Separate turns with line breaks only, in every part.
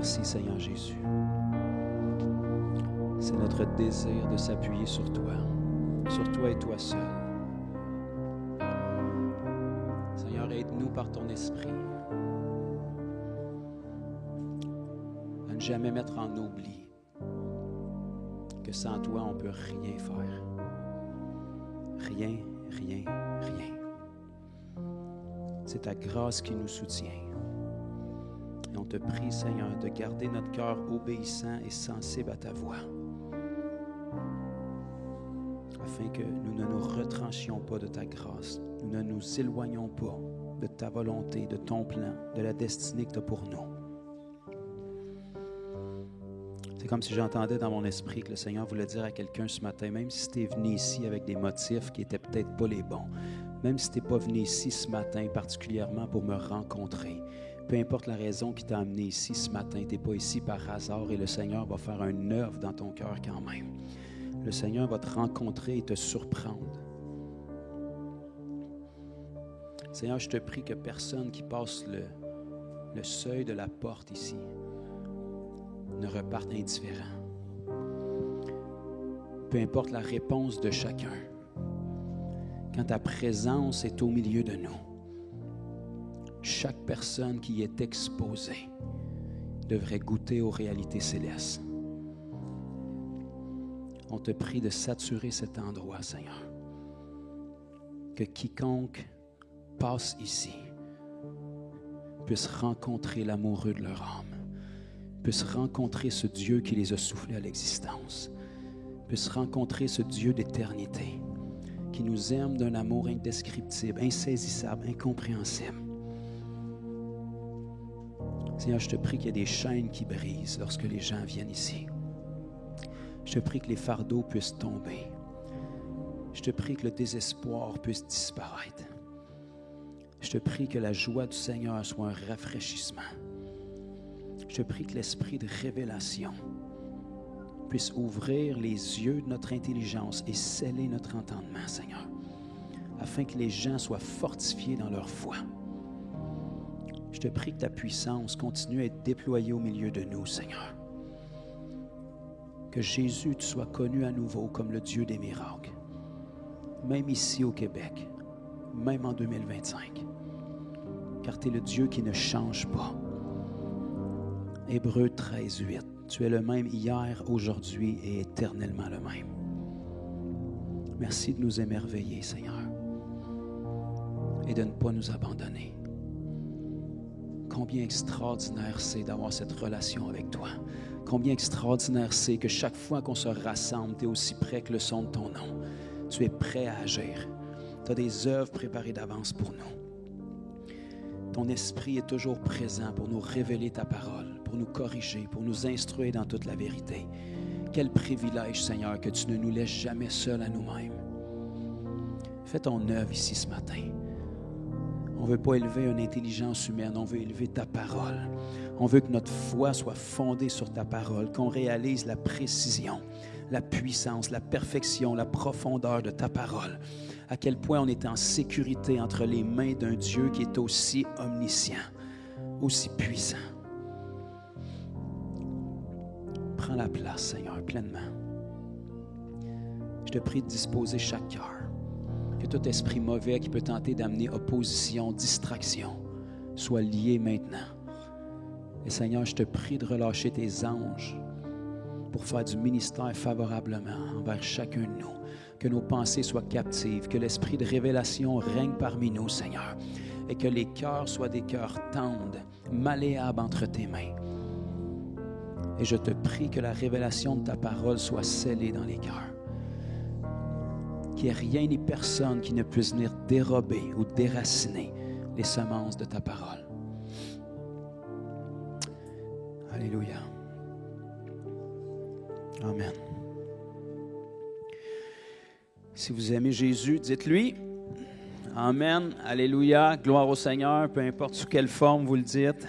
Merci, Seigneur Jésus. C'est notre désir de s'appuyer sur toi et toi seul. Seigneur, aide-nous par ton esprit à ne jamais mettre en oubli que sans toi, on ne peut rien faire. Rien, rien, rien. C'est ta grâce qui nous soutient. Et on te prie, Seigneur, de garder notre cœur obéissant et sensible à ta voix, afin que nous ne nous retranchions pas de ta grâce, nous ne nous éloignons pas de ta volonté, de ton plan, de la destinée que tu as pour nous. C'est comme si j'entendais dans mon esprit que le Seigneur voulait dire à quelqu'un ce matin, même si tu es venu ici avec des motifs qui n'étaient peut-être pas les bons, même si tu n'es pas venu ici ce matin particulièrement pour me rencontrer, peu importe la raison qui t'a amené ici ce matin, tu n'es pas ici par hasard et le Seigneur va faire un œuvre dans ton cœur quand même. Le Seigneur va te rencontrer et te surprendre. Seigneur, je te prie que personne qui passe le seuil de la porte ici ne reparte indifférent. Peu importe la réponse de chacun, quand ta présence est au milieu de nous, chaque personne qui y est exposée devrait goûter aux réalités célestes. On te prie de saturer cet endroit, Seigneur. Que quiconque passe ici puisse rencontrer l'amoureux de leur âme, puisse rencontrer ce Dieu qui les a soufflés à l'existence, puisse rencontrer ce Dieu d'éternité qui nous aime d'un amour indescriptible, insaisissable, incompréhensible. Seigneur, je te prie qu'il y ait des chaînes qui brisent lorsque les gens viennent ici. Je te prie que les fardeaux puissent tomber. Je te prie que le désespoir puisse disparaître. Je te prie que la joie du Seigneur soit un rafraîchissement. Je te prie que l'esprit de révélation puisse ouvrir les yeux de notre intelligence et sceller notre entendement, Seigneur, afin que les gens soient fortifiés dans leur foi. Je te prie que ta puissance continue à être déployée au milieu de nous, Seigneur. Que Jésus, tu sois connu à nouveau comme le Dieu des miracles, même ici au Québec, même en 2025, car tu es le Dieu qui ne change pas. Hébreux 13, 8. Tu es le même hier, aujourd'hui et éternellement le même. Merci de nous émerveiller, Seigneur, et de ne pas nous abandonner. Combien extraordinaire c'est d'avoir cette relation avec toi. Combien extraordinaire c'est que chaque fois qu'on se rassemble, tu es aussi près que le son de ton nom. Tu es prêt à agir. Tu as des œuvres préparées d'avance pour nous. Ton esprit est toujours présent pour nous révéler ta parole, pour nous corriger, pour nous instruire dans toute la vérité. Quel privilège, Seigneur, que tu ne nous laisses jamais seuls à nous-mêmes. Fais ton œuvre ici ce matin. On ne veut pas élever une intelligence humaine, on veut élever ta parole. On veut que notre foi soit fondée sur ta parole, qu'on réalise la précision, la puissance, la perfection, la profondeur de ta parole. À quel point on est en sécurité entre les mains d'un Dieu qui est aussi omniscient, aussi puissant. Prends la place, Seigneur, pleinement. Je te prie de disposer chaque cœur. Que tout esprit mauvais qui peut tenter d'amener opposition, distraction, soit lié maintenant. Et Seigneur, je te prie de relâcher tes anges pour faire du ministère favorablement envers chacun de nous. Que nos pensées soient captives, que l'esprit de révélation règne parmi nous, Seigneur, et que les cœurs soient des cœurs tendres, malléables entre tes mains. Et je te prie que la révélation de ta parole soit scellée dans les cœurs. Qu'il n'y ait rien ni personne qui ne puisse venir dérober ou déraciner les semences de ta parole. Alléluia. Amen. Si vous aimez Jésus, dites-lui. Amen. Alléluia. Gloire au Seigneur, peu importe sous quelle forme vous le dites.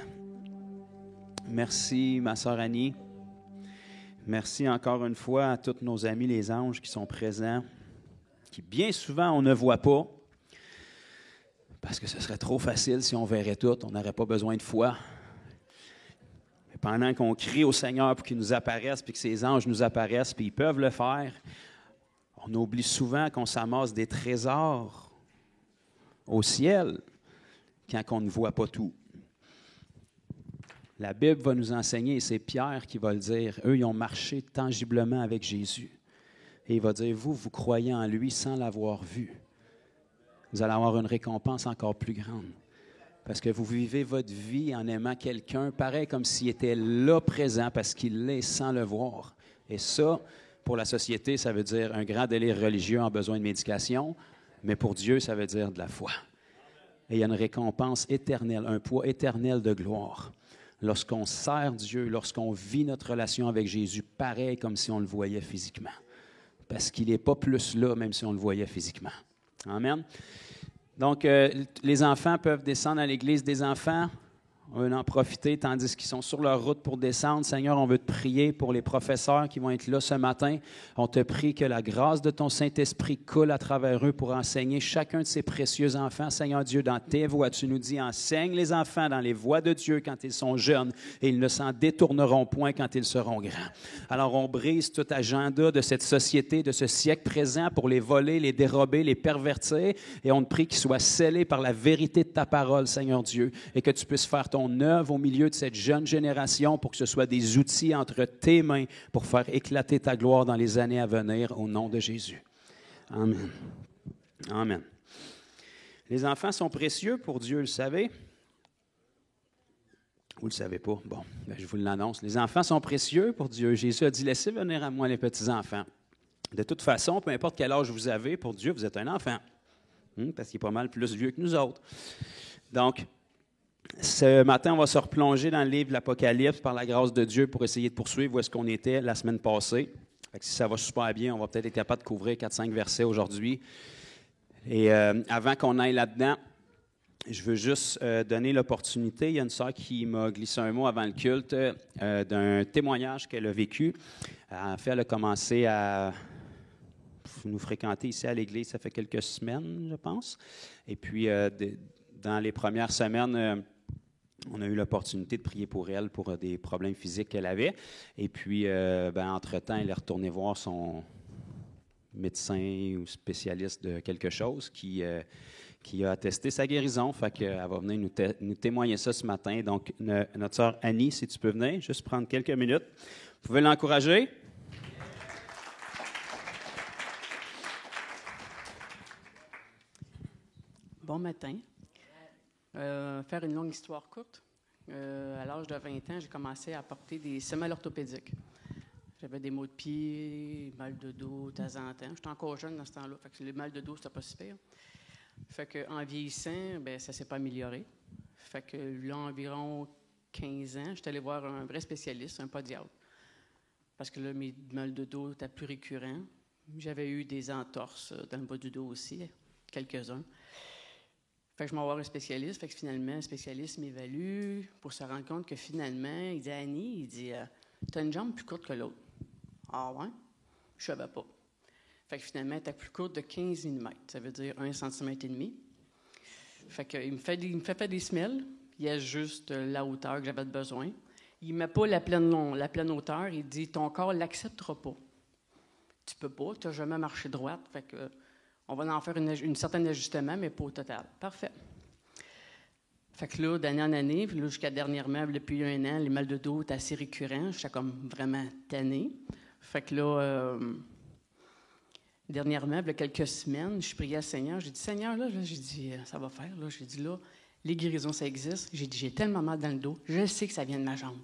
Merci, ma sœur Annie. Merci encore une fois à tous nos amis les anges qui sont présents, qui bien souvent on ne voit pas, parce que ce serait trop facile si on verrait tout, on n'aurait pas besoin de foi. Pendant qu'on crie au Seigneur pour qu'il nous apparaisse, puis que ses anges nous apparaissent, puis ils peuvent le faire, on oublie souvent qu'on s'amasse des trésors au ciel quand on ne voit pas tout. La Bible va nous enseigner, et c'est Pierre qui va le dire, eux, ils ont marché tangiblement avec Jésus. Et il va dire, vous croyez en lui sans l'avoir vu. Vous allez avoir une récompense encore plus grande. Parce que vous vivez votre vie en aimant quelqu'un, pareil comme s'il était là présent, parce qu'il l'est sans le voir. Et ça, pour la société, ça veut dire un grand délire religieux en besoin de médication, mais pour Dieu, ça veut dire de la foi. Et il y a une récompense éternelle, un poids éternel de gloire. Lorsqu'on sert Dieu, lorsqu'on vit notre relation avec Jésus, pareil comme si on le voyait physiquement. Parce qu'il n'est pas plus là, même si on le voyait physiquement. Amen. Donc, les enfants peuvent descendre à l'église des enfants. On veut en profiter tandis qu'ils sont sur leur route pour descendre. Seigneur, on veut te prier pour les professeurs qui vont être là ce matin. On te prie que la grâce de ton Saint-Esprit coule à travers eux pour enseigner chacun de ces précieux enfants. Seigneur Dieu, dans tes voies, tu nous dis, enseigne les enfants dans les voies de Dieu quand ils sont jeunes et ils ne s'en détourneront point quand ils seront grands. Alors, on brise tout agenda de cette société, de ce siècle présent pour les voler, les dérober, les pervertir et on te prie qu'ils soient scellés par la vérité de ta parole, Seigneur Dieu, et que tu puisses faire ton œuvre au milieu de cette jeune génération pour que ce soit des outils entre tes mains pour faire éclater ta gloire dans les années à venir au nom de Jésus. Amen. Amen. Les enfants sont précieux pour Dieu, le savez? Vous ne le savez pas? Bon, je vous l'annonce. Les enfants sont précieux pour Dieu. Jésus a dit, laissez venir à moi les petits-enfants. De toute façon, peu importe quel âge vous avez, pour Dieu, vous êtes un enfant. Parce qu'il est pas mal plus vieux que nous autres. Donc, ce matin, on va se replonger dans le livre de l'Apocalypse par la grâce de Dieu pour essayer de poursuivre où est-ce qu'on était la semaine passée. Fait que si ça va super bien, on va peut-être être capable de couvrir 4-5 versets aujourd'hui. Et avant qu'on aille là-dedans, je veux juste donner l'opportunité. Il y a une sœur qui m'a glissé un mot avant le culte d'un témoignage qu'elle a vécu. En fait, elle a commencé à nous fréquenter ici à l'église, ça fait quelques semaines, je pense. Et puis, dans les premières semaines, on a eu l'opportunité de prier pour elle pour des problèmes physiques qu'elle avait. Et puis, entre-temps, elle est retournée voir son médecin ou spécialiste de quelque chose qui a attesté sa guérison. Fait qu'elle va venir nous témoigner ça ce matin. Donc, notre sœur Annie, si tu peux venir, juste prendre quelques minutes. Vous pouvez l'encourager?
Bon matin. Faire une longue histoire courte. À l'âge de 20 ans, j'ai commencé à porter des semelles orthopédiques. J'avais des maux de pied, mal de dos de temps en temps. J'étais encore jeune dans ce temps-là, fait que le mal de dos, c'était pas si pire. Fait qu'en vieillissant, ça ne s'est pas amélioré. Fait que là, environ 15 ans, j'étais allé voir un vrai spécialiste, un podiatre. Parce que là, mes mal de dos étaient plus récurrents. J'avais eu des entorses dans le bas du dos aussi, quelques-uns. Fait que je m'en vais voir un spécialiste. Fait que finalement, le spécialiste m'évalue pour se rendre compte que finalement, il dit à Annie, il dit « Tu as une jambe plus courte que l'autre. » Ah ouais? Je ne savais pas. Fait que finalement, tu as plus courte de 15 mm. Ça veut dire 1,5 cm. Fait qu'il me fait faire des semelles. Il y a juste la hauteur que j'avais besoin. Il ne met pas la pleine hauteur. Il dit « Ton corps ne l'acceptera pas. Tu ne peux pas. Tu n'as jamais marché droite. » Fait que on va en faire une certaine ajustement, mais pas au total. Parfait. Fait que là, d'année en année, puis là, jusqu'à dernièrement, depuis 1 an, les mal de dos étaient assez récurrents. J'étais comme vraiment tannée. Fait que là, dernièrement, il y a quelques semaines, je priais à Seigneur. J'ai dit, Seigneur, là j'ai dit, ça va faire. Là, j'ai dit, là, les guérisons, ça existe. J'ai dit, j'ai tellement mal dans le dos. Je sais que ça vient de ma jambe.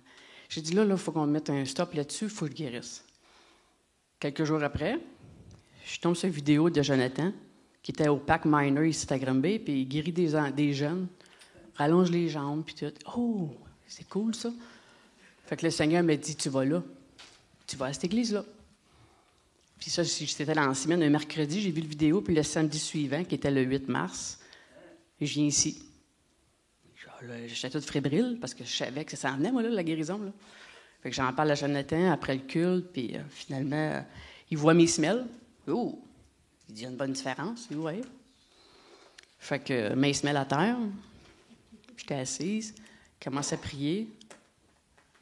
J'ai dit, là, il faut qu'on mette un stop là-dessus. Il faut que je guérisse. Quelques jours après, je tombe sur une vidéo de Jonathan, qui était au Pac Miner ici à Granby, puis il guérit des jeunes, rallonge les jambes, puis tout. Oh, c'est cool, ça. Fait que le Seigneur m'a dit, tu vas là. Tu vas à cette église-là. Puis ça, c'était dans la semaine, un mercredi, j'ai vu la vidéo, puis le samedi suivant, qui était le 8 mars, je viens ici. J'étais toute fébrile, parce que je savais que ça s'en venait, moi, là, la guérison. Là. Fait que j'en parle à Jonathan après le culte, puis finalement, il voit mes semelles. Oh! Il dit, il y a une bonne différence. Oui, oui. Fait que mes semelles à terre, j'étais assise, commence à prier.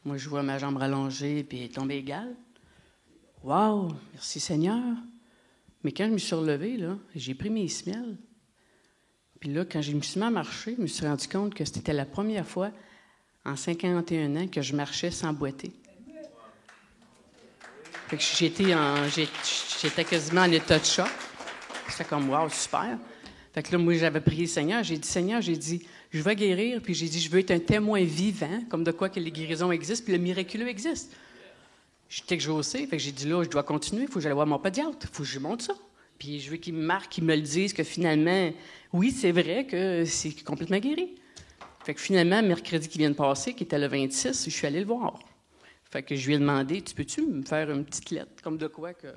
Moi, je vois ma jambe rallongée, puis elle est tombée égale. Wow, merci Seigneur. Mais quand je me suis relevé, là, j'ai pris mes semelles. Puis là, quand je me suis mis à marcher, je me suis rendu compte que c'était la première fois en 51 ans que je marchais sans boiter. Fait que j'étais quasiment en état de choc. C'était comme, wow, super. Fait que là, moi, j'avais prié le Seigneur. J'ai dit, Seigneur, je vais guérir. Puis j'ai dit, je veux être un témoin vivant, comme de quoi que les guérisons existent, puis le miraculeux existe. J'étais exaucé. Fait que j'ai dit, là, je dois continuer. Il faut que j'aille voir mon pédiatre. Il faut que je monte ça. Puis je veux qu'il me marque, qu'il me le dise que finalement, oui, c'est vrai que c'est complètement guéri. Fait que finalement, mercredi qui vient de passer, qui était le 26, je suis allé le voir. Fait que je lui ai demandé, tu peux-tu me faire une petite lettre, comme de quoi que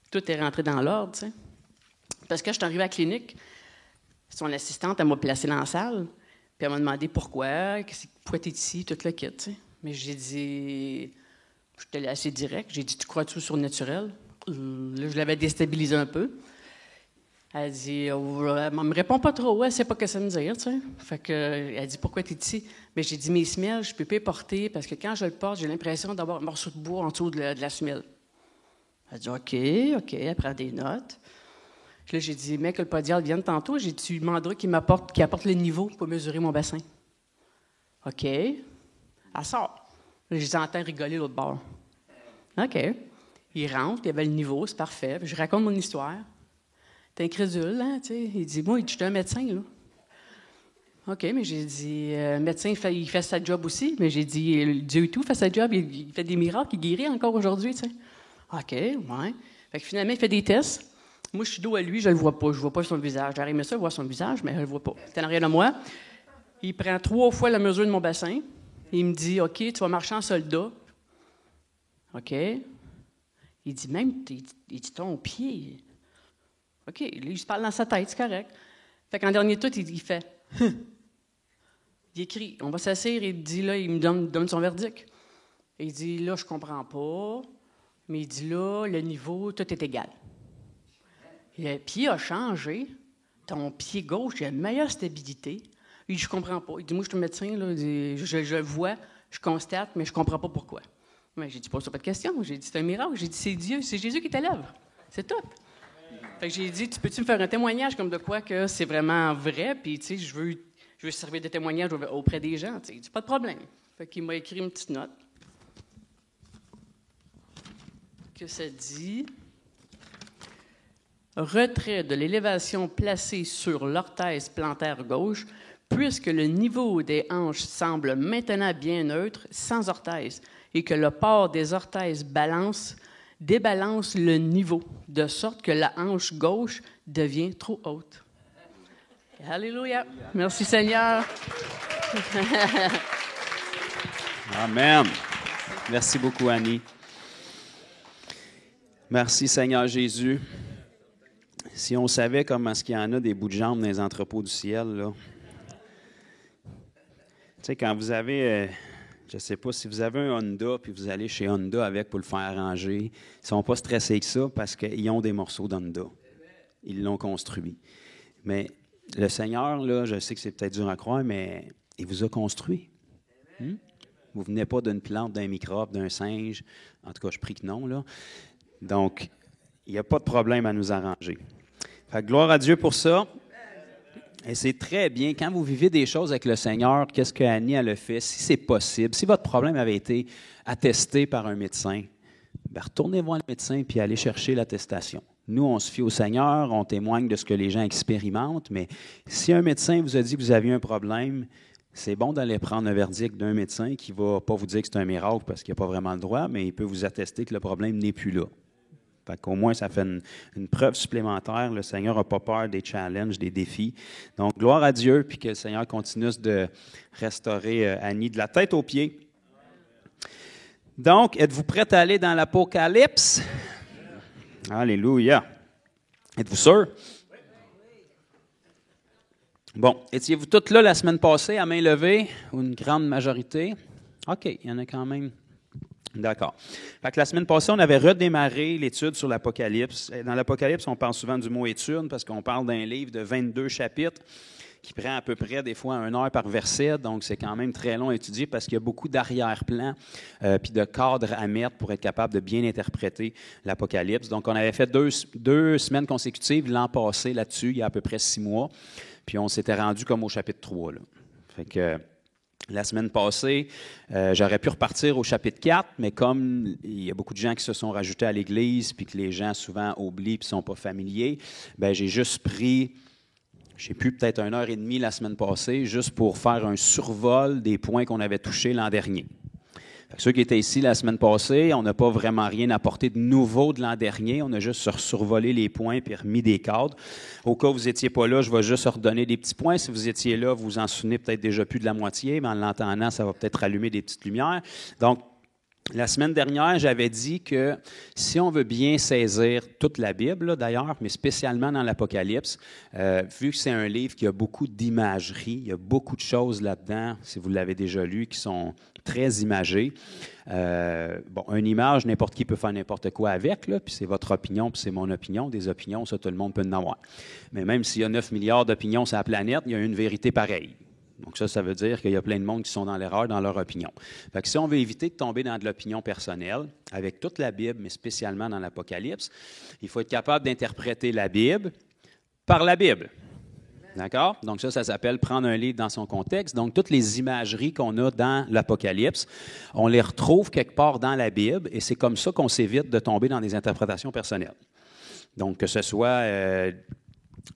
tout est rentré dans l'ordre, tu sais? Parce que je suis arrivée à la clinique, son assistante, elle m'a placée dans la salle, puis elle m'a demandé pourquoi tu es ici, tout le kit, tu sais. Mais j'ai dit, j'étais assez direct, j'ai dit, tu crois-tu au surnaturel? Là, je l'avais déstabilisé un peu. Elle dit, elle ne me répond pas trop, elle ne sait pas ce que ça me dire, tu sais. Fait que, elle dit, pourquoi tu es ici? Mais j'ai dit, mes semelles, je ne peux pas les porter parce que quand je le porte, j'ai l'impression d'avoir un morceau de bois en dessous de la semelle. Elle dit, OK, elle prend des notes. Puis là, j'ai dit, mais que le podiatre vienne tantôt, j'ai dit, tu lui demanderas qu'il apporte le niveau pour mesurer mon bassin. OK. Elle sort. Là, je les entends rigoler l'autre bord. OK. Il rentre, il y avait le niveau, c'est parfait. Puis je raconte mon histoire. T'es incrédule, hein, tu sais. Il dit, moi, je suis un médecin, là. OK, mais j'ai dit, médecin, il fait sa job aussi. Mais j'ai dit, Dieu et tout fait sa job, il fait des miracles, il guérit encore aujourd'hui, tu sais. OK, ouais. Fait que finalement, il fait des tests. Moi, je suis dos à lui, je le vois pas. Je vois pas son visage. J'aurais aimé ça, voir son visage, mais je le vois pas. Il est en arrière de moi. Il prend 3 fois la mesure de mon bassin. Il me dit, OK, tu vas marcher en soldat. OK. Il dit, même, il dit, ton pied. OK, lui, il se parle dans sa tête, c'est correct. Fait qu'en dernier tout, il fait, il écrit, on va s'asseoir, il dit, là, il me donne son verdict. Il dit, là, je comprends pas, mais il dit, là, le niveau, tout est égal. Le pied a changé, ton pied gauche a une meilleure stabilité. Il dit, je comprends pas. Il dit, moi, je suis un médecin, là, je le vois, je constate, mais je comprends pas pourquoi. Mais j'ai dit, pose pas de question. J'ai dit, c'est un miracle. J'ai dit, c'est Dieu, c'est Jésus qui t'élève. C'est tout. Fait que j'ai dit, peux-tu me faire un témoignage comme de quoi que c'est vraiment vrai? Puis, tu sais, je veux servir de témoignage auprès des gens. Tu sais, il dit, pas de problème. Fait qu'il m'a écrit une petite note. Que ça dit, retrait de l'élévation placée sur l'orthèse plantaire gauche, puisque le niveau des hanches semble maintenant bien neutre, sans orthèse, et que le port des orthèses débalance le niveau, de sorte que la hanche gauche devient trop haute. Alléluia. Merci Seigneur.
Amen. Merci beaucoup, Annie. Merci Seigneur Jésus. Si on savait comment est-ce qu'il y en a des bouts de jambes dans les entrepôts du ciel, là. Tu sais, quand vous avez... je ne sais pas, si vous avez un Honda puis vous allez chez Honda avec pour le faire arranger, ils ne sont pas stressés que ça parce qu'ils ont des morceaux d'Honda. Ils l'ont construit. Mais le Seigneur, là, je sais que c'est peut-être dur à croire, mais il vous a construit. Vous ne venez pas d'une plante, d'un microbe, d'un singe. En tout cas, je prie que non, là. Donc, il n'y a pas de problème à nous arranger. Fait que gloire à Dieu pour ça. Et c'est très bien. Quand vous vivez des choses avec le Seigneur, qu'est-ce qu'Annie a fait? Si c'est possible, si votre problème avait été attesté par un médecin, bien, retournez voir le médecin puis allez chercher l'attestation. Nous, on se fie au Seigneur, on témoigne de ce que les gens expérimentent, mais si un médecin vous a dit que vous aviez un problème, c'est bon d'aller prendre un verdict d'un médecin qui ne va pas vous dire que c'est un miracle parce qu'il n'a pas vraiment le droit, mais il peut vous attester que le problème n'est plus là. Fait qu'au moins, ça fait une preuve supplémentaire. Le Seigneur n'a pas peur des challenges, des défis. Donc, gloire à Dieu, puis que le Seigneur continue de restaurer Annie de la tête aux pieds. Donc, êtes-vous prêts à aller dans l'Apocalypse? Alléluia. Êtes-vous sûr? Bon, étiez-vous toutes là la semaine passée à main levée, ou une grande majorité? OK, il y en a quand même. D'accord. Fait que la semaine passée, on avait redémarré l'étude sur l'Apocalypse. Dans l'Apocalypse, on parle souvent du mot étude parce qu'on parle d'un livre de 22 chapitres qui prend à peu près des fois 1 heure par verset, donc c'est quand même très long à étudier parce qu'il y a beaucoup d'arrière-plan puis de cadres à mettre pour être capable de bien interpréter l'Apocalypse. Donc, on avait fait deux semaines consécutives l'an passé là-dessus, il y a à peu près 6 mois, puis on s'était rendu comme au chapitre 3. Là. Fait que la semaine passée, j'aurais pu repartir au chapitre 4, mais comme il y a beaucoup de gens qui se sont rajoutés à l'Église, puis que les gens souvent oublient et ne sont pas familiers, bien, j'ai juste pris, j'ai pu peut-être 1h30 la semaine passée, juste pour faire un survol des points qu'on avait touchés l'an dernier. Fait que ceux qui étaient ici la semaine passée, on n'a pas vraiment rien apporté de nouveau de l'an dernier. On a juste survolé les points et remis des cadres. Au cas où vous n'étiez pas là, je vais juste redonner des petits points. Si vous étiez là, vous vous en souvenez peut-être déjà plus de la moitié, mais en l'entendant, ça va peut-être rallumer des petites lumières. Donc, la semaine dernière, j'avais dit que si on veut bien saisir toute la Bible, là, d'ailleurs, mais spécialement dans l'Apocalypse, vu que c'est un livre qui a beaucoup d'imagerie, il y a beaucoup de choses là-dedans, si vous l'avez déjà lu, qui sont très imagées. Une image, n'importe qui peut faire n'importe quoi avec, là, puis c'est votre opinion, puis c'est mon opinion. Des opinions, ça, tout le monde peut en avoir. Mais même s'il y a 9 milliards d'opinions sur la planète, il y a une vérité pareille. Donc ça veut dire qu'il y a plein de monde qui sont dans l'erreur dans leur opinion. Fait que si on veut éviter de tomber dans de l'opinion personnelle, avec toute la Bible, mais spécialement dans l'Apocalypse, il faut être capable d'interpréter la Bible par la Bible. D'accord? Donc ça s'appelle prendre un livre dans son contexte. Donc toutes les imageries qu'on a dans l'Apocalypse, on les retrouve quelque part dans la Bible, et c'est comme ça qu'on s'évite de tomber dans des interprétations personnelles. Donc que ce soit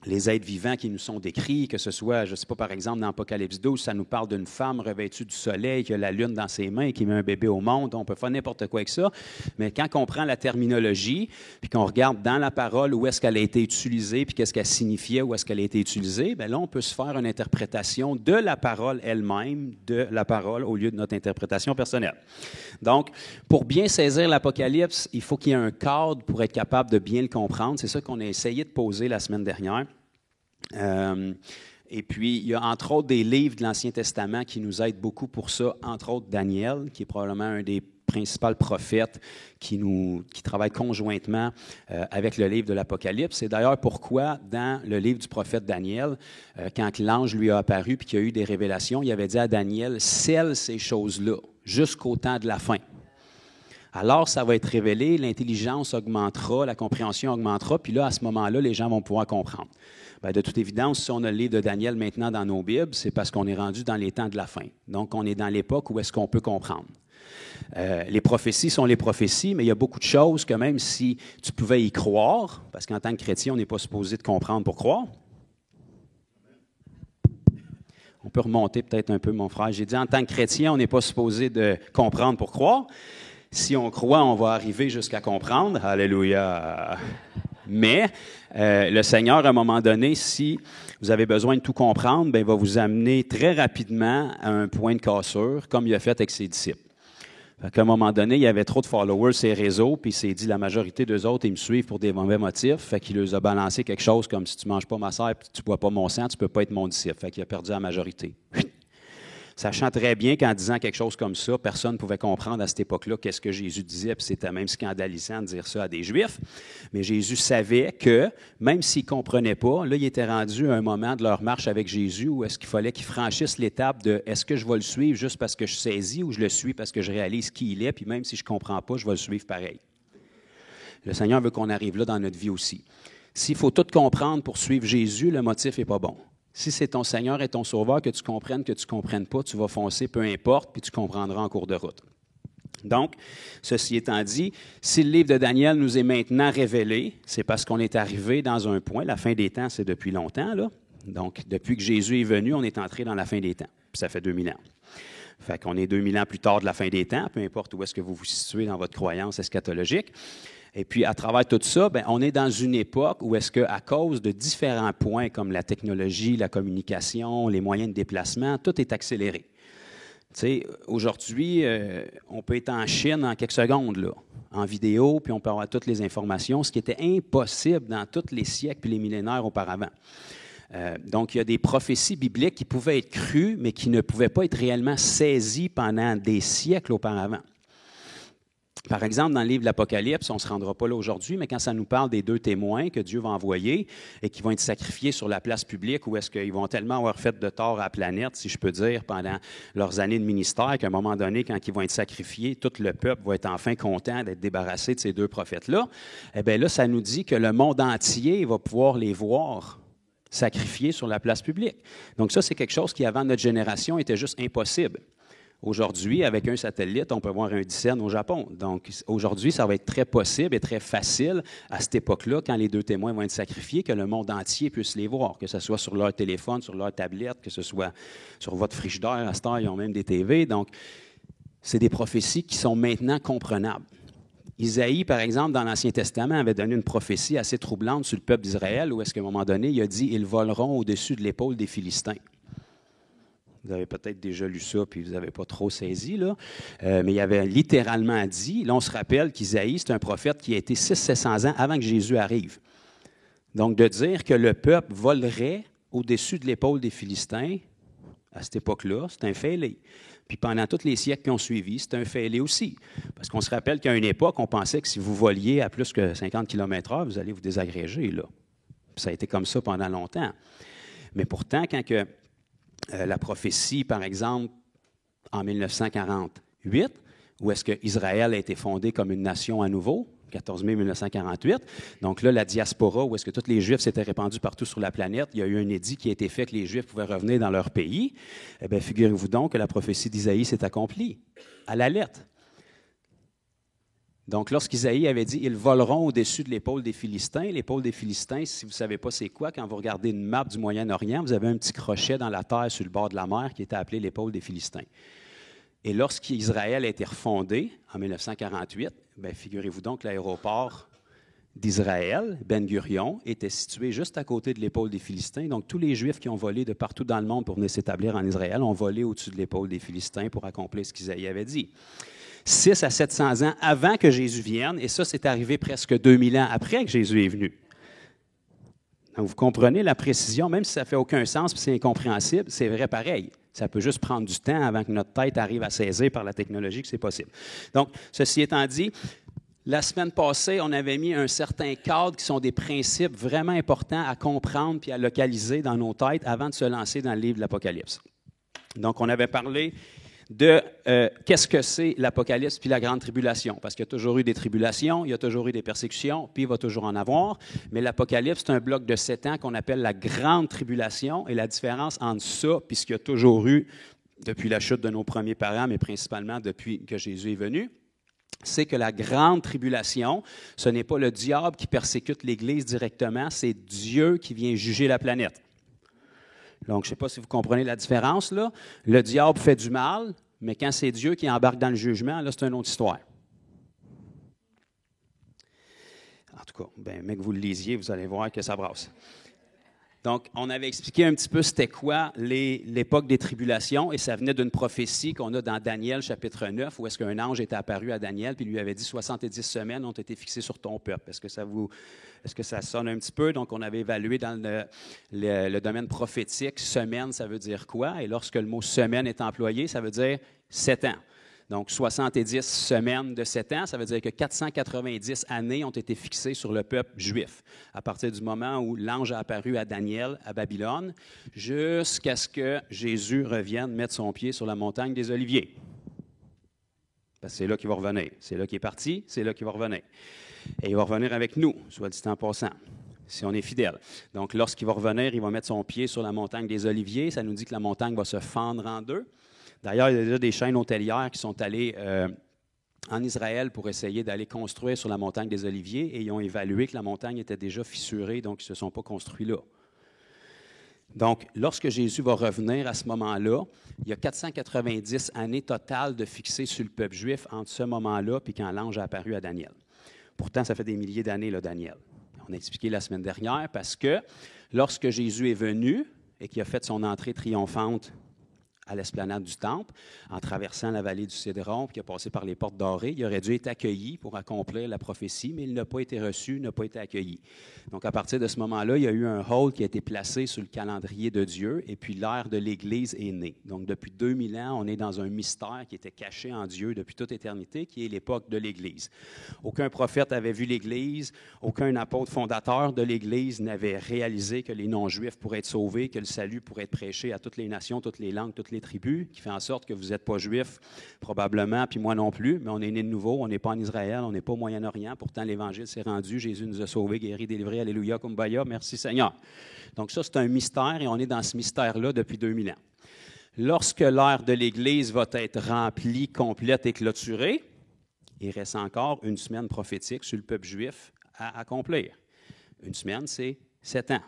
les êtres vivants qui nous sont décrits, que ce soit, je ne sais pas, par exemple, dans Apocalypse 12, ça nous parle d'une femme revêtue du soleil, qui a la lune dans ses mains et qui met un bébé au monde. On peut faire n'importe quoi avec ça. Mais quand on prend la terminologie, puis qu'on regarde dans la parole où est-ce qu'elle a été utilisée, puis qu'est-ce qu'elle signifiait, où est-ce qu'elle a été utilisée, bien là, on peut se faire une interprétation de la parole elle-même, de la parole, au lieu de notre interprétation personnelle. Donc, pour bien saisir l'Apocalypse, il faut qu'il y ait un cadre pour être capable de bien le comprendre. C'est ça qu'on a essayé de poser la semaine dernière. Et puis, il y a entre autres des livres de l'Ancien Testament qui nous aident beaucoup pour ça, entre autres Daniel, qui est probablement un des principaux prophètes qui travaille conjointement avec le livre de l'Apocalypse. C'est d'ailleurs pourquoi, dans le livre du prophète Daniel, quand l'ange lui a apparu et qu'il y a eu des révélations, il avait dit à Daniel, « Scelle ces choses-là jusqu'au temps de la fin. » Alors, ça va être révélé, l'intelligence augmentera, la compréhension augmentera, puis là, à ce moment-là, les gens vont pouvoir comprendre. Bien, de toute évidence, si on a le livre de Daniel maintenant dans nos Bibles, c'est parce qu'on est rendu dans les temps de la fin. Donc, on est dans l'époque où est-ce qu'on peut comprendre. Les prophéties sont les prophéties, mais il y a beaucoup de choses que même si tu pouvais y croire, parce qu'en tant que chrétien, on n'est pas supposé de comprendre pour croire. On peut remonter peut-être un peu, mon frère. J'ai dit, en tant que chrétien, on n'est pas supposé de comprendre pour croire. Si on croit, on va arriver jusqu'à comprendre. Alléluia! Mais le Seigneur, à un moment donné, si vous avez besoin de tout comprendre, bien, il va vous amener très rapidement à un point de cassure, comme il a fait avec ses disciples. À un moment donné, il y avait trop de followers sur les réseaux, puis il s'est dit, la majorité d'eux autres, ils me suivent pour des mauvais motifs. Fait qu'il leur a balancé quelque chose comme, si tu ne manges pas ma chair et tu ne bois pas mon sang, tu ne peux pas être mon disciple. Fait qu'il a perdu la majorité. Sachant très bien qu'en disant quelque chose comme ça, personne ne pouvait comprendre à cette époque-là qu'est-ce que Jésus disait, puis c'était même scandalisant de dire ça à des Juifs. Mais Jésus savait que, même s'ils ne comprenaient pas, là, il était rendu à un moment de leur marche avec Jésus où est-ce qu'il fallait qu'ils franchissent l'étape de « est-ce que je vais le suivre juste parce que je saisis ou je le suis parce que je réalise qui il est, puis même si je ne comprends pas, je vais le suivre pareil. » Le Seigneur veut qu'on arrive là dans notre vie aussi. S'il faut tout comprendre pour suivre Jésus, le motif n'est pas bon. Si c'est ton Seigneur et ton Sauveur, que tu comprennes pas, tu vas foncer, peu importe, puis tu comprendras en cours de route. Donc, ceci étant dit, si le livre de Daniel nous est maintenant révélé, c'est parce qu'on est arrivé dans un point, la fin des temps, c'est depuis longtemps, là. Donc, depuis que Jésus est venu, on est entré dans la fin des temps. Puis ça fait 2000 ans. Fait qu'on est 2000 ans plus tard de la fin des temps, peu importe où est-ce que vous vous situez dans votre croyance eschatologique. Et puis, à travers tout ça, bien, on est dans une époque où est-ce qu'à cause de différents points comme la technologie, la communication, les moyens de déplacement, tout est accéléré. Tu sais, aujourd'hui, on peut être en Chine en quelques secondes, là, en vidéo, puis on peut avoir toutes les informations, ce qui était impossible dans tous les siècles puis les millénaires auparavant. Donc, il y a des prophéties bibliques qui pouvaient être crues, mais qui ne pouvaient pas être réellement saisies pendant des siècles auparavant. Par exemple, dans le livre de l'Apocalypse, on ne se rendra pas là aujourd'hui, mais quand ça nous parle des 2 témoins que Dieu va envoyer et qui vont être sacrifiés sur la place publique, où est-ce qu'ils vont tellement avoir fait de tort à la planète, si je peux dire, pendant leurs années de ministère, qu'à un moment donné, quand ils vont être sacrifiés, tout le peuple va être enfin content d'être débarrassé de ces 2 prophètes-là. Eh bien là, ça nous dit que le monde entier va pouvoir les voir sacrifiés sur la place publique. Donc ça, c'est quelque chose qui, avant notre génération, était juste impossible. Aujourd'hui, avec un satellite, on peut voir un Dicen au Japon. Donc, aujourd'hui, ça va être très possible et très facile à cette époque-là, quand les 2 témoins vont être sacrifiés, que le monde entier puisse les voir, que ce soit sur leur téléphone, sur leur tablette, que ce soit sur votre frigidaire. À cette heure, ils ont même des TV. Donc, c'est des prophéties qui sont maintenant comprenables. Isaïe, par exemple, dans l'Ancien Testament, avait donné une prophétie assez troublante sur le peuple d'Israël, où est-ce qu'à un moment donné, il a dit « Ils voleront au-dessus de l'épaule des Philistins ». Vous avez peut-être déjà lu ça, puis vous n'avez pas trop saisi, là. Mais il avait littéralement dit, là, on se rappelle qu'Isaïe, c'est un prophète qui a été 600-700 ans avant que Jésus arrive. Donc, de dire que le peuple volerait au-dessus de l'épaule des Philistins, à cette époque-là, c'est un fêlé. Puis pendant tous les siècles qui ont suivi, c'est un fêlé aussi. Parce qu'on se rappelle qu'à une époque, on pensait que si vous voliez à plus que 50 km/h, vous allez vous désagréger, là. Puis ça a été comme ça pendant longtemps. Mais pourtant, quand la prophétie, par exemple, en 1948, où est-ce qu'Israël a été fondé comme une nation à nouveau, 14 mai 1948. Donc là, la diaspora, où est-ce que tous les Juifs s'étaient répandus partout sur la planète, il y a eu un édit qui a été fait que les Juifs pouvaient revenir dans leur pays. Eh bien, figurez-vous donc que la prophétie d'Isaïe s'est accomplie à la lettre. Donc, lorsqu'Isaïe avait dit « Ils voleront au-dessus de l'épaule des Philistins », l'épaule des Philistins, si vous ne savez pas c'est quoi, quand vous regardez une map du Moyen-Orient, vous avez un petit crochet dans la terre sur le bord de la mer qui était appelé l'épaule des Philistins. Et lorsqu'Israël a été refondé en 1948, bien, figurez-vous donc que l'aéroport d'Israël, Ben Gurion, était situé juste à côté de l'épaule des Philistins. Donc, tous les Juifs qui ont volé de partout dans le monde pour venir s'établir en Israël ont volé au-dessus de l'épaule des Philistins pour accomplir ce qu'Isaïe avait dit. 600 à 700 ans avant que Jésus vienne, et ça, c'est arrivé presque 2000 ans après que Jésus est venu. Donc, vous comprenez la précision, même si ça ne fait aucun sens et c'est incompréhensible, c'est vrai pareil. Ça peut juste prendre du temps avant que notre tête arrive à saisir par la technologie que c'est possible. Donc, ceci étant dit, la semaine passée, on avait mis un certain cadre qui sont des principes vraiment importants à comprendre puis à localiser dans nos têtes avant de se lancer dans le livre de l'Apocalypse. Donc, on avait parlé de qu'est-ce que c'est l'Apocalypse puis la grande tribulation. Parce qu'il y a toujours eu des tribulations, il y a toujours eu des persécutions, puis il va toujours en avoir. Mais l'Apocalypse, c'est un bloc de 7 ans qu'on appelle la grande tribulation. Et la différence entre ça, puis ce qu'il y a toujours eu depuis la chute de nos premiers parents, mais principalement depuis que Jésus est venu, c'est que la grande tribulation, ce n'est pas le diable qui persécute l'Église directement, c'est Dieu qui vient juger la planète. Donc, je ne sais pas si vous comprenez la différence, là. Le diable fait du mal, mais quand c'est Dieu qui embarque dans le jugement, là, c'est une autre histoire. En tout cas, bien, mais que vous le lisiez, vous allez voir que ça brasse. Donc, on avait expliqué un petit peu c'était quoi l'époque des tribulations, et ça venait d'une prophétie qu'on a dans Daniel, chapitre 9, où est-ce qu'un ange était apparu à Daniel, puis lui avait dit « 70 semaines ont été fixées sur ton peuple ». Est-ce que ça sonne un petit peu? Donc, on avait évalué dans le domaine prophétique, semaine, ça veut dire quoi? Et lorsque le mot semaine est employé, ça veut dire 7 ans. Donc, 70 semaines de 7 ans, ça veut dire que 490 années ont été fixées sur le peuple juif, à partir du moment où l'ange a apparu à Daniel, à Babylone, jusqu'à ce que Jésus revienne mettre son pied sur la montagne des Oliviers. Parce que c'est là qu'il va revenir. C'est là qu'il est parti, c'est là qu'il va revenir. Et il va revenir avec nous, soit dit en passant, si on est fidèle. Donc, lorsqu'il va revenir, il va mettre son pied sur la montagne des Oliviers. Ça nous dit que la montagne va se fendre en deux. D'ailleurs, il y a déjà des chaînes hôtelières qui sont allées en Israël pour essayer d'aller construire sur la montagne des Oliviers et ils ont évalué que la montagne était déjà fissurée, donc ils ne se sont pas construits là. Donc, lorsque Jésus va revenir à ce moment-là, il y a 490 années totales de fixées sur le peuple juif entre ce moment-là et quand l'ange a apparu à Daniel. Pourtant, ça fait des milliers d'années, là, Daniel. On a expliqué la semaine dernière parce que lorsque Jésus est venu et qu'il a fait son entrée triomphante à l'esplanade du Temple, en traversant la vallée du Cédron, puis qui a passé par les portes dorées. Il aurait dû être accueilli pour accomplir la prophétie, mais il n'a pas été reçu, n'a pas été accueilli. Donc, à partir de ce moment-là, il y a eu un hall qui a été placé sur le calendrier de Dieu, et puis l'ère de l'Église est née. Donc, depuis 2000 ans, on est dans un mystère qui était caché en Dieu depuis toute éternité, qui est l'époque de l'Église. Aucun prophète avait vu l'Église, aucun apôtre fondateur de l'Église n'avait réalisé que les non-juifs pourraient être sauvés, que le salut pourrait être prêché à toutes les nations, toutes les langues, toutes les tribus, qui fait en sorte que vous n'êtes pas juif, probablement, puis moi non plus, mais on est né de nouveau, on n'est pas en Israël, on n'est pas au Moyen-Orient, pourtant l'Évangile s'est rendu, Jésus nous a sauvés, guéris, délivrés, alléluia, kumbaya, merci Seigneur. Donc ça, c'est un mystère, et on est dans ce mystère-là depuis 2000 ans. Lorsque l'ère de l'Église va être remplie, complète et clôturée, il reste encore une semaine prophétique sur le peuple juif à accomplir. Une semaine, c'est 7 ans.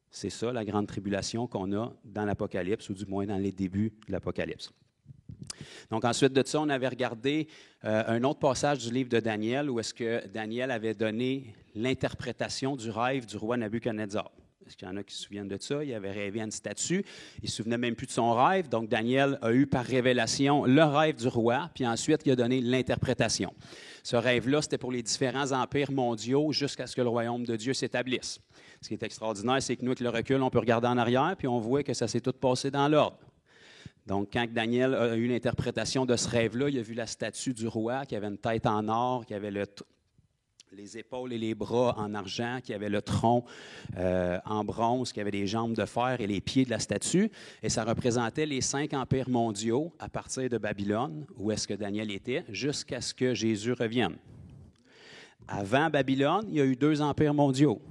C'est ça, la grande tribulation qu'on a dans l'Apocalypse, ou du moins dans les débuts de l'Apocalypse. Donc, ensuite de ça, on avait regardé un autre passage du livre de Daniel, où est-ce que Daniel avait donné l'interprétation du rêve du roi Nabuchodonosor. Est-ce qu'il y en a qui se souviennent de ça? Il avait rêvé à une statue. Il ne se souvenait même plus de son rêve. Donc, Daniel a eu par révélation le rêve du roi, puis ensuite, il a donné l'interprétation. Ce rêve-là, c'était pour les différents empires mondiaux jusqu'à ce que le royaume de Dieu s'établisse. Ce qui est extraordinaire, c'est que nous, avec le recul, on peut regarder en arrière, puis on voit que ça s'est tout passé dans l'ordre. Donc, quand Daniel a eu l'interprétation de ce rêve-là, il a vu la statue du roi qui avait une tête en or, qui avait les épaules et les bras en argent, qui avait le tronc en bronze, qui avait des jambes de fer et les pieds de la statue. Et ça représentait les 5 empires mondiaux à partir de Babylone, où est-ce que Daniel était, jusqu'à ce que Jésus revienne. Avant Babylone, il y a eu 2 empires mondiaux.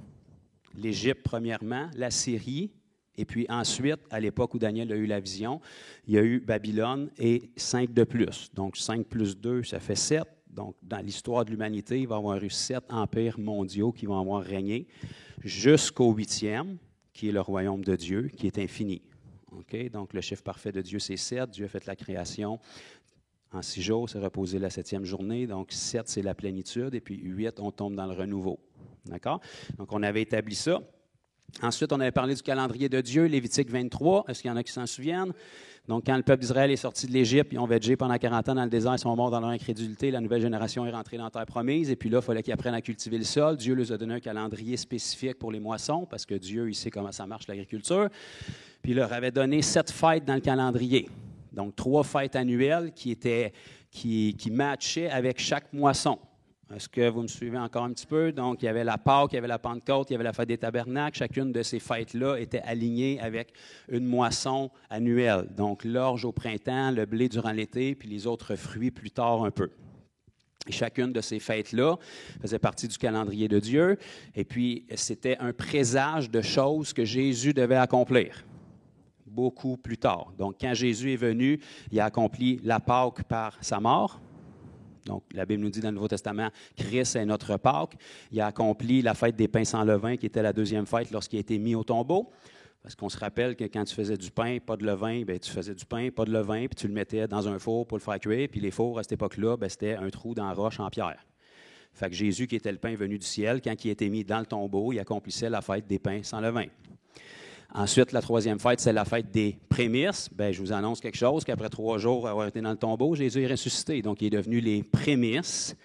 L'Égypte, premièrement, la Syrie, et puis ensuite, à l'époque où Daniel a eu la vision, il y a eu Babylone et 5 de plus. Donc, 5 plus 2, ça fait 7. Donc, dans l'histoire de l'humanité, il va y avoir eu 7 empires mondiaux qui vont avoir régné jusqu'au 8e, qui est le royaume de Dieu, qui est infini. Okay? Donc, le chiffre parfait de Dieu, c'est 7. Dieu a fait la création en 6 jours, s'est reposé la 7e journée. Donc, 7, c'est la plénitude. Et puis, 8, on tombe dans le renouveau. D'accord? Donc, on avait établi ça. Ensuite, on avait parlé du calendrier de Dieu, Lévitique 23. Est-ce qu'il y en a qui s'en souviennent? Donc, quand le peuple d'Israël est sorti de l'Égypte, ils ont végé pendant 40 ans dans le désert, ils sont morts dans leur incrédulité, la nouvelle génération est rentrée dans la terre promise, et puis là, il fallait qu'ils apprennent à cultiver le sol. Dieu leur a donné un calendrier spécifique pour les moissons, parce que Dieu, il sait comment ça marche l'agriculture. Puis il leur avait donné 7 fêtes dans le calendrier. Donc, 3 fêtes annuelles qui matchaient avec chaque moisson. Est-ce que vous me suivez encore un petit peu? Donc, il y avait la Pâque, il y avait la Pentecôte, il y avait la fête des tabernacles. Chacune de ces fêtes-là était alignée avec une moisson annuelle. Donc, l'orge au printemps, le blé durant l'été, puis les autres fruits plus tard un peu. Et chacune de ces fêtes-là faisait partie du calendrier de Dieu. Et puis, c'était un présage de choses que Jésus devait accomplir beaucoup plus tard. Donc, quand Jésus est venu, il a accompli la Pâque par sa mort. Donc, la Bible nous dit dans le Nouveau Testament, Christ est notre Pâque. Il a accompli la fête des pains sans levain, qui était la 2e fête lorsqu'il a été mis au tombeau. Parce qu'on se rappelle que quand tu faisais du pain, pas de levain, bien, tu faisais du pain, pas de levain, puis tu le mettais dans un four pour le faire cuire. Puis les fours, à cette époque-là, bien, c'était un trou dans la roche en pierre. Fait que Jésus, qui était le pain venu du ciel, quand il a été mis dans le tombeau, il accomplissait la fête des pains sans levain. Ensuite, la 3e fête, c'est la fête des prémices. Bien, je vous annonce quelque chose, qu'après 3 jours avoir été dans le tombeau, Jésus est ressuscité. Donc, il est devenu les prémices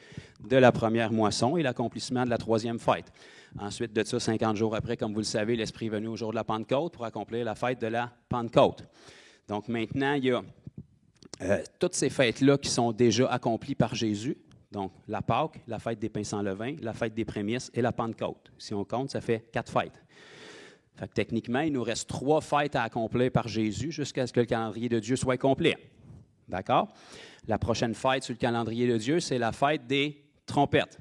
de la première moisson et l'accomplissement de la 3e fête. Ensuite de ça, 50 jours après, comme vous le savez, l'Esprit est venu au jour de la Pentecôte pour accomplir la fête de la Pentecôte. Donc, maintenant, il y a toutes ces fêtes-là qui sont déjà accomplies par Jésus. Donc, la Pâque, la fête des pains sans levain, la fête des prémices et la Pentecôte. Si on compte, ça fait 4 fêtes. Fait que techniquement, il nous reste 3 fêtes à accomplir par Jésus jusqu'à ce que le calendrier de Dieu soit complet. D'accord? La prochaine fête sur le calendrier de Dieu, c'est la fête des trompettes.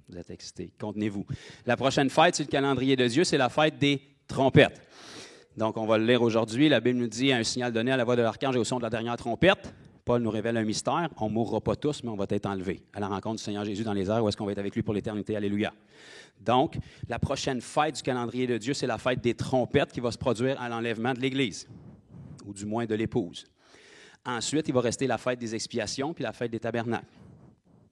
Vous êtes excités, contenez-vous. La prochaine fête sur le calendrier de Dieu, c'est la fête des trompettes. Donc, on va le lire aujourd'hui. La Bible nous dit « Un signal donné à la voix de l'archange et au son de la dernière trompette ». Paul nous révèle un mystère. On ne mourra pas tous, mais on va être enlevés à la rencontre du Seigneur Jésus dans les airs, où est-ce qu'on va être avec lui pour l'éternité. Alléluia. Donc, la prochaine fête du calendrier de Dieu, c'est la fête des trompettes qui va se produire à l'enlèvement de l'Église, ou du moins de l'épouse. Ensuite, il va rester la fête des expiations puis la fête des tabernacles.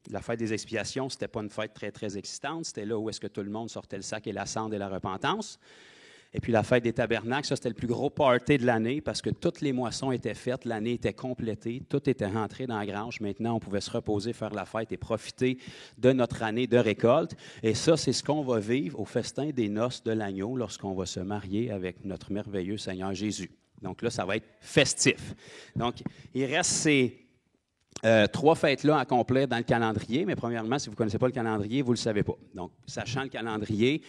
La fête des expiations, ce n'était pas une fête très, très excitante. C'était là où est-ce que tout le monde sortait le sac et la cendre et la repentance. Et puis la fête des tabernacles, ça c'était le plus gros party de l'année parce que toutes les moissons étaient faites, l'année était complétée, tout était rentré dans la grange. Maintenant, on pouvait se reposer, faire la fête et profiter de notre année de récolte. Et ça, c'est ce qu'on va vivre au festin des noces de l'agneau lorsqu'on va se marier avec notre merveilleux Seigneur Jésus. Donc là, ça va être festif. Donc, il reste ces 3 fêtes-là à accomplir dans le calendrier, mais premièrement, si vous ne connaissez pas le calendrier, vous ne le savez pas. Donc, sachant le calendrier,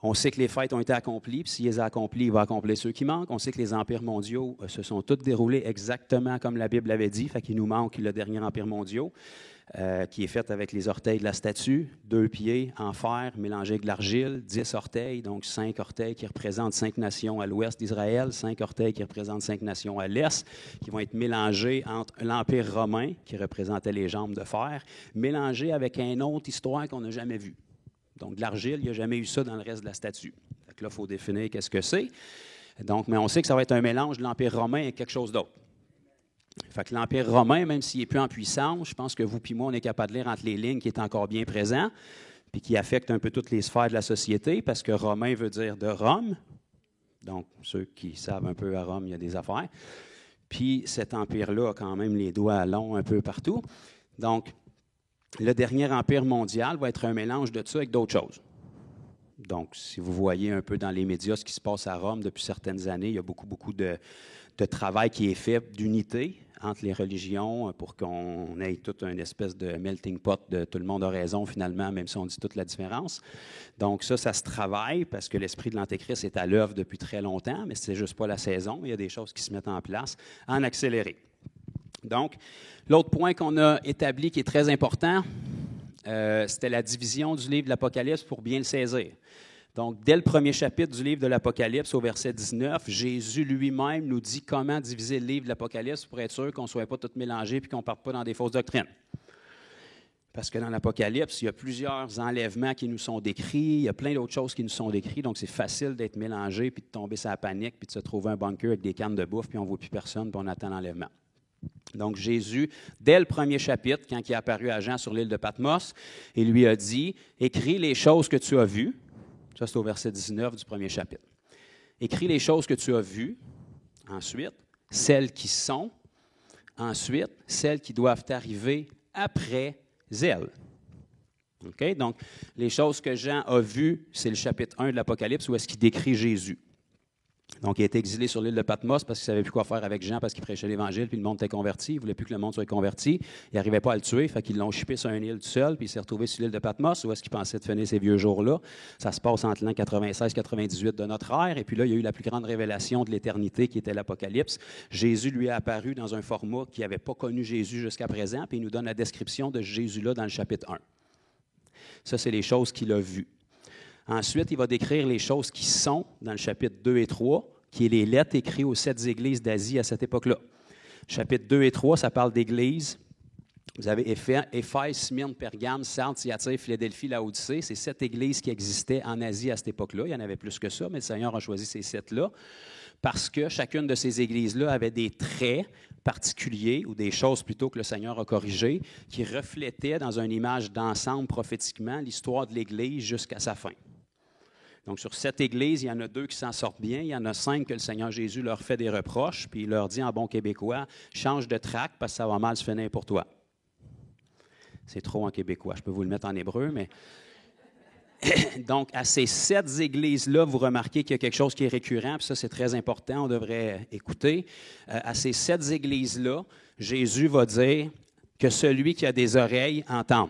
on sait que les fêtes ont été accomplies, puis s'il les a accomplies, il va accomplir ceux qui manquent. On sait que les empires mondiaux se sont tous déroulés exactement comme la Bible l'avait dit, fait qu'il nous manque le dernier empire mondial, qui est fait avec les orteils de la statue, 2 pieds en fer mélangés avec de l'argile, 10 orteils, donc 5 orteils qui représentent 5 nations à l'ouest d'Israël, 5 orteils qui représentent 5 nations à l'est, qui vont être mélangés entre l'Empire romain, qui représentait les jambes de fer, mélangés avec une autre histoire qu'on n'a jamais vue. Donc, de l'argile, il n'y a jamais eu ça dans le reste de la statue. Donc là, il faut définir qu'est-ce que c'est. Donc, mais on sait que ça va être un mélange de l'Empire romain et quelque chose d'autre. Fait que l'Empire romain, même s'il n'est plus en puissance, je pense que vous et moi, on est capable de lire entre les lignes qui est encore bien présent, puis qui affecte un peu toutes les sphères de la société, parce que romain veut dire de Rome. Donc, ceux qui savent un peu à Rome, il y a des affaires. Puis cet empire-là a quand même les doigts longs un peu partout. Donc, le dernier empire mondial va être un mélange de ça avec d'autres choses. Donc, si vous voyez un peu dans les médias ce qui se passe à Rome depuis certaines années, il y a beaucoup de travail qui est fait d'unité entre les religions pour qu'on ait toute une espèce de melting pot de tout le monde a raison finalement, même si on dit toute la différence. Donc ça se travaille parce que l'esprit de l'Antéchrist est à l'œuvre depuis très longtemps, mais c'est juste pas la saison. Il y a des choses qui se mettent en place en accéléré. Donc, l'autre point qu'on a établi qui est très important, c'était la division du livre de l'Apocalypse pour bien le saisir. Donc, dès le premier chapitre du livre de l'Apocalypse, au verset 19, Jésus lui-même nous dit comment diviser le livre de l'Apocalypse pour être sûr qu'on ne soit pas tous mélangés et qu'on ne parte pas dans des fausses doctrines. Parce que dans l'Apocalypse, il y a plusieurs enlèvements qui nous sont décrits, il y a plein d'autres choses qui nous sont décrites, donc c'est facile d'être mélangé, puis de tomber sur la panique, puis de se trouver un bunker avec des cannes de bouffe, puis on ne voit plus personne, puis on attend l'enlèvement. Donc Jésus, dès le premier chapitre, quand il est apparu à Jean sur l'île de Patmos, il lui a dit « Écris les choses que tu as vues ». Ça, c'est au verset 19 du premier chapitre. « Écris les choses que tu as vues. Ensuite, celles qui sont. Ensuite, celles qui doivent arriver après elles. » Okay? Donc, les choses que Jean a vues, c'est le chapitre 1 de l'Apocalypse où est-ce qu'il décrit Jésus. Donc, il a été exilé sur l'île de Patmos parce qu'il ne savait plus quoi faire avec Jean parce qu'il prêchait l'Évangile, puis le monde était converti. Il ne voulait plus que le monde soit converti. Il n'arrivait pas à le tuer, fait qu'ils l'ont chippé sur une île tout seul, puis il s'est retrouvé sur l'île de Patmos, où est-ce qu'il pensait de finir ses vieux jours-là. Ça se passe entre l'an 96-98 de notre ère, et puis là, il y a eu la plus grande révélation de l'éternité qui était l'Apocalypse. Jésus lui est apparu dans un format qui n'avait pas connu Jésus jusqu'à présent, puis il nous donne la description de Jésus-là dans le chapitre 1. Ça, c'est les choses qu'il a vues. Ensuite, il va décrire les choses qui sont dans le chapitre 2 et 3, qui est les lettres écrites aux 7 églises d'Asie à cette époque-là. Chapitres 2 et 3, ça parle d'églises. Vous avez Éphèse, Smyrne, Pergame, Sardes, Thyatire, Philadelphie, Laodicée. C'est 7 églises qui existaient en Asie à cette époque-là. Il y en avait plus que ça, mais le Seigneur a choisi ces 7-là parce que chacune de ces églises-là avait des traits particuliers ou des choses plutôt que le Seigneur a corrigées qui reflétaient dans une image d'ensemble prophétiquement l'histoire de l'Église jusqu'à sa fin. Donc, sur 7 églises, il y en a 2 qui s'en sortent bien. Il y en a 5 que le Seigneur Jésus leur fait des reproches, puis il leur dit en bon québécois, « Change de track parce que ça va mal se finir pour toi. » C'est trop en québécois. Je peux vous le mettre en hébreu, mais... Donc, à ces 7 églises-là, vous remarquez qu'il y a quelque chose qui est récurrent, puis ça, c'est très important, on devrait écouter. À ces 7 églises-là, Jésus va dire que celui qui a des oreilles entende.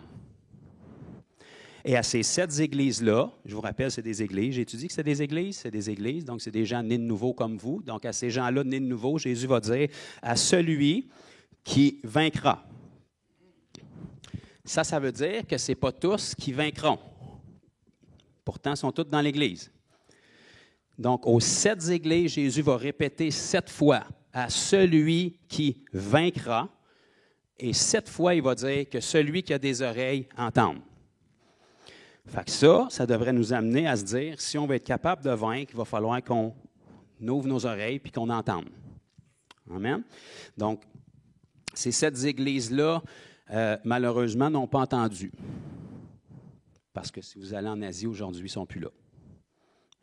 Et à ces 7 églises-là, je vous rappelle, c'est des églises. J'ai étudié que c'est des églises, donc c'est des gens nés de nouveau comme vous. Donc à ces gens-là nés de nouveau, Jésus va dire à celui qui vaincra. Ça veut dire que ce n'est pas tous qui vaincront. Pourtant, ils sont tous dans l'Église. Donc, aux 7 églises, Jésus va répéter 7 fois à celui qui vaincra. Et 7 fois, il va dire que celui qui a des oreilles entende. Fait que ça devrait nous amener à se dire, si on veut être capable de vaincre, il va falloir qu'on ouvre nos oreilles et qu'on entende. Amen. Donc, ces 7 églises-là, malheureusement, n'ont pas entendu. Parce que si vous allez en Asie aujourd'hui, ils ne sont plus là.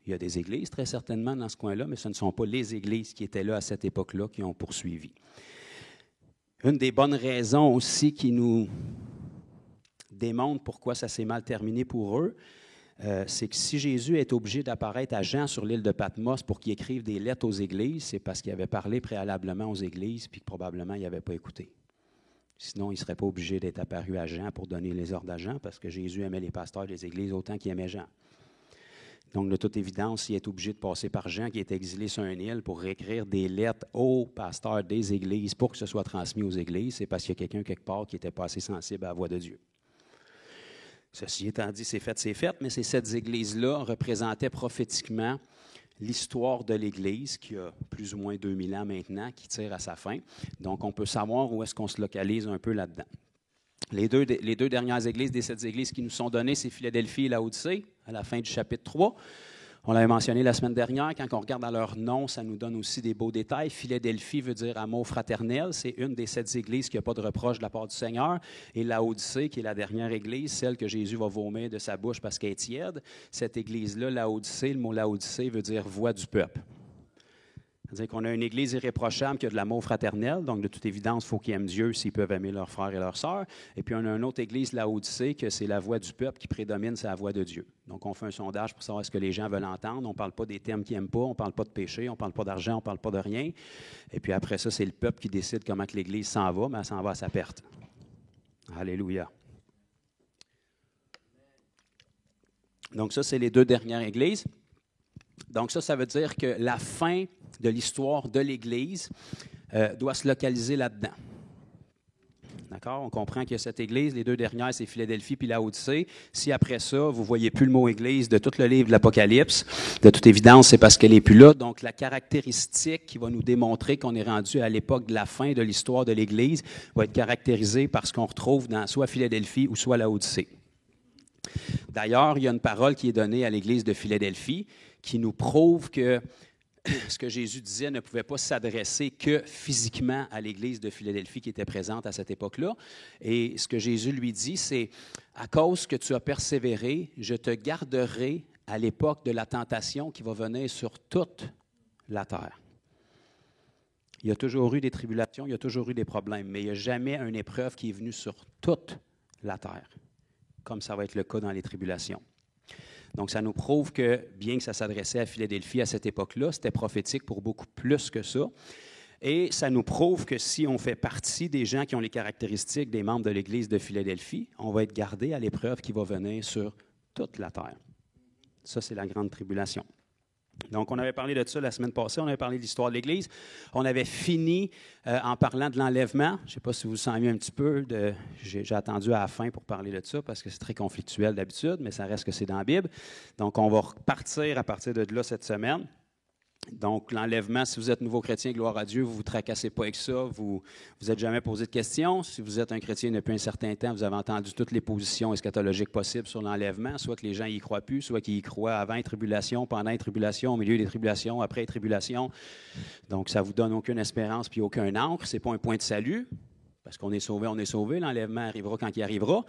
Il y a des églises, très certainement, dans ce coin-là, mais ce ne sont pas les églises qui étaient là à cette époque-là qui ont poursuivi. Une des bonnes raisons aussi qui nous démontre pourquoi ça s'est mal terminé pour eux, c'est que si Jésus est obligé d'apparaître à Jean sur l'île de Patmos pour qu'il écrive des lettres aux églises, c'est parce qu'il avait parlé préalablement aux églises puis que probablement il n'avait pas écouté. Sinon, il ne serait pas obligé d'être apparu à Jean pour donner les ordres à Jean parce que Jésus aimait les pasteurs des églises autant qu'il aimait Jean. Donc, de toute évidence, il est obligé de passer par Jean qui est exilé sur une île pour écrire des lettres aux pasteurs des églises pour que ce soit transmis aux églises. C'est parce qu'il y a quelqu'un quelque part qui n'était pas assez sensible à la voix de Dieu. Ceci étant dit, c'est fait, mais ces 7 églises-là représentaient prophétiquement l'histoire de l'Église, qui a plus ou moins 2000 ans maintenant, qui tire à sa fin. Donc, on peut savoir où est-ce qu'on se localise un peu là-dedans. Les deux dernières églises des 7 églises qui nous sont données, c'est Philadelphie et Laodicée, à la fin du chapitre 3. On l'avait mentionné la semaine dernière, quand on regarde dans leur nom, ça nous donne aussi des beaux détails. Philadelphie veut dire amour fraternel. C'est une des 7 églises qui n'a pas de reproche de la part du Seigneur. Et Laodicée, qui est la dernière église, celle que Jésus va vomir de sa bouche parce qu'elle est tiède. Cette église-là, Laodicée, le mot Laodicée veut dire voix du peuple. C'est-à-dire qu'on a une église irréprochable qui a de l'amour fraternel, donc de toute évidence, il faut qu'ils aiment Dieu s'ils peuvent aimer leurs frères et leurs sœurs. Et puis on a une autre église, Laodicée, que c'est la voix du peuple qui prédomine, c'est la voix de Dieu. Donc on fait un sondage pour savoir ce que les gens veulent entendre. On ne parle pas des thèmes qu'ils n'aiment pas, on ne parle pas de péché, on ne parle pas d'argent, on ne parle pas de rien. Et puis après ça, c'est le peuple qui décide comment que l'église s'en va, mais elle s'en va à sa perte. Alléluia. Donc ça, c'est les 2 dernières églises. Donc ça veut dire que la fin de l'histoire de l'Église doit se localiser là-dedans. D'accord? On comprend qu'il y a cette Église, les 2 dernières, c'est Philadelphie puis Laodicée. Si après ça, vous ne voyez plus le mot Église de tout le livre de l'Apocalypse, de toute évidence, c'est parce qu'elle n'est plus là. Donc la caractéristique qui va nous démontrer qu'on est rendu à l'époque de la fin de l'histoire de l'Église va être caractérisée par ce qu'on retrouve dans soit Philadelphie ou soit Laodicée. D'ailleurs, il y a une parole qui est donnée à l'Église de Philadelphie qui nous prouve que ce que Jésus disait ne pouvait pas s'adresser que physiquement à l'Église de Philadelphie qui était présente à cette époque-là. Et ce que Jésus lui dit, c'est « À cause que tu as persévéré, je te garderai à l'époque de la tentation qui va venir sur toute la terre. » Il y a toujours eu des tribulations, il y a toujours eu des problèmes, mais il n'y a jamais une épreuve qui est venue sur toute la terre, comme ça va être le cas dans les tribulations. Donc, ça nous prouve que, bien que ça s'adressait à Philadelphie à cette époque-là, c'était prophétique pour beaucoup plus que ça. Et ça nous prouve que si on fait partie des gens qui ont les caractéristiques des membres de l'Église de Philadelphie, on va être gardé à l'épreuve qui va venir sur toute la terre. Ça, c'est la grande tribulation. Donc, on avait parlé de ça la semaine passée, on avait parlé de l'histoire de l'Église. On avait fini en parlant de l'enlèvement. Je ne sais pas si vous vous sentez un petit peu, j'ai attendu à la fin pour parler de ça parce que c'est très conflictuel d'habitude, mais ça reste que c'est dans la Bible. Donc, on va repartir à partir de là cette semaine. Donc, l'enlèvement, si vous êtes nouveau chrétien, gloire à Dieu, vous ne vous tracassez pas avec ça, vous n'êtes jamais posé de questions. Si vous êtes un chrétien depuis un certain temps, vous avez entendu toutes les positions eschatologiques possibles sur l'enlèvement, soit que les gens n'y croient plus, soit qu'ils y croient avant les tribulations, pendant les tribulations, au milieu des tribulations, après les tribulations. Donc, ça ne vous donne aucune espérance puis aucun ancre. Ce n'est pas un point de salut, parce qu'on est sauvé. L'enlèvement arrivera quand il arrivera.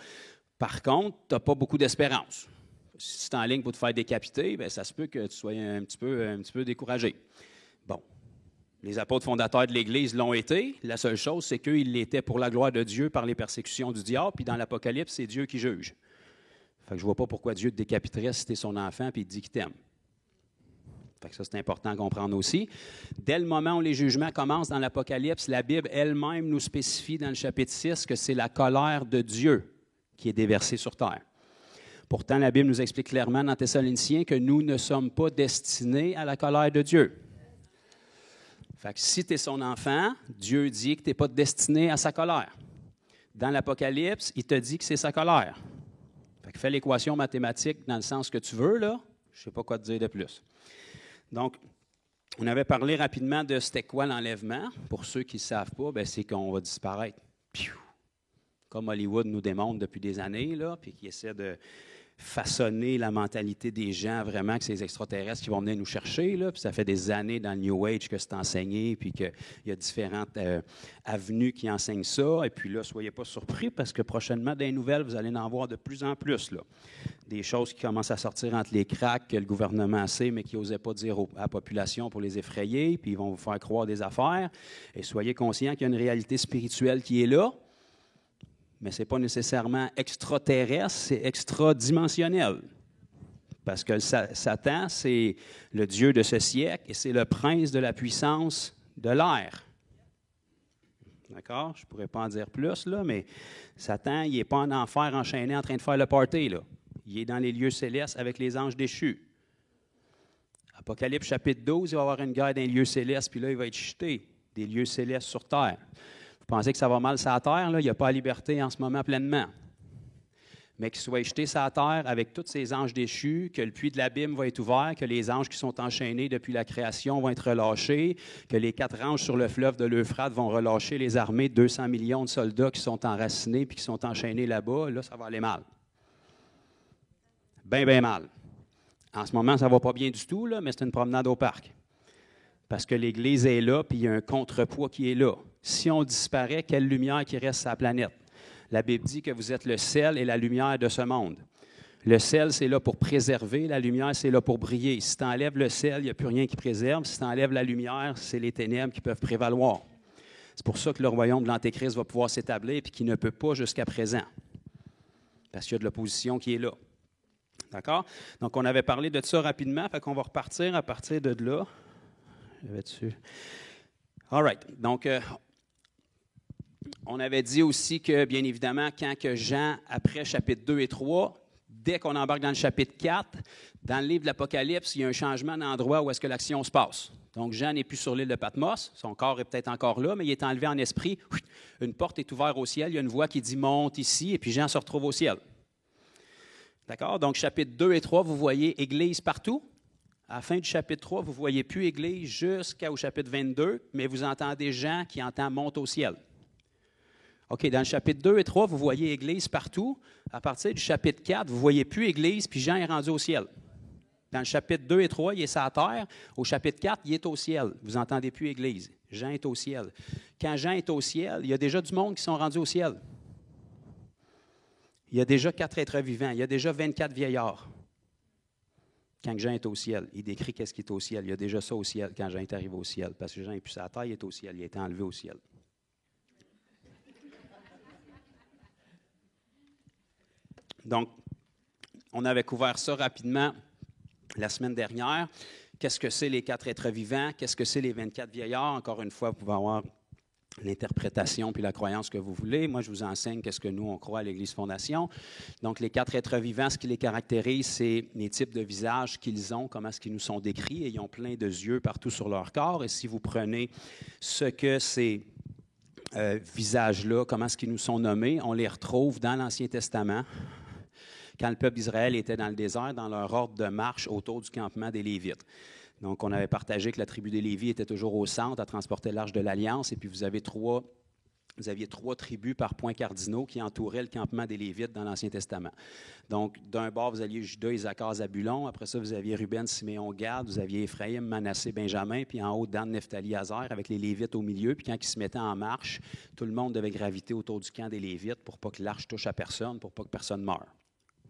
Par contre, tu n'as pas beaucoup d'espérance. Si tu es en ligne pour te faire décapiter, bien, ça se peut que tu sois un petit peu découragé. Bon, les apôtres fondateurs de l'Église l'ont été. La seule chose, c'est qu'ils l'étaient pour la gloire de Dieu par les persécutions du diable. Puis dans l'Apocalypse, c'est Dieu qui juge. Fait que je ne vois pas pourquoi Dieu te décapiterait si tu es son enfant et il te dit qu'il t'aime. Fait que ça, c'est important à comprendre aussi. Dès le moment où les jugements commencent dans l'Apocalypse, la Bible elle-même nous spécifie dans le chapitre 6 que c'est la colère de Dieu qui est déversée sur terre. Pourtant, la Bible nous explique clairement dans Thessaloniciens que nous ne sommes pas destinés à la colère de Dieu. Fait que si tu es son enfant, Dieu dit que tu n'es pas destiné à sa colère. Dans l'Apocalypse, il te dit que c'est sa colère. Fait que fais l'équation mathématique dans le sens que tu veux, là. Je ne sais pas quoi te dire de plus. Donc, on avait parlé rapidement de c'était quoi l'enlèvement. Pour ceux qui ne savent pas, bien, c'est qu'on va disparaître. Piou! Comme Hollywood nous démontre depuis des années, là, puis qui essaie de façonner la mentalité des gens, vraiment, que c'est les extraterrestres qui vont venir nous chercher. Là. Puis ça fait des années dans le New Age que c'est enseigné, puis qu'il y a différentes avenues qui enseignent ça. Et puis là, soyez pas surpris, parce que prochainement, dans les nouvelles, vous allez en voir de plus en plus. Là. Des choses qui commencent à sortir entre les cracks, que le gouvernement sait, mais qui n'osait pas dire à la population pour les effrayer, puis ils vont vous faire croire des affaires. Et soyez conscients qu'il y a une réalité spirituelle qui est là, mais ce n'est pas nécessairement extraterrestre, c'est extradimensionnel. Parce que Satan, c'est le Dieu de ce siècle et c'est le prince de la puissance de l'air. D'accord? Je ne pourrais pas en dire plus, là, mais Satan, il n'est pas en enfer enchaîné en train de faire le party, là. Il est dans les lieux célestes avec les anges déchus. Apocalypse chapitre 12, il va y avoir une guerre dans les lieux célestes, puis là, il va être jeté des lieux célestes sur terre. Vous pensez que ça va mal sur la terre? Là? Il n'y a pas la liberté en ce moment pleinement. Mais qu'il soit jeté sur la terre avec tous ces anges déchus, que le puits de l'abîme va être ouvert, que les anges qui sont enchaînés depuis la création vont être relâchés, que les 4 anges sur le fleuve de l'Euphrate vont relâcher les armées de 200 millions de soldats qui sont enracinés puis qui sont enchaînés là-bas. Là, ça va aller mal. Bien, bien mal. En ce moment, ça ne va pas bien du tout, là, mais c'est une promenade au parc. Parce que l'Église est là, puis il y a un contrepoids qui est là. Si on disparaît, quelle lumière qui reste sur la planète? La Bible dit que vous êtes le sel et la lumière de ce monde. Le sel, c'est là pour préserver. La lumière, c'est là pour briller. Si tu enlèves le sel, il n'y a plus rien qui préserve. Si tu enlèves la lumière, c'est les ténèbres qui peuvent prévaloir. C'est pour ça que le royaume de l'Antéchrist va pouvoir s'établir et qu'il ne peut pas jusqu'à présent. Parce qu'il y a de l'opposition qui est là. D'accord? Donc, on avait parlé de ça rapidement, fait qu'on va repartir à partir de là. Je vais dessus. All right. Donc, on avait dit aussi que, bien évidemment, quand que Jean, après chapitre 2 et 3, dès qu'on embarque dans le chapitre 4, dans le livre de l'Apocalypse, il y a un changement d'endroit où est-ce que l'action se passe. Donc, Jean n'est plus sur l'île de Patmos. Son corps est peut-être encore là, mais il est enlevé en esprit. Une porte est ouverte au ciel. Il y a une voix qui dit « Monte ici », et puis Jean se retrouve au ciel. D'accord? Donc, chapitre 2 et 3, vous voyez Église partout. À la fin du chapitre 3, vous ne voyez plus Église jusqu'au chapitre 22, mais vous entendez Jean qui entend « Monte au ciel ». OK, dans le chapitre 2 et 3, vous voyez Église partout. À partir du chapitre 4, vous ne voyez plus Église, puis Jean est rendu au ciel. Dans le chapitre 2 et 3, il est sur la terre. Au chapitre 4, il est au ciel. Vous n'entendez plus Église. Jean est au ciel. Quand Jean est au ciel, il y a déjà du monde qui sont rendus au ciel. Il y a déjà 4 êtres vivants. Il y a déjà 24 vieillards. Quand Jean est au ciel, il décrit qu'est-ce qui est au ciel. Il y a déjà ça au ciel quand Jean est arrivé au ciel. Parce que Jean n'est plus sur la terre, il est au ciel. Il a été enlevé au ciel. Donc, on avait couvert ça rapidement la semaine dernière. Qu'est-ce que c'est les 4 êtres vivants? Qu'est-ce que c'est les 24 vieillards? Encore une fois, vous pouvez avoir l'interprétation puis la croyance que vous voulez. Moi, je vous enseigne qu'est-ce que nous, on croit à l'Église Fondation. Donc, les 4 êtres vivants, ce qui les caractérise, c'est les types de visages qu'ils ont, comment est-ce qu'ils nous sont décrits. Et ils ont plein de yeux partout sur leur corps. Et si vous prenez ce que ces visages-là, comment est-ce qu'ils nous sont nommés, on les retrouve dans l'Ancien Testament. Quand le peuple d'Israël était dans le désert, dans leur ordre de marche autour du campement des Lévites. Donc, on avait partagé que la tribu des Lévites était toujours au centre à transporter l'Arche de l'Alliance, et puis vous aviez 3 tribus par points cardinaux qui entouraient le campement des Lévites dans l'Ancien Testament. Donc, d'un bord, vous aviez Juda, Issachar, Zabulon. Après ça, vous aviez Ruben, Siméon, Gad. Vous aviez Éphraïm, Manassé, Benjamin. Puis en haut, Dan, Nephtali, Azer, avec les Lévites au milieu. Puis quand ils se mettaient en marche, tout le monde devait graviter autour du camp des Lévites pour pas que l'arche touche à personne, pour pas que personne meure.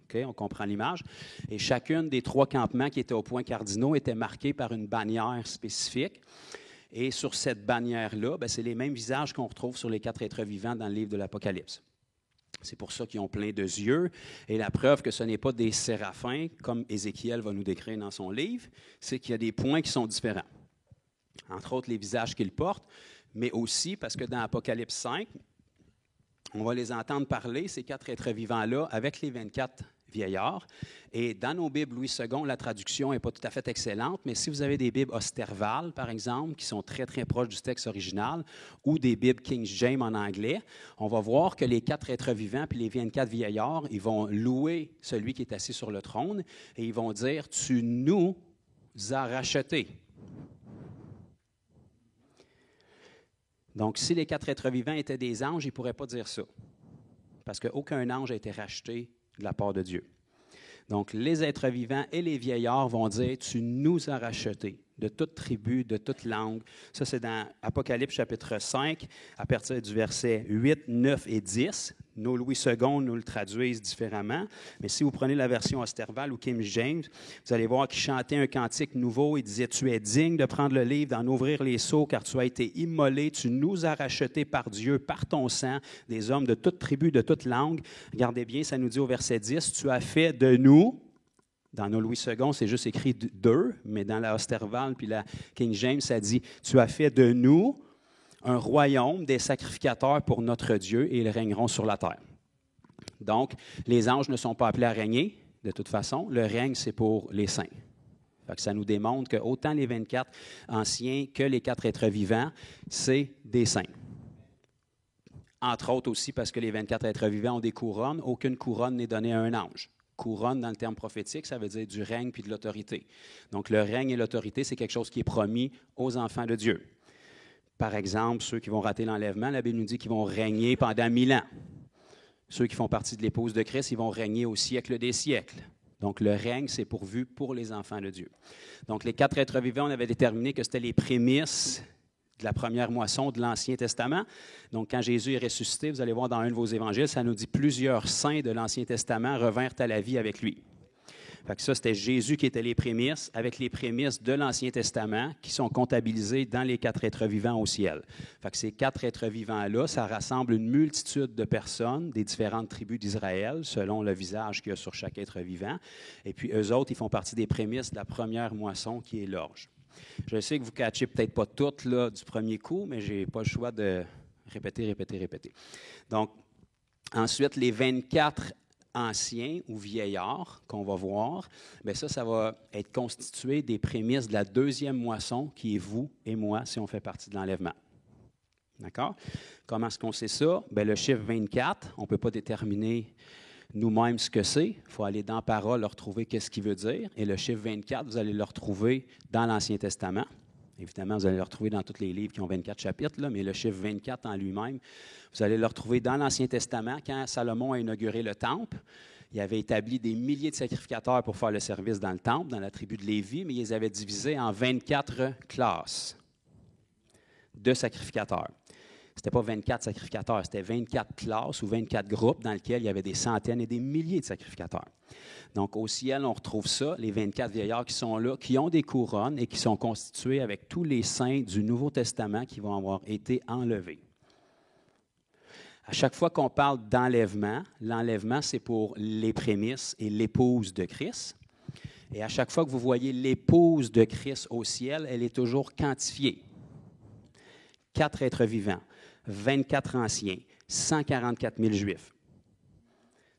Okay, on comprend l'image. Et chacune des 3 campements qui étaient aux points cardinaux était marquée par une bannière spécifique. Et sur cette bannière-là, c'est les mêmes visages qu'on retrouve sur les 4 êtres vivants dans le livre de l'Apocalypse. C'est pour ça qu'ils ont plein de yeux. Et la preuve que ce n'est pas des séraphins, comme Ézéchiel va nous décrire dans son livre, c'est qu'il y a des points qui sont différents. Entre autres, les visages qu'ils portent, mais aussi parce que dans Apocalypse 5, on va les entendre parler, ces 4 êtres vivants-là, avec les 24 vieillards. Et dans nos Bibles Louis II, la traduction n'est pas tout à fait excellente, mais si vous avez des Bibles Osterval, par exemple, qui sont très, très proches du texte original, ou des Bibles King James en anglais, on va voir que les 4 êtres vivants puis les 24 vieillards, ils vont louer celui qui est assis sur le trône et ils vont dire « Tu nous as rachetés ». Donc, si les 4 êtres vivants étaient des anges, ils ne pourraient pas dire ça. Parce qu'aucun ange a été racheté de la part de Dieu. Donc, les êtres vivants et les vieillards vont dire, tu nous as rachetés de toute tribu, de toute langue. Ça, c'est dans Apocalypse chapitre 5, à partir du verset 8, 9 et 10. Nos Louis II nous le traduisent différemment. Mais si vous prenez la version Osterval ou King James, vous allez voir qu'il chantait un cantique nouveau. Il disait, tu es digne de prendre le livre, d'en ouvrir les sceaux, car tu as été immolé. Tu nous as rachetés par Dieu, par ton sang, des hommes de toute tribu, de toute langue. Regardez bien, ça nous dit au verset 10, tu as fait de nous. Dans nos Louis II, c'est juste écrit deux, mais dans la Osterval puis la King James, ça dit « Tu as fait de nous un royaume des sacrificateurs pour notre Dieu et ils régneront sur la terre. » Donc, les anges ne sont pas appelés à régner, de toute façon. Le règne, c'est pour les saints. Fait que ça nous démontre que autant les 24 anciens que les 4 êtres vivants, c'est des saints. Entre autres aussi parce que les 24 êtres vivants ont des couronnes. Aucune couronne n'est donnée à un ange. Couronne, dans le terme prophétique, ça veut dire du règne puis de l'autorité. Donc, le règne et l'autorité, c'est quelque chose qui est promis aux enfants de Dieu. Par exemple, ceux qui vont rater l'enlèvement, la Bible nous dit qu'ils vont régner pendant 1000 ans. Ceux qui font partie de l'épouse de Christ, ils vont régner au siècle des siècles. Donc, le règne, c'est pourvu pour les enfants de Dieu. Donc, les 4 êtres vivants, on avait déterminé que c'était les prémices de la première moisson de l'Ancien Testament. Donc, quand Jésus est ressuscité, vous allez voir dans un de vos évangiles, ça nous dit plusieurs saints de l'Ancien Testament revinrent à la vie avec lui. Fait que ça, c'était Jésus qui était les prémices, avec les prémices de l'Ancien Testament qui sont comptabilisées dans les 4 êtres vivants au ciel. Fait que ces 4 êtres vivants-là, ça rassemble une multitude de personnes des différentes tribus d'Israël, selon le visage qu'il y a sur chaque être vivant. Et puis, eux autres, ils font partie des prémices de la première moisson qui est l'orge. Je sais que vous ne catchez peut-être pas toutes là, du premier coup, mais je n'ai pas le choix de répéter. Donc, ensuite, les 24 anciens ou vieillards qu'on va voir, bien ça va être constitué des prémices de la deuxième moisson qui est vous et moi si on fait partie de l'enlèvement. D'accord? Comment est-ce qu'on sait ça? Bien, le chiffre 24, on ne peut pas déterminer nous-mêmes ce que c'est. Il faut aller dans la parole, leur trouver qu'est-ce qu'il veut dire. Et le chiffre 24, vous allez le retrouver dans l'Ancien Testament. Évidemment, vous allez le retrouver dans tous les livres qui ont 24 chapitres, là, mais le chiffre 24 en lui-même, vous allez le retrouver dans l'Ancien Testament. Quand Salomon a inauguré le temple, il avait établi des milliers de sacrificateurs pour faire le service dans le temple, dans la tribu de Lévi, mais ils les avaient divisés en 24 classes de sacrificateurs. Ce n'était pas 24 sacrificateurs, c'était 24 classes ou 24 groupes dans lesquels il y avait des centaines et des milliers de sacrificateurs. Donc, au ciel, on retrouve ça, les 24 vieillards qui sont là, qui ont des couronnes et qui sont constitués avec tous les saints du Nouveau Testament qui vont avoir été enlevés. À chaque fois qu'on parle d'enlèvement, l'enlèvement, c'est pour les prémices et l'épouse de Christ. Et à chaque fois que vous voyez l'épouse de Christ au ciel, elle est toujours quantifiée. 4 êtres vivants, 24 anciens, 144 000 Juifs.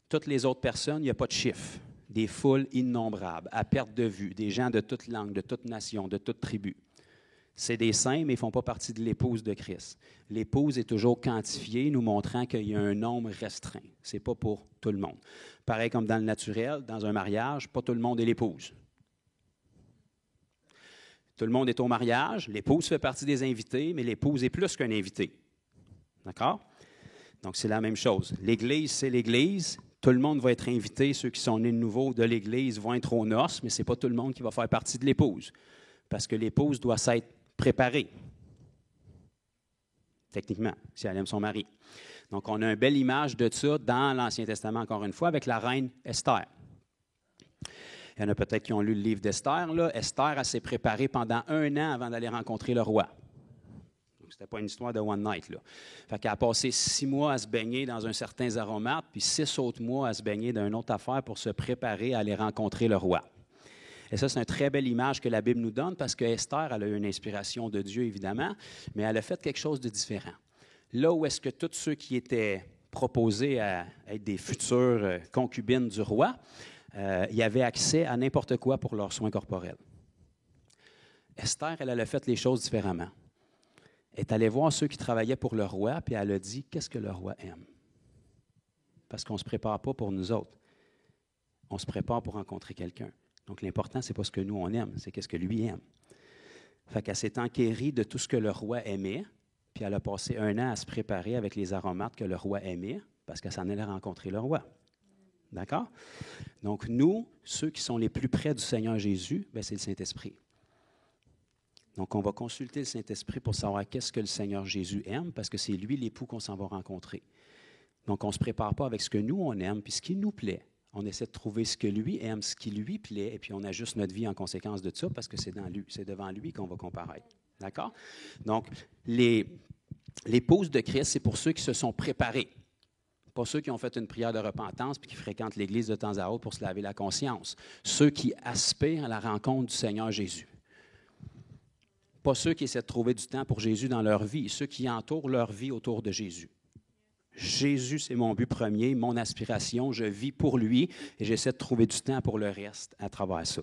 Toutes les autres personnes, il n'y a pas de chiffre. Des foules innombrables, à perte de vue, des gens de toute langue, de toute nation, de toute tribu. C'est des saints, mais ils ne font pas partie de l'épouse de Christ. L'épouse est toujours quantifiée, nous montrant qu'il y a un nombre restreint. Ce n'est pas pour tout le monde. Pareil comme dans le naturel, dans un mariage, pas tout le monde est l'épouse. Tout le monde est au mariage, l'épouse fait partie des invités, mais l'épouse est plus qu'un invité. D'accord? Donc, c'est la même chose. L'Église, c'est l'Église. Tout le monde va être invité. Ceux qui sont nés de nouveau de l'Église vont être aux noces, mais ce n'est pas tout le monde qui va faire partie de l'épouse. Parce que l'épouse doit s'être préparée, techniquement, si elle aime son mari. Donc, on a une belle image de ça dans l'Ancien Testament, encore une fois, avec la reine Esther. Il y en a peut-être qui ont lu le livre d'Esther. Là. Esther, elle s'est préparée pendant 1 an avant d'aller rencontrer le roi. Donc, ce n'était pas une histoire de one night. Là. Fait qu'elle a passé 6 mois à se baigner dans un certain aromate, puis 6 autres mois à se baigner dans une autre affaire pour se préparer à aller rencontrer le roi. Et ça, c'est une très belle image que la Bible nous donne parce que Esther, elle a eu une inspiration de Dieu, évidemment, mais elle a fait quelque chose de différent. Là où est-ce que tous ceux qui étaient proposés à être des futures concubines du roi, il y avait accès à n'importe quoi pour leurs soins corporels. Esther, elle a fait les choses différemment. Elle est allée voir ceux qui travaillaient pour le roi, puis elle a dit, qu'est-ce que le roi aime? Parce qu'on ne se prépare pas pour nous autres. On se prépare pour rencontrer quelqu'un. Donc, l'important, ce n'est pas ce que nous, on aime, c'est qu'est-ce que lui aime. Fait qu'elle s'est enquérie de tout ce que le roi aimait, puis elle a passé 1 an à se préparer avec les aromates que le roi aimait, parce qu'elle s'en allait rencontrer le roi. D'accord? Donc, nous, ceux qui sont les plus près du Seigneur Jésus, bien, c'est le Saint-Esprit. Donc, on va consulter le Saint-Esprit pour savoir qu'est-ce que le Seigneur Jésus aime, parce que c'est lui l'époux qu'on s'en va rencontrer. Donc, on ne se prépare pas avec ce que nous, on aime, puis ce qui nous plaît. On essaie de trouver ce que lui aime, ce qui lui plaît, et puis on ajuste notre vie en conséquence de ça, parce que c'est devant lui qu'on va comparaître. D'accord? Donc, l'épouse de Christ, c'est pour ceux qui se sont préparés. Pas ceux qui ont fait une prière de repentance puis qui fréquentent l'Église de temps à autre pour se laver la conscience. Ceux qui aspirent à la rencontre du Seigneur Jésus. Pas ceux qui essaient de trouver du temps pour Jésus dans leur vie, ceux qui entourent leur vie autour de Jésus. Jésus, c'est mon but premier, mon aspiration. Je vis pour lui et j'essaie de trouver du temps pour le reste à travers ça.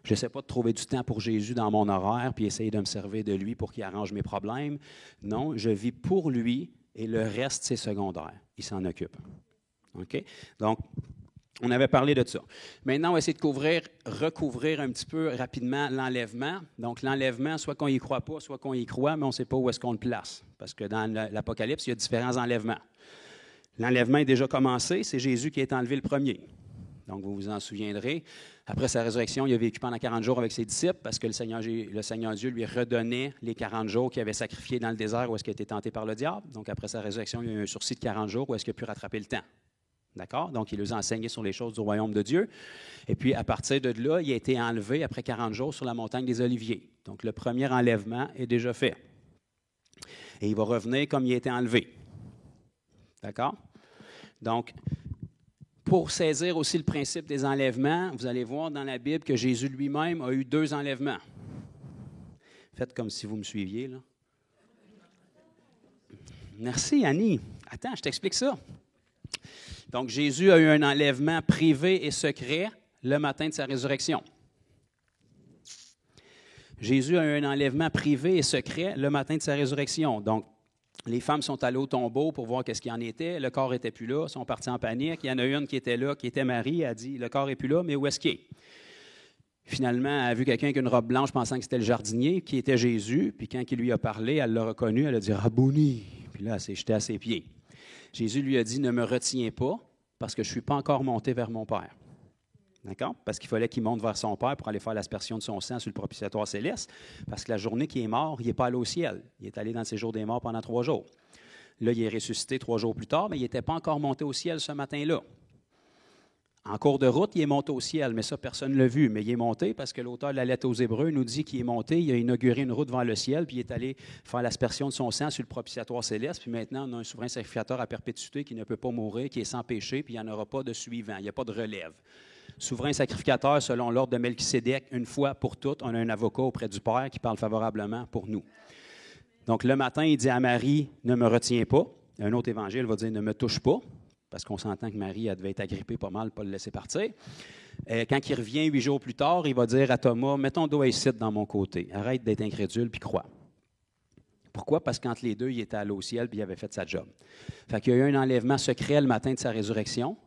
Je n'essaie pas de trouver du temps pour Jésus dans mon horaire puis essayer de me servir de lui pour qu'il arrange mes problèmes. Non, je vis pour lui et le reste, c'est secondaire. Il s'en occupe. OK? Donc, on avait parlé de ça. Maintenant, on va essayer de recouvrir un petit peu rapidement l'enlèvement. Donc, l'enlèvement, soit qu'on y croit pas, soit qu'on y croit, mais on ne sait pas où est-ce qu'on le place. Parce que dans l'Apocalypse, il y a différents enlèvements. L'enlèvement est déjà commencé, c'est Jésus qui est enlevé le premier. Donc, vous vous en souviendrez. Après sa résurrection, il a vécu pendant 40 jours avec ses disciples parce que le Seigneur Dieu lui redonnait les 40 jours qu'il avait sacrifiés dans le désert où est-ce qu'il a été tenté par le diable. Donc, après sa résurrection, il y a eu un sursis de 40 jours où est-ce qu'il a pu rattraper le temps. D'accord? Donc, il les a enseignés sur les choses du royaume de Dieu. Et puis, à partir de là, il a été enlevé après 40 jours sur la montagne des Oliviers. Donc, le premier enlèvement est déjà fait. Et il va revenir comme il a été enlevé. D'accord? Donc, pour saisir aussi le principe des enlèvements, vous allez voir dans la Bible que Jésus lui-même a eu 2 enlèvements. Faites comme si vous me suiviez, là. Merci, Annie. Attends, je t'explique ça. Donc, Jésus a eu un enlèvement privé et secret le matin de sa résurrection. Jésus a eu un enlèvement privé et secret le matin de sa résurrection. Donc, les femmes sont allées au tombeau pour voir qu'est-ce qu'il en était. Le corps n'était plus là. Ils sont partis en panique. Il y en a une qui était là, qui était Marie. Elle a dit, le corps n'est plus là, mais où est-ce qu'il est? Finalement, elle a vu quelqu'un avec une robe blanche pensant que c'était le jardinier, qui était Jésus. Puis quand il lui a parlé, elle l'a reconnu. Elle a dit, Rabouni. Puis là, elle s'est jetée à ses pieds. Jésus lui a dit, ne me retiens pas, parce que je ne suis pas encore monté vers mon Père. D'accord? Parce qu'il fallait qu'il monte vers son Père pour aller faire l'aspersion de son sang sur le propitiatoire céleste. Parce que la journée qu'il est mort, il n'est pas allé au ciel. Il est allé dans le séjour des morts pendant 3 jours. Là, il est ressuscité 3 jours plus tard, mais il n'était pas encore monté au ciel ce matin-là. En cours de route, il est monté au ciel, mais ça, personne ne l'a vu. Mais il est monté parce que l'auteur de la lettre aux Hébreux nous dit qu'il est monté, il a inauguré une route vers le ciel, puis il est allé faire l'aspersion de son sang sur le propitiatoire céleste. Puis maintenant, on a un souverain sacrificateur à perpétuité qui ne peut pas mourir, qui est sans péché, puis il n'y en aura pas de suivant, il n'y a pas de relève. Souverain sacrificateur, selon l'ordre de Melchisédek, une fois pour toutes, on a un avocat auprès du Père qui parle favorablement pour nous. Donc, le matin, il dit à Marie, ne me retiens pas. Un autre évangile va dire, ne me touche pas. Parce qu'on s'entend que Marie, elle devait être agrippée pas mal, pas le laisser partir. Quand il revient 8 jours plus tard, il va dire à Thomas, mets ton doigt ici dans mon côté. Arrête d'être incrédule puis crois. Pourquoi? Parce qu'entre les deux, il était allé au ciel puis il avait fait sa job. Fait qu'il y a eu un enlèvement secret le matin de sa résurrection,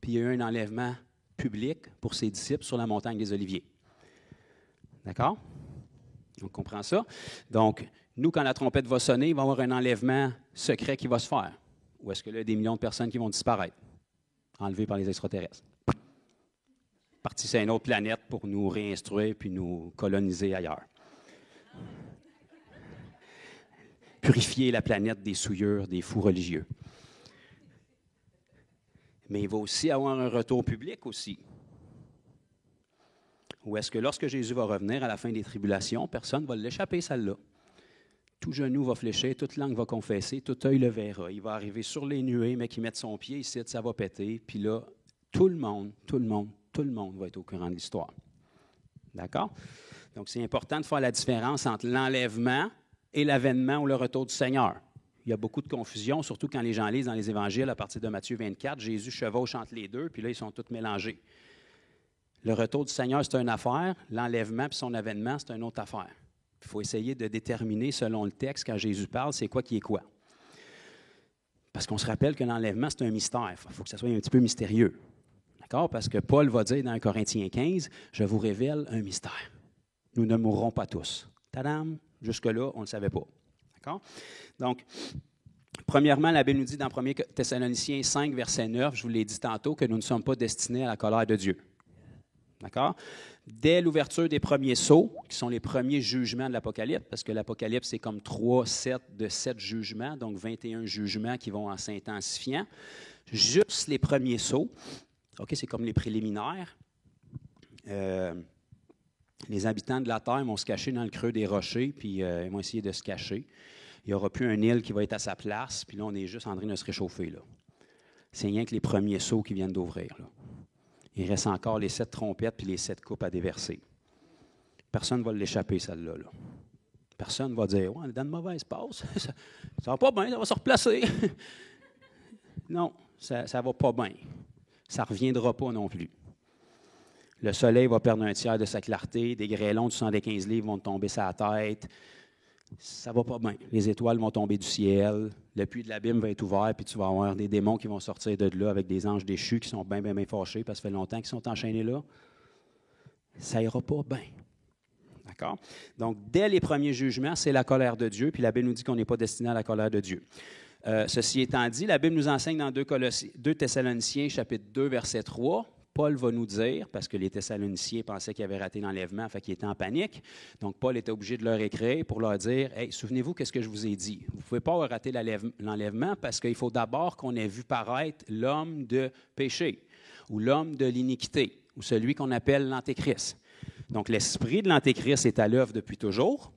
puis il y a eu un enlèvement public pour ses disciples sur la montagne des Oliviers. D'accord? On comprend ça? Donc, nous, quand la trompette va sonner, il va y avoir un enlèvement secret qui va se faire. Ou est-ce que là, il y a des millions de personnes qui vont disparaître, enlevées par les extraterrestres? Partis sur une autre planète pour nous réinstruire puis nous coloniser ailleurs. Purifier la planète des souillures, des fous religieux. Mais il va aussi avoir un retour public aussi. Ou est-ce que lorsque Jésus va revenir à la fin des tribulations, personne ne va l'échapper, celle-là? Tout genou va fléchir, toute langue va confesser, tout œil le verra. Il va arriver sur les nuées, mais qu'il mette son pied ici, ça va péter. Puis là, tout le monde va être au courant de l'histoire. D'accord? Donc, c'est important de faire la différence entre l'enlèvement et l'avènement ou le retour du Seigneur. Il y a beaucoup de confusion, surtout quand les gens lisent dans les évangiles, à partir de Matthieu 24, Jésus chevauche entre les deux, puis là, ils sont tous mélangés. Le retour du Seigneur, c'est une affaire. L'enlèvement puis son avènement, c'est une autre affaire. Il faut essayer de déterminer, selon le texte, quand Jésus parle, c'est quoi qui est quoi. Parce qu'on se rappelle que l'enlèvement, c'est un mystère. Il faut que ça soit un petit peu mystérieux. D'accord? Parce que Paul va dire dans Corinthiens 15, « Je vous révèle un mystère. Nous ne mourrons pas tous. » Tadam! Jusque-là, on ne le savait pas. D'accord? Donc, Premièrement, la Bible nous dit dans 1 Thessaloniciens 5, verset 9, je vous l'ai dit tantôt, que nous ne sommes pas destinés à la colère de Dieu. D'accord? Dès l'ouverture des premiers sceaux, qui sont les premiers jugements de l'Apocalypse, parce que l'Apocalypse, c'est comme 3 sets de 7 jugements, donc 21 jugements qui vont en s'intensifiant. Juste les premiers sceaux, OK, c'est comme les préliminaires. Les habitants de la terre vont se cacher dans le creux des rochers, puis ils vont essayer de se cacher. Il n'y aura plus un île qui va être à sa place, puis là, on est juste en train de se réchauffer. Là. C'est rien que les premiers sceaux qui viennent d'ouvrir. Là. Il reste encore les 7 trompettes puis les 7 coupes à déverser. Personne ne va l'échapper, celle-là. Là. Personne ne va dire « Ouais, on est dans une mauvaise passe. Ça ne va pas bien, ça va se replacer. » Non, ça ne va pas bien. Ça ne reviendra pas non plus. Le soleil va perdre un tiers de sa clarté. Des grêlons de 75 livres vont tomber sur la tête. Ça ne va pas bien. Les étoiles vont tomber du ciel. Le puits de l'abîme va être ouvert, puis tu vas avoir des démons qui vont sortir de là avec des anges déchus qui sont bien fâchés parce que ça fait longtemps qu'ils sont enchaînés là. Ça n'ira pas bien. D'accord? Donc, dès les premiers jugements, c'est la colère de Dieu, puis la Bible nous dit qu'on n'est pas destiné à la colère de Dieu. Ceci étant dit, la Bible nous enseigne dans 2 Thessaloniciens, chapitre 2, verset 3, Paul va nous dire, parce que les Thessaloniciens pensaient qu'ils avaient raté l'enlèvement, fait qu'ils étaient en panique. Donc, Paul était obligé de leur écrire pour leur dire « Hey, souvenez-vous qu'est-ce que je vous ai dit. Vous ne pouvez pas avoir raté l'enlèvement parce qu'il faut d'abord qu'on ait vu paraître l'homme de péché ou l'homme de l'iniquité ou celui qu'on appelle l'Antéchrist. Donc, l'esprit de l'Antéchrist est à l'œuvre depuis toujours,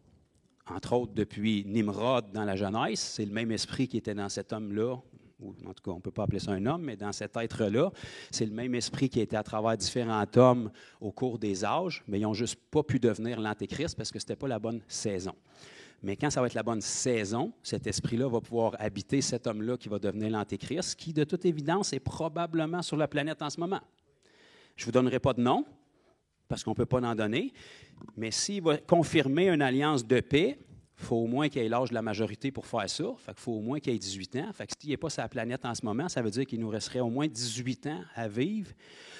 entre autres depuis Nimrod dans la Genèse. C'est le même esprit qui était dans cet homme-là. Ou en tout cas, on ne peut pas appeler ça un homme, mais dans cet être-là, c'est le même esprit qui a été à travers différents hommes au cours des âges, mais ils n'ont juste pas pu devenir l'Antéchrist parce que ce n'était pas la bonne saison. Mais quand ça va être la bonne saison, cet esprit-là va pouvoir habiter cet homme-là qui va devenir l'Antéchrist, qui, de toute évidence, est probablement sur la planète en ce moment. Je ne vous donnerai pas de nom, parce qu'on ne peut pas en donner, mais s'il va confirmer une alliance de paix, il faut au moins qu'il ait l'âge de la majorité pour faire ça. Fait qu'il faut au moins qu'il ait 18 ans. Fait que s'il n'est pas sur la planète en ce moment, ça veut dire qu'il nous resterait au moins 18 ans à vivre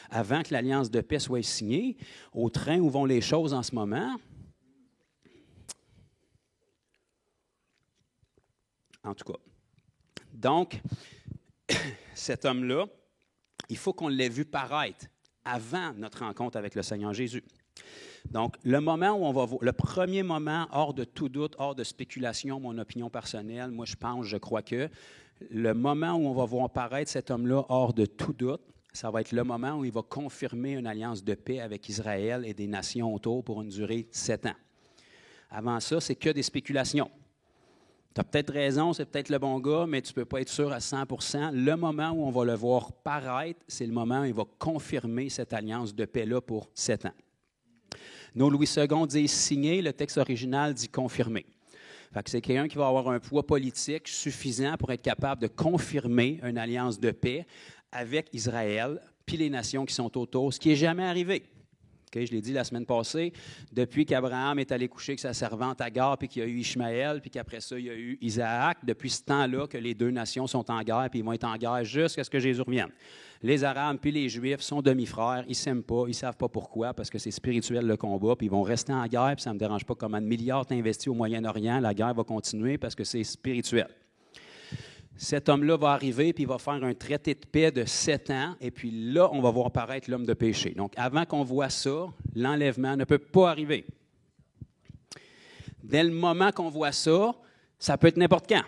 avant que l'alliance de paix soit signée. Au train où vont les choses en ce moment. En tout cas. Donc, cet homme-là, il faut qu'on l'ait vu paraître avant notre rencontre avec le Seigneur Jésus. Donc, le premier moment, hors de tout doute, hors de spéculation, mon opinion personnelle, moi je crois que le moment où on va voir apparaître cet homme-là hors de tout doute, ça va être le moment où il va confirmer une alliance de paix avec Israël et des nations autour pour une durée de 7 ans. Avant ça, c'est que des spéculations. Tu as peut-être raison, c'est peut-être le bon gars, mais tu ne peux pas être sûr à 100%. Le moment où on va le voir paraître, c'est le moment où il va confirmer cette alliance de paix-là pour 7 ans. Nos Louis II disent signer, le texte original dit confirmer. Fait que c'est quelqu'un qui va avoir un poids politique suffisant pour être capable de confirmer une alliance de paix avec Israël, puis les nations qui sont autour, ce qui n'est jamais arrivé. Okay, je l'ai dit la semaine passée, depuis qu'Abraham est allé coucher avec sa servante Agar, puis qu'il y a eu Ishmaël, puis qu'après ça, il y a eu Isaac, depuis ce temps-là que les deux nations sont en guerre, puis ils vont être en guerre jusqu'à ce que Jésus revienne. Les Arabes puis les Juifs sont demi-frères, ils ne s'aiment pas, ils ne savent pas pourquoi, parce que c'est spirituel le combat, puis ils vont rester en guerre, puis ça ne me dérange pas comment de milliards t'investis au Moyen-Orient, la guerre va continuer parce que c'est spirituel. Cet homme-là va arriver, puis il va faire un traité de paix de 7 ans, et puis là, on va voir apparaître l'homme de péché. Donc, avant qu'on voit ça, l'enlèvement ne peut pas arriver. Dès le moment qu'on voit ça, ça peut être n'importe quand.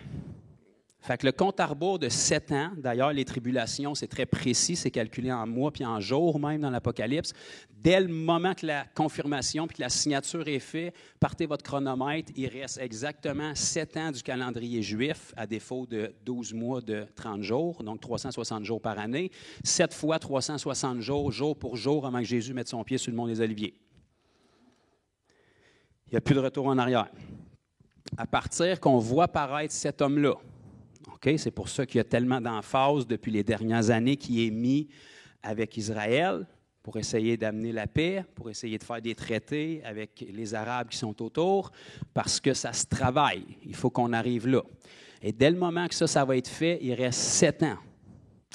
Fait que le compte à rebours de 7 ans, d'ailleurs, les tribulations, c'est très précis, c'est calculé en mois puis en jours même dans l'Apocalypse. Dès le moment que la confirmation puis que la signature est faite, partez votre chronomètre, il reste exactement 7 ans du calendrier juif, à défaut de 12 mois de 30 jours, donc 360 jours par année. 7 fois 360 jours, jour pour jour, avant que Jésus mette son pied sur le mont des Oliviers. Il n'y a plus de retour en arrière. À partir qu'on voit paraître cet homme-là, okay, c'est pour ça qu'il y a tellement d'emphase depuis les dernières années qui est mis avec Israël pour essayer d'amener la paix, pour essayer de faire des traités avec les Arabes qui sont autour, parce que ça se travaille. Il faut qu'on arrive là. Et dès le moment que ça va être fait, il reste 7 ans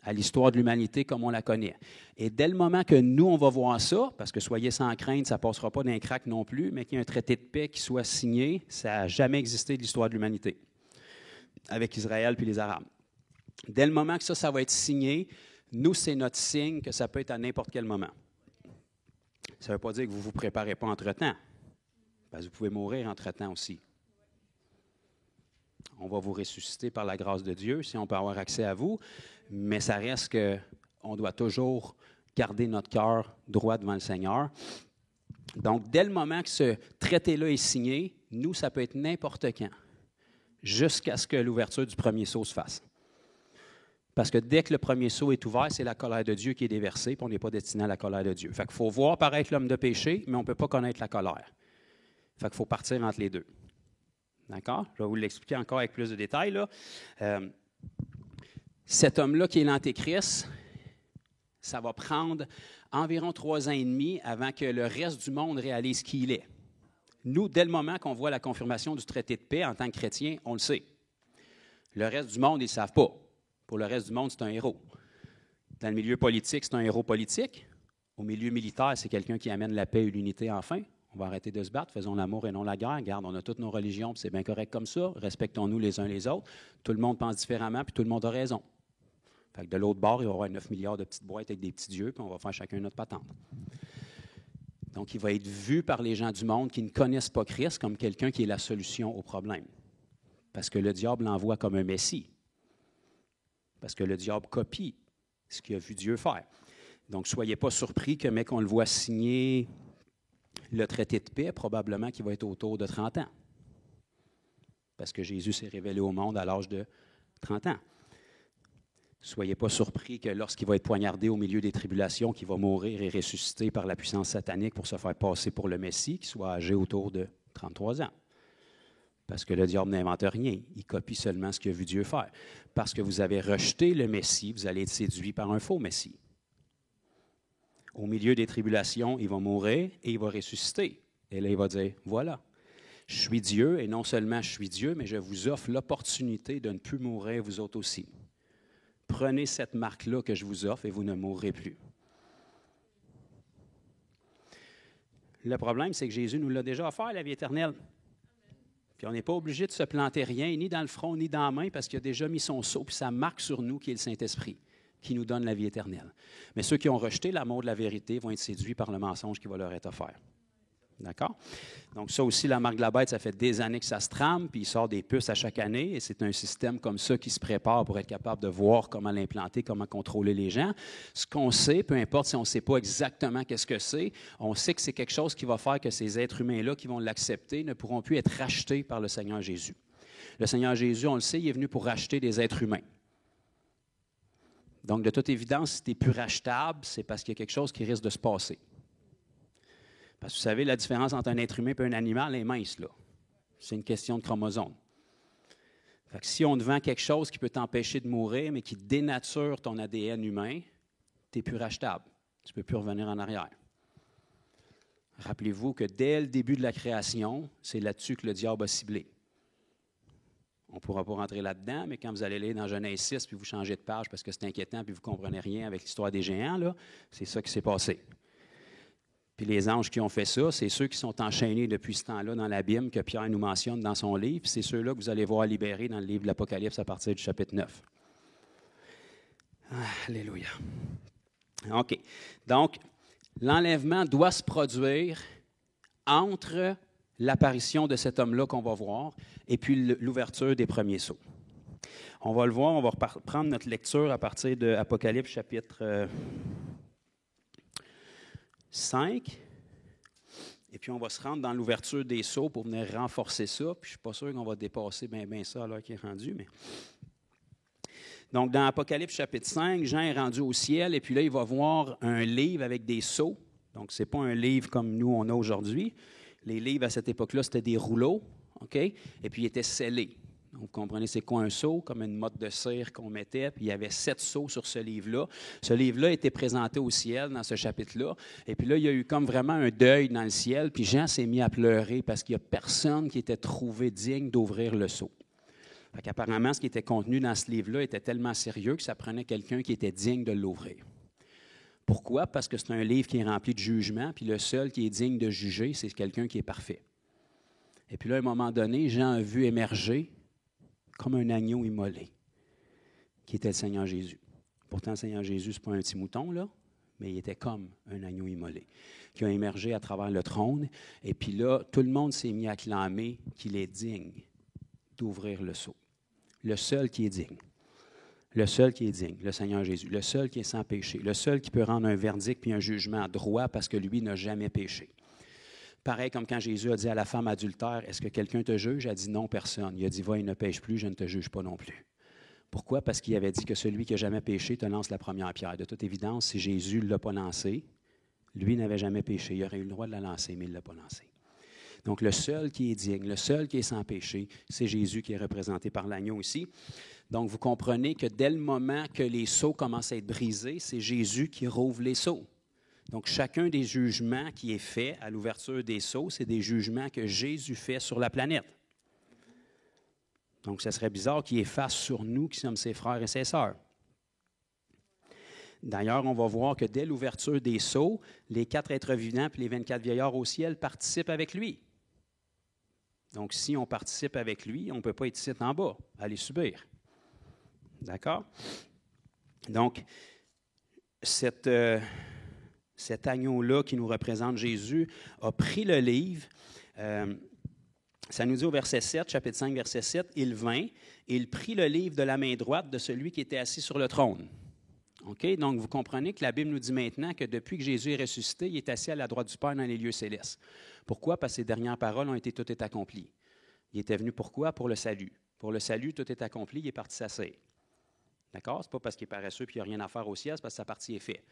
à l'histoire de l'humanité comme on la connaît. Et dès le moment que nous, on va voir ça, parce que soyez sans crainte, ça ne passera pas d'un crack non plus, mais qu'il y ait un traité de paix qui soit signé, ça n'a jamais existé de l'histoire de l'humanité. avec Israël puis les Arabes. Dès le moment que ça va être signé, nous, c'est notre signe que ça peut être à n'importe quel moment. Ça ne veut pas dire que vous ne vous préparez pas entre-temps, parce que vous pouvez mourir entre-temps aussi. On va vous ressusciter par la grâce de Dieu, si on peut avoir accès à vous, mais ça reste qu'on doit toujours garder notre cœur droit devant le Seigneur. Donc, dès le moment que ce traité-là est signé, nous, ça peut être n'importe quand, jusqu'à ce que l'ouverture du premier sceau se fasse. Parce que dès que le premier sceau est ouvert, c'est la colère de Dieu qui est déversée, puis on n'est pas destiné à la colère de Dieu. Fait qu'il faut voir paraître l'homme de péché, mais on ne peut pas connaître la colère. Fait qu'il faut partir entre les deux. D'accord? Je vais vous l'expliquer encore avec plus de détails, là. Cet homme-là qui est l'Antéchrist, ça va prendre environ 3 ans et demi avant que le reste du monde réalise qui il est. Nous, dès le moment qu'on voit la confirmation du traité de paix en tant que chrétiens, on le sait. Le reste du monde, ils ne savent pas. Pour le reste du monde, c'est un héros. Dans le milieu politique, c'est un héros politique. Au milieu militaire, c'est quelqu'un qui amène la paix et l'unité enfin. On va arrêter de se battre, faisons l'amour et non la guerre. Regarde, on a toutes nos religions, puis c'est bien correct comme ça. Respectons-nous les uns les autres. Tout le monde pense différemment, puis tout le monde a raison. Fait que de l'autre bord, il va y avoir 9 milliards de petites boîtes avec des petits dieux, puis on va faire chacun notre patente. Donc, il va être vu par les gens du monde qui ne connaissent pas Christ comme quelqu'un qui est la solution au problème. Parce que le diable l'envoie comme un messie. Parce que le diable copie ce qu'il a vu Dieu faire. Donc, soyez pas surpris que, mec, on le voit signer le traité de paix, probablement qu'il va être autour de 30 ans. Parce que Jésus s'est révélé au monde à l'âge de 30 ans. Soyez pas surpris que lorsqu'il va être poignardé au milieu des tribulations, qu'il va mourir et ressusciter par la puissance satanique pour se faire passer pour le Messie, qu'il soit âgé autour de 33 ans. Parce que le diable n'invente rien, il copie seulement ce qu'il a vu Dieu faire. Parce que vous avez rejeté le Messie, vous allez être séduit par un faux Messie. Au milieu des tribulations, il va mourir et il va ressusciter. Et là, il va dire, voilà, je suis Dieu et non seulement je suis Dieu, mais je vous offre l'opportunité de ne plus mourir vous autres aussi. Prenez cette marque-là que je vous offre et vous ne mourrez plus. Le problème, c'est que Jésus nous l'a déjà offert, la vie éternelle. Puis on n'est pas obligé de se planter rien, ni dans le front, ni dans la main, parce qu'il a déjà mis son sceau, puis sa marque sur nous, qui est le Saint-Esprit, qui nous donne la vie éternelle. Mais ceux qui ont rejeté l'amour de la vérité vont être séduits par le mensonge qui va leur être offert. D'accord? Donc ça aussi, la marque de la bête, ça fait des années que ça se trame, puis il sort des puces à chaque année, et c'est un système comme ça qui se prépare pour être capable de voir comment l'implanter, comment contrôler les gens. Ce qu'on sait, peu importe si on ne sait pas exactement qu'est-ce que c'est, on sait que c'est quelque chose qui va faire que ces êtres humains-là qui vont l'accepter ne pourront plus être rachetés par le Seigneur Jésus. Le Seigneur Jésus, on le sait, il est venu pour racheter des êtres humains. Donc, de toute évidence, si tu n'es plus rachetable, c'est parce qu'il y a quelque chose qui risque de se passer. Parce que vous savez, la différence entre un être humain et un animal est mince, là. C'est une question de chromosomes. Fait que si on te vend quelque chose qui peut t'empêcher de mourir, mais qui dénature ton ADN humain, tu n'es plus rachetable. Tu ne peux plus revenir en arrière. Rappelez-vous que dès le début de la création, c'est là-dessus que le diable a ciblé. On ne pourra pas rentrer là-dedans, mais quand vous allez lire dans Genèse 6, puis vous changez de page parce que c'est inquiétant, puis vous ne comprenez rien avec l'histoire des géants, là, c'est ça qui s'est passé. Puis les anges qui ont fait ça, c'est ceux qui sont enchaînés depuis ce temps-là dans l'abîme que Pierre nous mentionne dans son livre. Puis c'est ceux-là que vous allez voir libérés dans le livre de l'Apocalypse à partir du chapitre 9. Alléluia. OK. Donc, l'enlèvement doit se produire entre l'apparition de cet homme-là qu'on va voir et puis l'ouverture des premiers sceaux. On va le voir, on va reprendre notre lecture à partir de Apocalypse chapitre 5. Et puis, on va se rendre dans l'ouverture des sceaux pour venir renforcer ça. Puis, je ne suis pas sûr qu'on va dépasser bien ça à l'heure qui est rendu. Mais... Donc, dans Apocalypse chapitre 5, Jean est rendu au ciel. Et puis là, il va voir un livre avec des sceaux. Donc, ce n'est pas un livre comme nous, on a aujourd'hui. Les livres, à cette époque-là, c'était des rouleaux. OK? Et puis, ils étaient scellés. Donc, vous comprenez, c'est quoi un sceau? Comme une motte de cire qu'on mettait. Puis, il y avait 7 sceaux sur ce livre-là. Ce livre-là était présenté au ciel dans ce chapitre-là. Et puis là, il y a eu comme vraiment un deuil dans le ciel. Puis, Jean s'est mis à pleurer parce qu'il n'y a personne qui était trouvé digne d'ouvrir le sceau. Fait qu'apparemment, ce qui était contenu dans ce livre-là était tellement sérieux que ça prenait quelqu'un qui était digne de l'ouvrir. Pourquoi? Parce que c'est un livre qui est rempli de jugement. Puis, le seul qui est digne de juger, c'est quelqu'un qui est parfait. Et puis là, à un moment donné, Jean a vu émerger comme un agneau immolé, qui était le Seigneur Jésus. Pourtant, le Seigneur Jésus, ce n'est pas un petit mouton, là, mais il était comme un agneau immolé, qui a émergé à travers le trône. Et puis là, tout le monde s'est mis à clamer qu'il est digne d'ouvrir le sceau. Le seul qui est digne. Le seul qui est digne, le Seigneur Jésus. Le seul qui est sans péché. Le seul qui peut rendre un verdict puis un jugement droit parce que lui n'a jamais péché. Pareil comme quand Jésus a dit à la femme adultère, « Est-ce que quelqu'un te juge? » Elle a dit « Non, personne. » Il a dit « Va et ne pêche plus, je ne te juge pas non plus. » Pourquoi? Parce qu'il avait dit que celui qui n'a jamais péché te lance la première pierre. De toute évidence, si Jésus ne l'a pas lancé, lui n'avait jamais péché. Il aurait eu le droit de la lancer, mais il ne l'a pas lancé. Donc, le seul qui est digne, le seul qui est sans péché, c'est Jésus qui est représenté par l'agneau ici. Donc, vous comprenez que dès le moment que les sceaux commencent à être brisés, c'est Jésus qui rouvre les sceaux. Donc, chacun des jugements qui est fait à l'ouverture des sceaux, c'est des jugements que Jésus fait sur la planète. Donc, ça serait bizarre qu'il efface sur nous qui sommes ses frères et ses sœurs. D'ailleurs, on va voir que dès l'ouverture des sceaux, les 4 êtres vivants et les 24 vieillards au ciel participent avec lui. Donc, si on participe avec lui, on ne peut pas être ici en bas, aller subir. D'accord? Donc, cet agneau-là qui nous représente Jésus a pris le livre. Ça nous dit au verset 7, chapitre 5, verset 7, « Il vint, et il prit le livre de la main droite de celui qui était assis sur le trône. » OK? Donc, vous comprenez que la Bible nous dit maintenant que depuis que Jésus est ressuscité, il est assis à la droite du Père dans les lieux célestes. Pourquoi? Parce que ses dernières paroles ont été « Tout est accompli ». Il était venu pourquoi? Pour le salut. Pour le salut, tout est accompli, il est parti s'asseoir. D'accord? Ce n'est pas parce qu'il est paresseux et qu'il n'y a rien à faire au ciel, c'est parce que sa partie est faite.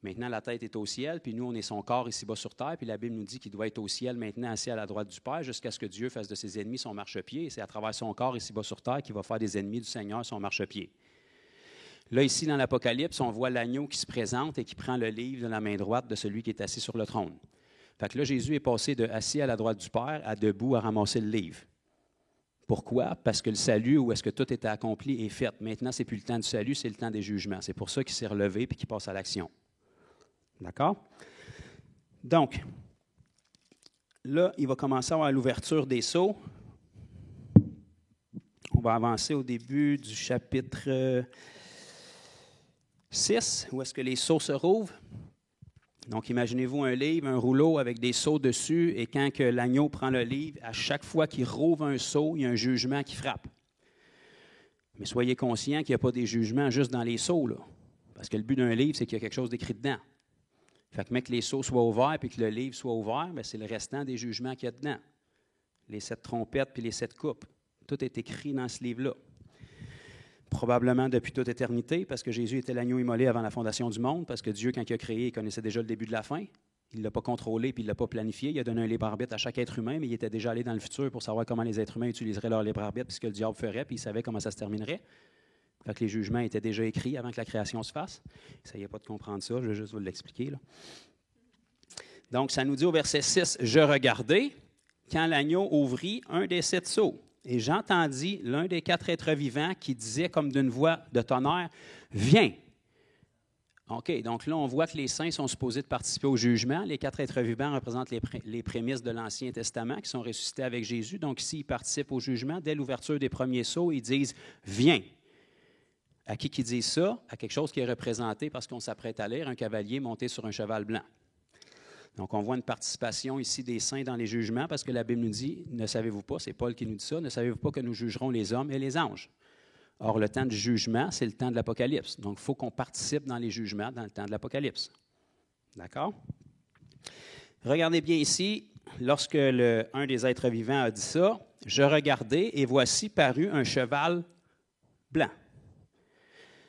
Maintenant, la tête est au ciel, puis nous, on est son corps ici-bas sur terre, puis la Bible nous dit qu'il doit être au ciel maintenant, assis à la droite du Père, jusqu'à ce que Dieu fasse de ses ennemis son marchepied. Et c'est à travers son corps ici-bas sur terre qu'il va faire des ennemis du Seigneur son marchepied. Là, ici, dans l'Apocalypse, on voit l'agneau qui se présente et qui prend le livre de la main droite de celui qui est assis sur le trône. Fait que là, Jésus est passé de assis à la droite du Père à debout à ramasser le livre. Pourquoi? Parce que le salut, où est-ce que tout était accompli, est fait. Maintenant, ce n'est plus le temps du salut, c'est le temps des jugements. C'est pour ça qu'il s'est relevé et qu'il passe à l'action. D'accord? Donc, là, il va commencer à avoir l'ouverture des sceaux. On va avancer au début du chapitre 6, où est-ce que les sceaux se rouvrent. Donc, imaginez-vous un livre, un rouleau avec des sceaux dessus, et quand que l'agneau prend le livre, à chaque fois qu'il rouvre un sceau, il y a un jugement qui frappe. Mais soyez conscients qu'il n'y a pas des jugements juste dans les sceaux, là. Parce que le but d'un livre, c'est qu'il y a quelque chose d'écrit dedans. Fait que, que les sceaux soient ouverts et que le livre soit ouvert, bien, c'est le restant des jugements qu'il y a dedans. Les 7 trompettes puis les 7 coupes. Tout est écrit dans ce livre-là. Probablement depuis toute éternité, parce que Jésus était l'agneau immolé avant la fondation du monde, parce que Dieu, quand il a créé, il connaissait déjà le début de la fin. Il ne l'a pas contrôlé puis il ne l'a pas planifié. Il a donné un libre arbitre à chaque être humain, mais il était déjà allé dans le futur pour savoir comment les êtres humains utiliseraient leur libre arbitre, puis ce que le diable ferait, puis il savait comment ça se terminerait. Fait que les jugements étaient déjà écrits avant que la création se fasse. Ça n'y a pas de comprendre ça, je vais juste vous l'expliquer, là. Donc, ça nous dit au verset 6, « Je regardai, quand l'agneau ouvrit un des 7 sceaux. Et j'entendis l'un des 4 êtres vivants qui disait comme d'une voix de tonnerre, « Viens! » OK, donc là, on voit que les saints sont supposés de participer au jugement. Les 4 êtres vivants représentent les prémices de l'Ancien Testament qui sont ressuscités avec Jésus. Donc, ici, ils participent au jugement. Dès l'ouverture des premiers sceaux, ils disent, « Viens! » À qui disent ça? À quelque chose qui est représenté parce qu'on s'apprête à lire, un cavalier monté sur un cheval blanc. Donc, on voit une participation ici des saints dans les jugements parce que la Bible nous dit, ne savez-vous pas, c'est Paul qui nous dit ça, ne savez-vous pas que nous jugerons les hommes et les anges? Or, le temps du jugement, c'est le temps de l'Apocalypse. Donc, il faut qu'on participe dans les jugements dans le temps de l'Apocalypse. D'accord? Regardez bien ici, lorsque un des êtres vivants a dit ça, « Je regardai et voici parut un cheval blanc.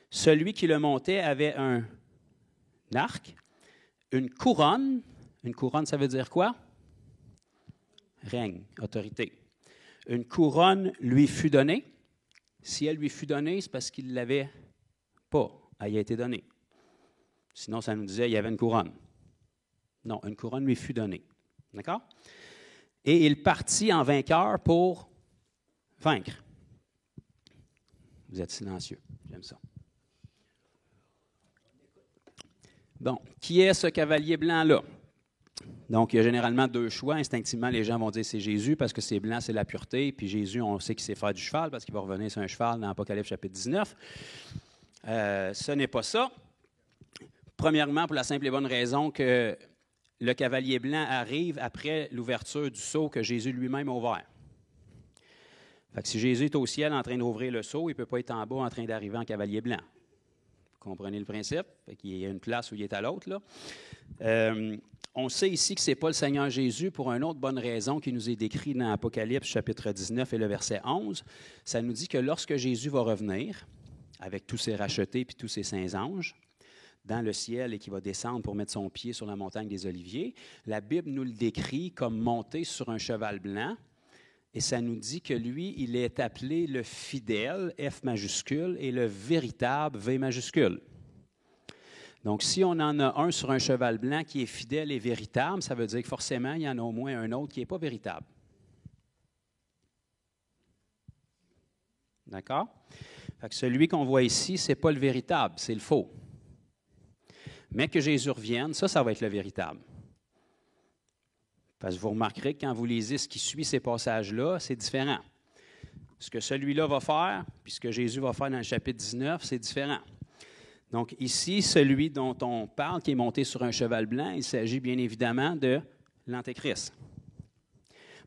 Celui qui le montait avait un arc, une couronne. Une couronne, ça veut dire quoi? Règne, autorité. Une couronne lui fut donnée. Si elle lui fut donnée, c'est parce qu'il ne l'avait pas. Elle y a été donnée. Sinon, ça nous disait qu'il y avait une couronne. Non, une couronne lui fut donnée. D'accord? Et il partit en vainqueur pour vaincre. Vous êtes silencieux. J'aime ça. Bon, qui est ce cavalier blanc-là? Donc, il y a généralement deux choix. Instinctivement, les gens vont dire c'est Jésus parce que c'est blanc, c'est la pureté. Puis Jésus, on sait qu'il sait faire du cheval parce qu'il va revenir sur un cheval dans Apocalypse chapitre 19. Ce n'est pas ça. Premièrement, pour la simple et bonne raison que le cavalier blanc arrive après l'ouverture du sceau que Jésus lui-même a ouvert. Fait que si Jésus est au ciel en train d'ouvrir le sceau, il ne peut pas être en bas en train d'arriver en cavalier blanc. Vous comprenez le principe? Fait qu'il y a une place où il est à l'autre, là. On sait ici que ce n'est pas le Seigneur Jésus pour une autre bonne raison qui nous est décrite dans Apocalypse chapitre 19 et le verset 11. Ça nous dit que lorsque Jésus va revenir, avec tous ses rachetés et tous ses saints anges, dans le ciel et qui va descendre pour mettre son pied sur la montagne des Oliviers, la Bible nous le décrit comme monté sur un cheval blanc. Et ça nous dit que lui, il est appelé le fidèle, F majuscule, et le véritable, V majuscule. Donc, si on en a un sur un cheval blanc qui est fidèle et véritable, ça veut dire que forcément, il y en a au moins un autre qui n'est pas véritable. D'accord? Fait que celui qu'on voit ici, ce n'est pas le véritable, c'est le faux. Mais que Jésus revienne, ça va être le véritable. Parce que vous remarquerez que quand vous lisez ce qui suit ces passages-là, c'est différent. Ce que celui-là va faire, puis ce que Jésus va faire dans le chapitre 19, c'est différent. Donc ici, celui dont on parle, qui est monté sur un cheval blanc, il s'agit bien évidemment de l'Antéchrist.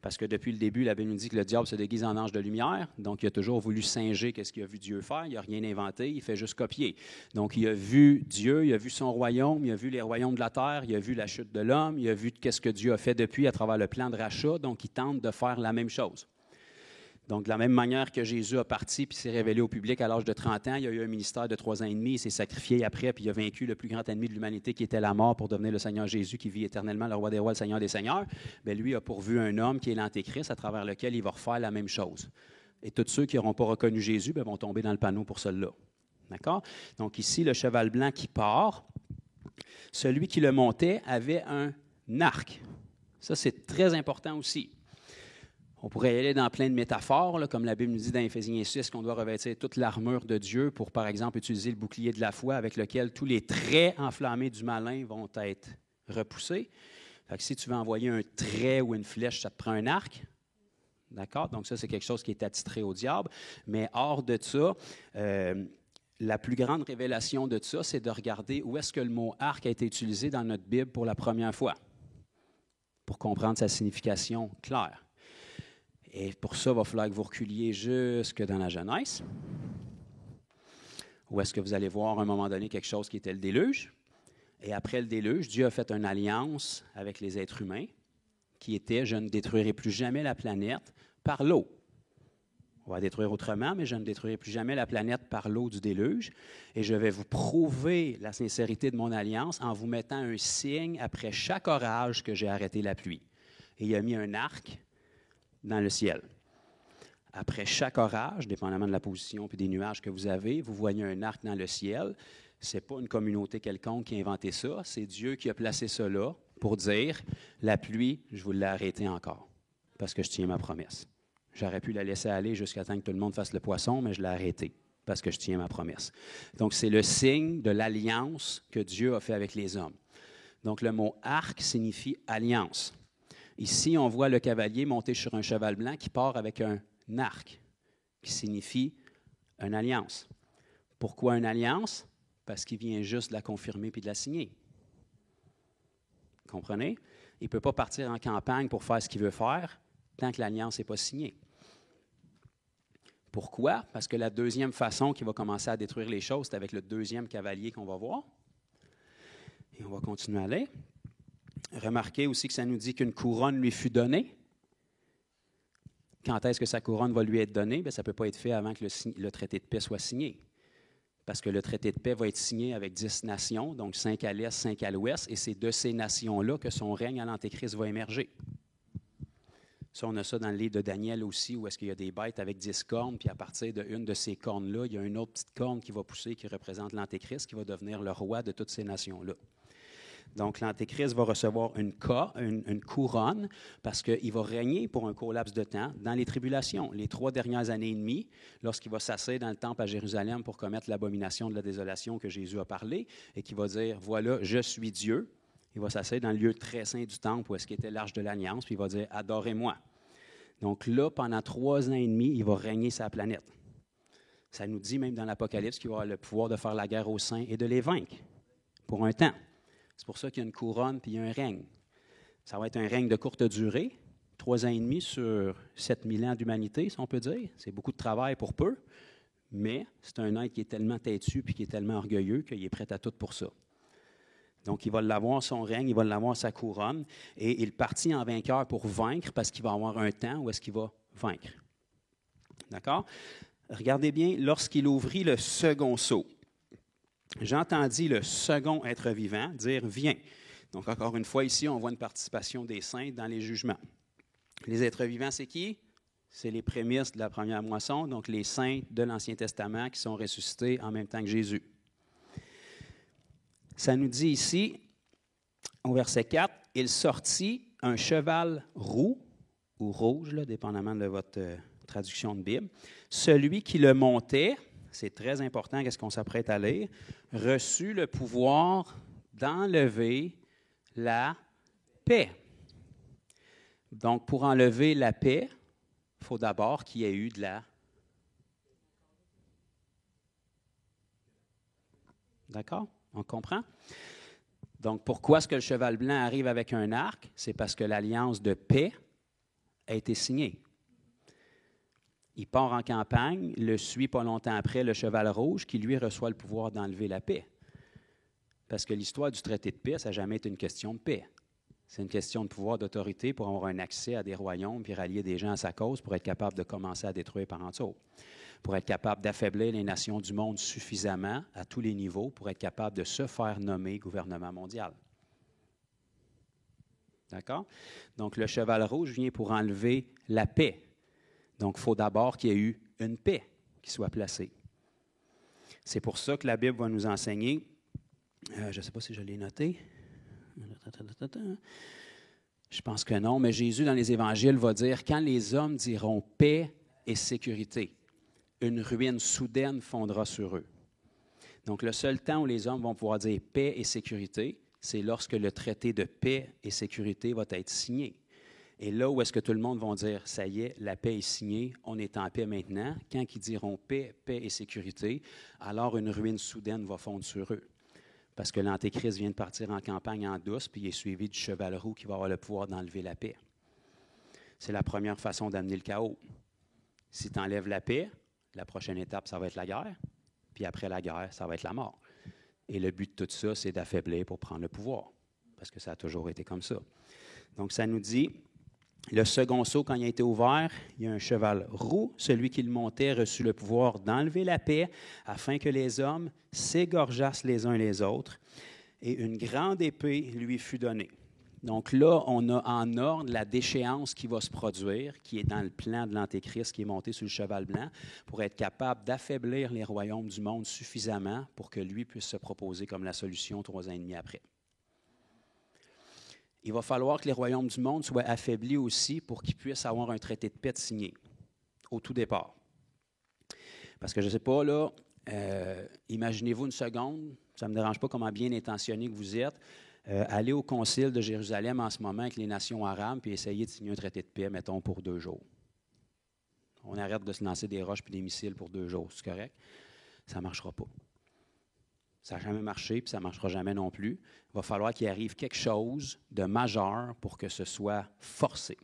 Parce que depuis le début, la Bible nous dit que le diable se déguise en ange de lumière. Donc, il a toujours voulu singer qu'est-ce qu'il a vu Dieu faire. Il n'a rien inventé, il fait juste copier. Donc, il a vu Dieu, il a vu son royaume, il a vu les royaumes de la terre, il a vu la chute de l'homme, il a vu qu'est-ce que Dieu a fait depuis à travers le plan de rachat. Donc, il tente de faire la même chose. Donc, de la même manière que Jésus a parti puis s'est révélé au public à l'âge de 30 ans, il a eu un ministère de 3 ans et demi, il s'est sacrifié après, puis il a vaincu le plus grand ennemi de l'humanité qui était la mort pour devenir le Seigneur Jésus qui vit éternellement, le roi des rois, le Seigneur des seigneurs. Bien, lui a pourvu un homme qui est l'Antéchrist à travers lequel il va refaire la même chose. Et tous ceux qui n'auront pas reconnu Jésus bien, vont tomber dans le panneau pour cela. D'accord? Donc ici, le cheval blanc qui part, celui qui le montait avait un arc. Ça, c'est très important aussi. On pourrait y aller dans plein de métaphores, là, comme la Bible nous dit dans Éphésiens 6, qu'on doit revêtir toute l'armure de Dieu pour, par exemple, utiliser le bouclier de la foi avec lequel tous les traits enflammés du malin vont être repoussés. Fait que si tu veux envoyer un trait ou une flèche, ça te prend un arc. D'accord? Donc ça, c'est quelque chose qui est attitré au diable. Mais hors de ça, la plus grande révélation de ça, c'est de regarder où est-ce que le mot « arc » a été utilisé dans notre Bible pour la première fois, pour comprendre sa signification claire. Et pour ça, il va falloir que vous reculiez jusque dans la Genèse, où est-ce que vous allez voir à un moment donné quelque chose qui était le déluge. Et après le déluge, Dieu a fait une alliance avec les êtres humains qui était « Je ne détruirai plus jamais la planète par l'eau ». On va la détruire autrement, mais je ne détruirai plus jamais la planète par l'eau du déluge. Et je vais vous prouver la sincérité de mon alliance en vous mettant un signe après chaque orage que j'ai arrêté la pluie. Et il a mis un arc dans le ciel. Après chaque orage, dépendamment de la position et des nuages que vous avez, vous voyez un arc dans le ciel. Ce n'est pas une communauté quelconque qui a inventé ça, c'est Dieu qui a placé ça là pour dire, la pluie, je vous l'ai arrêtée encore, parce que je tiens ma promesse. J'aurais pu la laisser aller jusqu'à temps que tout le monde fasse le poisson, mais je l'ai arrêtée, parce que je tiens ma promesse. Donc, c'est le signe de l'alliance que Dieu a fait avec les hommes. Donc, le mot « arc » signifie « alliance ». Ici, on voit le cavalier monté sur un cheval blanc qui part avec un arc, qui signifie une alliance. Pourquoi une alliance? Parce qu'il vient juste de la confirmer puis de la signer. Comprenez? Il ne peut pas partir en campagne pour faire ce qu'il veut faire tant que l'alliance n'est pas signée. Pourquoi? Parce que la deuxième façon qui va commencer à détruire les choses, c'est avec le deuxième cavalier qu'on va voir. Et on va continuer à aller. Remarquez aussi que ça nous dit qu'une couronne lui fut donnée. Quand est-ce que sa couronne va lui être donnée? Bien, ça ne peut pas être fait avant que le traité de paix soit signé. Parce que le traité de paix va être signé avec 10 nations, donc 5 à l'est, 5 à l'ouest, et c'est de ces nations-là que son règne à l'Antéchrist va émerger. Ça, on a ça dans le livre de Daniel aussi, où est-ce qu'il y a des bêtes avec 10 cornes, puis à partir d'une de ces cornes-là, il y a une autre petite corne qui va pousser, qui représente l'Antéchrist, qui va devenir le roi de toutes ces nations-là. Donc, l'Antéchrist va recevoir une couronne parce qu'il va régner pour un court laps de temps dans les tribulations. Les 3 dernières années et demie, lorsqu'il va s'asseoir dans le temple à Jérusalem pour commettre l'abomination de la désolation que Jésus a parlé et qui va dire, voilà, je suis Dieu, Il va s'asseoir dans le lieu très saint du temple où est-ce qu'était l'Arche de l'Alliance, puis il va dire « Adorez-moi ». Donc là, pendant 3 ans et demi, il va régner sa planète. Ça nous dit même dans l'Apocalypse qu'il va avoir le pouvoir de faire la guerre aux saints et de les vaincre pour un temps. C'est pour ça qu'il y a une couronne puis il y a un règne. Ça va être un règne de courte durée, 3 ans et demi sur 7000 ans d'humanité, si on peut dire. C'est beaucoup de travail pour peu, mais c'est un être qui est tellement têtu puis qui est tellement orgueilleux qu'il est prêt à tout pour ça. Donc, il va l'avoir son règne, il va l'avoir sa couronne, et il partit en vainqueur pour vaincre parce qu'il va avoir un temps où est-ce qu'il va vaincre. D'accord? Regardez bien, lorsqu'il ouvrit le second sceau, j'entendis le second être vivant dire « Viens ». Donc, encore une fois, ici, on voit une participation des saints dans les jugements. Les êtres vivants, c'est qui? C'est les prémices de la première moisson, donc les saints de l'Ancien Testament qui sont ressuscités en même temps que Jésus. Ça nous dit ici, au verset 4, « Il sortit un cheval roux, ou rouge, là, dépendamment de votre traduction de Bible. Celui qui le montait, c'est très important, qu'est-ce qu'on s'apprête à lire, reçut le pouvoir d'enlever la paix. » Donc, pour enlever la paix, il faut d'abord qu'il y ait eu de la... D'accord? On comprend? Donc, pourquoi est-ce que le cheval blanc arrive avec un arc? C'est parce que l'alliance de paix a été signée. Il part en campagne, le suit pas longtemps après le cheval rouge qui, lui, reçoit le pouvoir d'enlever la paix. Parce que l'histoire du traité de paix, ça n'a jamais été une question de paix. C'est une question de pouvoir, d'autorité pour avoir un accès à des royaumes puis rallier des gens à sa cause pour être capable de commencer à détruire par en dessous. Pour être capable d'affaiblir les nations du monde suffisamment à tous les niveaux pour être capable de se faire nommer gouvernement mondial. D'accord? Donc, le cheval rouge vient pour enlever la paix. Donc, il faut d'abord qu'il y ait eu une paix qui soit placée. C'est pour ça que la Bible va nous enseigner, je ne sais pas si je l'ai noté, je pense que non, mais Jésus, dans les Évangiles, va dire « Quand les hommes diront paix et sécurité, une ruine soudaine fondra sur eux. » Donc, le seul temps où les hommes vont pouvoir dire paix et sécurité, c'est lorsque le traité de paix et sécurité va être signé. Et là où est-ce que tout le monde va dire, ça y est, la paix est signée, on est en paix maintenant, quand ils diront paix, paix et sécurité, alors une ruine soudaine va fondre sur eux. Parce que l'Antéchrist vient de partir en campagne en douce, puis il est suivi du cheval roux qui va avoir le pouvoir d'enlever la paix. C'est la première façon d'amener le chaos. Si tu enlèves la paix, la prochaine étape, ça va être la guerre. Puis après la guerre, ça va être la mort. Et le but de tout ça, c'est d'affaiblir pour prendre le pouvoir. Parce que ça a toujours été comme ça. Donc, ça nous dit, le second sceau, quand il a été ouvert, il y a un cheval roux. Celui qui le montait reçut le pouvoir d'enlever la paix afin que les hommes s'égorgeassent les uns les autres. Et une grande épée lui fut donnée. Donc là, on a en ordre la déchéance qui va se produire, qui est dans le plan de l'Antéchrist qui est monté sur le cheval blanc, pour être capable d'affaiblir les royaumes du monde suffisamment pour que lui puisse se proposer comme la solution 3 ans et demi après. Il va falloir que les royaumes du monde soient affaiblis aussi pour qu'ils puissent avoir un traité de paix signé au tout départ. Parce que je ne sais pas, là, imaginez-vous une seconde, ça ne me dérange pas comment bien intentionné que vous êtes, aller au concile de Jérusalem en ce moment avec les nations arabes puis essayer de signer un traité de paix, mettons, pour 2 jours. On arrête de se lancer des roches puis des missiles pour 2 jours, c'est correct? Ça ne marchera pas. Ça n'a jamais marché, puis ça ne marchera jamais non plus. Il va falloir qu'il arrive quelque chose de majeur pour que ce soit forcé.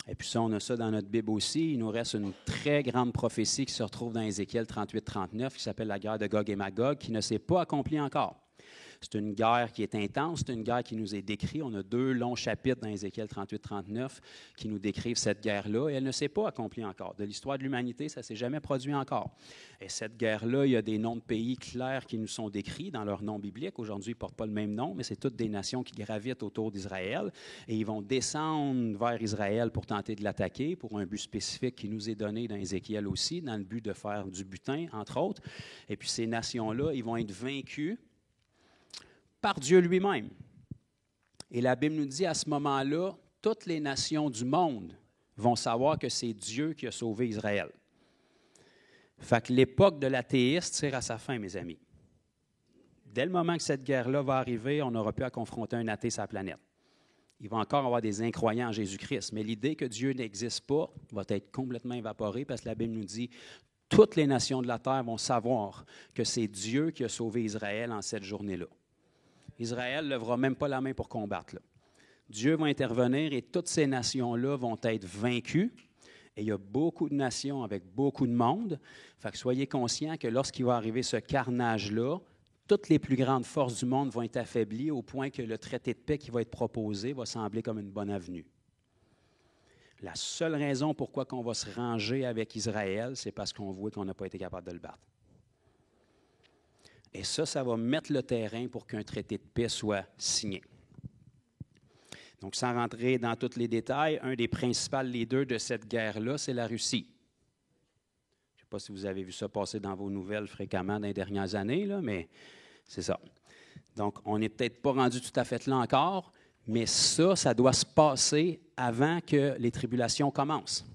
Et puis ça, on a ça dans notre Bible aussi. Il nous reste une très grande prophétie qui se retrouve dans Ézéchiel 38-39, qui s'appelle la guerre de Gog et Magog, qui ne s'est pas accomplie encore. C'est une guerre qui est intense, c'est une guerre qui nous est décrite. On a 2 longs chapitres dans Ézéchiel 38-39 qui nous décrivent cette guerre-là, et elle ne s'est pas accomplie encore. De l'histoire de l'humanité, ça ne s'est jamais produit encore. Et cette guerre-là, il y a des noms de pays clairs qui nous sont décrits dans leur nom biblique. Aujourd'hui, ils ne portent pas le même nom, mais c'est toutes des nations qui gravitent autour d'Israël, et ils vont descendre vers Israël pour tenter de l'attaquer, pour un but spécifique qui nous est donné dans Ézéchiel aussi, dans le but de faire du butin, entre autres. Et puis ces nations-là, ils vont être vaincus par Dieu lui-même. Et la Bible nous dit à ce moment-là, toutes les nations du monde vont savoir que c'est Dieu qui a sauvé Israël. Fait que l'époque de l'athéiste tire à sa fin, mes amis. dès le moment que cette guerre-là va arriver, on n'aura plus à confronter un athée sur la planète. Il va encore avoir des incroyants en Jésus-Christ, mais l'idée que Dieu n'existe pas va être complètement évaporée parce que la Bible nous dit toutes les nations de la terre vont savoir que c'est Dieu qui a sauvé Israël en cette journée-là. Israël ne lèvera même pas la main pour combattre, là. Dieu va intervenir et toutes ces nations-là vont être vaincues. Et il y a beaucoup de nations avec beaucoup de monde. Fait que soyez conscients que lorsqu'il va arriver ce carnage-là, toutes les plus grandes forces du monde vont être affaiblies au point que le traité de paix qui va être proposé va sembler comme une bonne avenue. La seule raison pourquoi on va se ranger avec Israël, c'est parce qu'on voit qu'on n'a pas été capable de le battre. Et ça va mettre le terrain pour qu'un traité de paix soit signé. Donc, sans rentrer dans tous les détails, un des principaux leaders de cette guerre-là, c'est la Russie. Je ne sais pas si vous avez vu ça passer dans vos nouvelles fréquemment dans les dernières années, là, mais c'est ça. Donc, on n'est peut-être pas rendu tout à fait là encore, mais ça doit se passer avant que les tribulations commencent.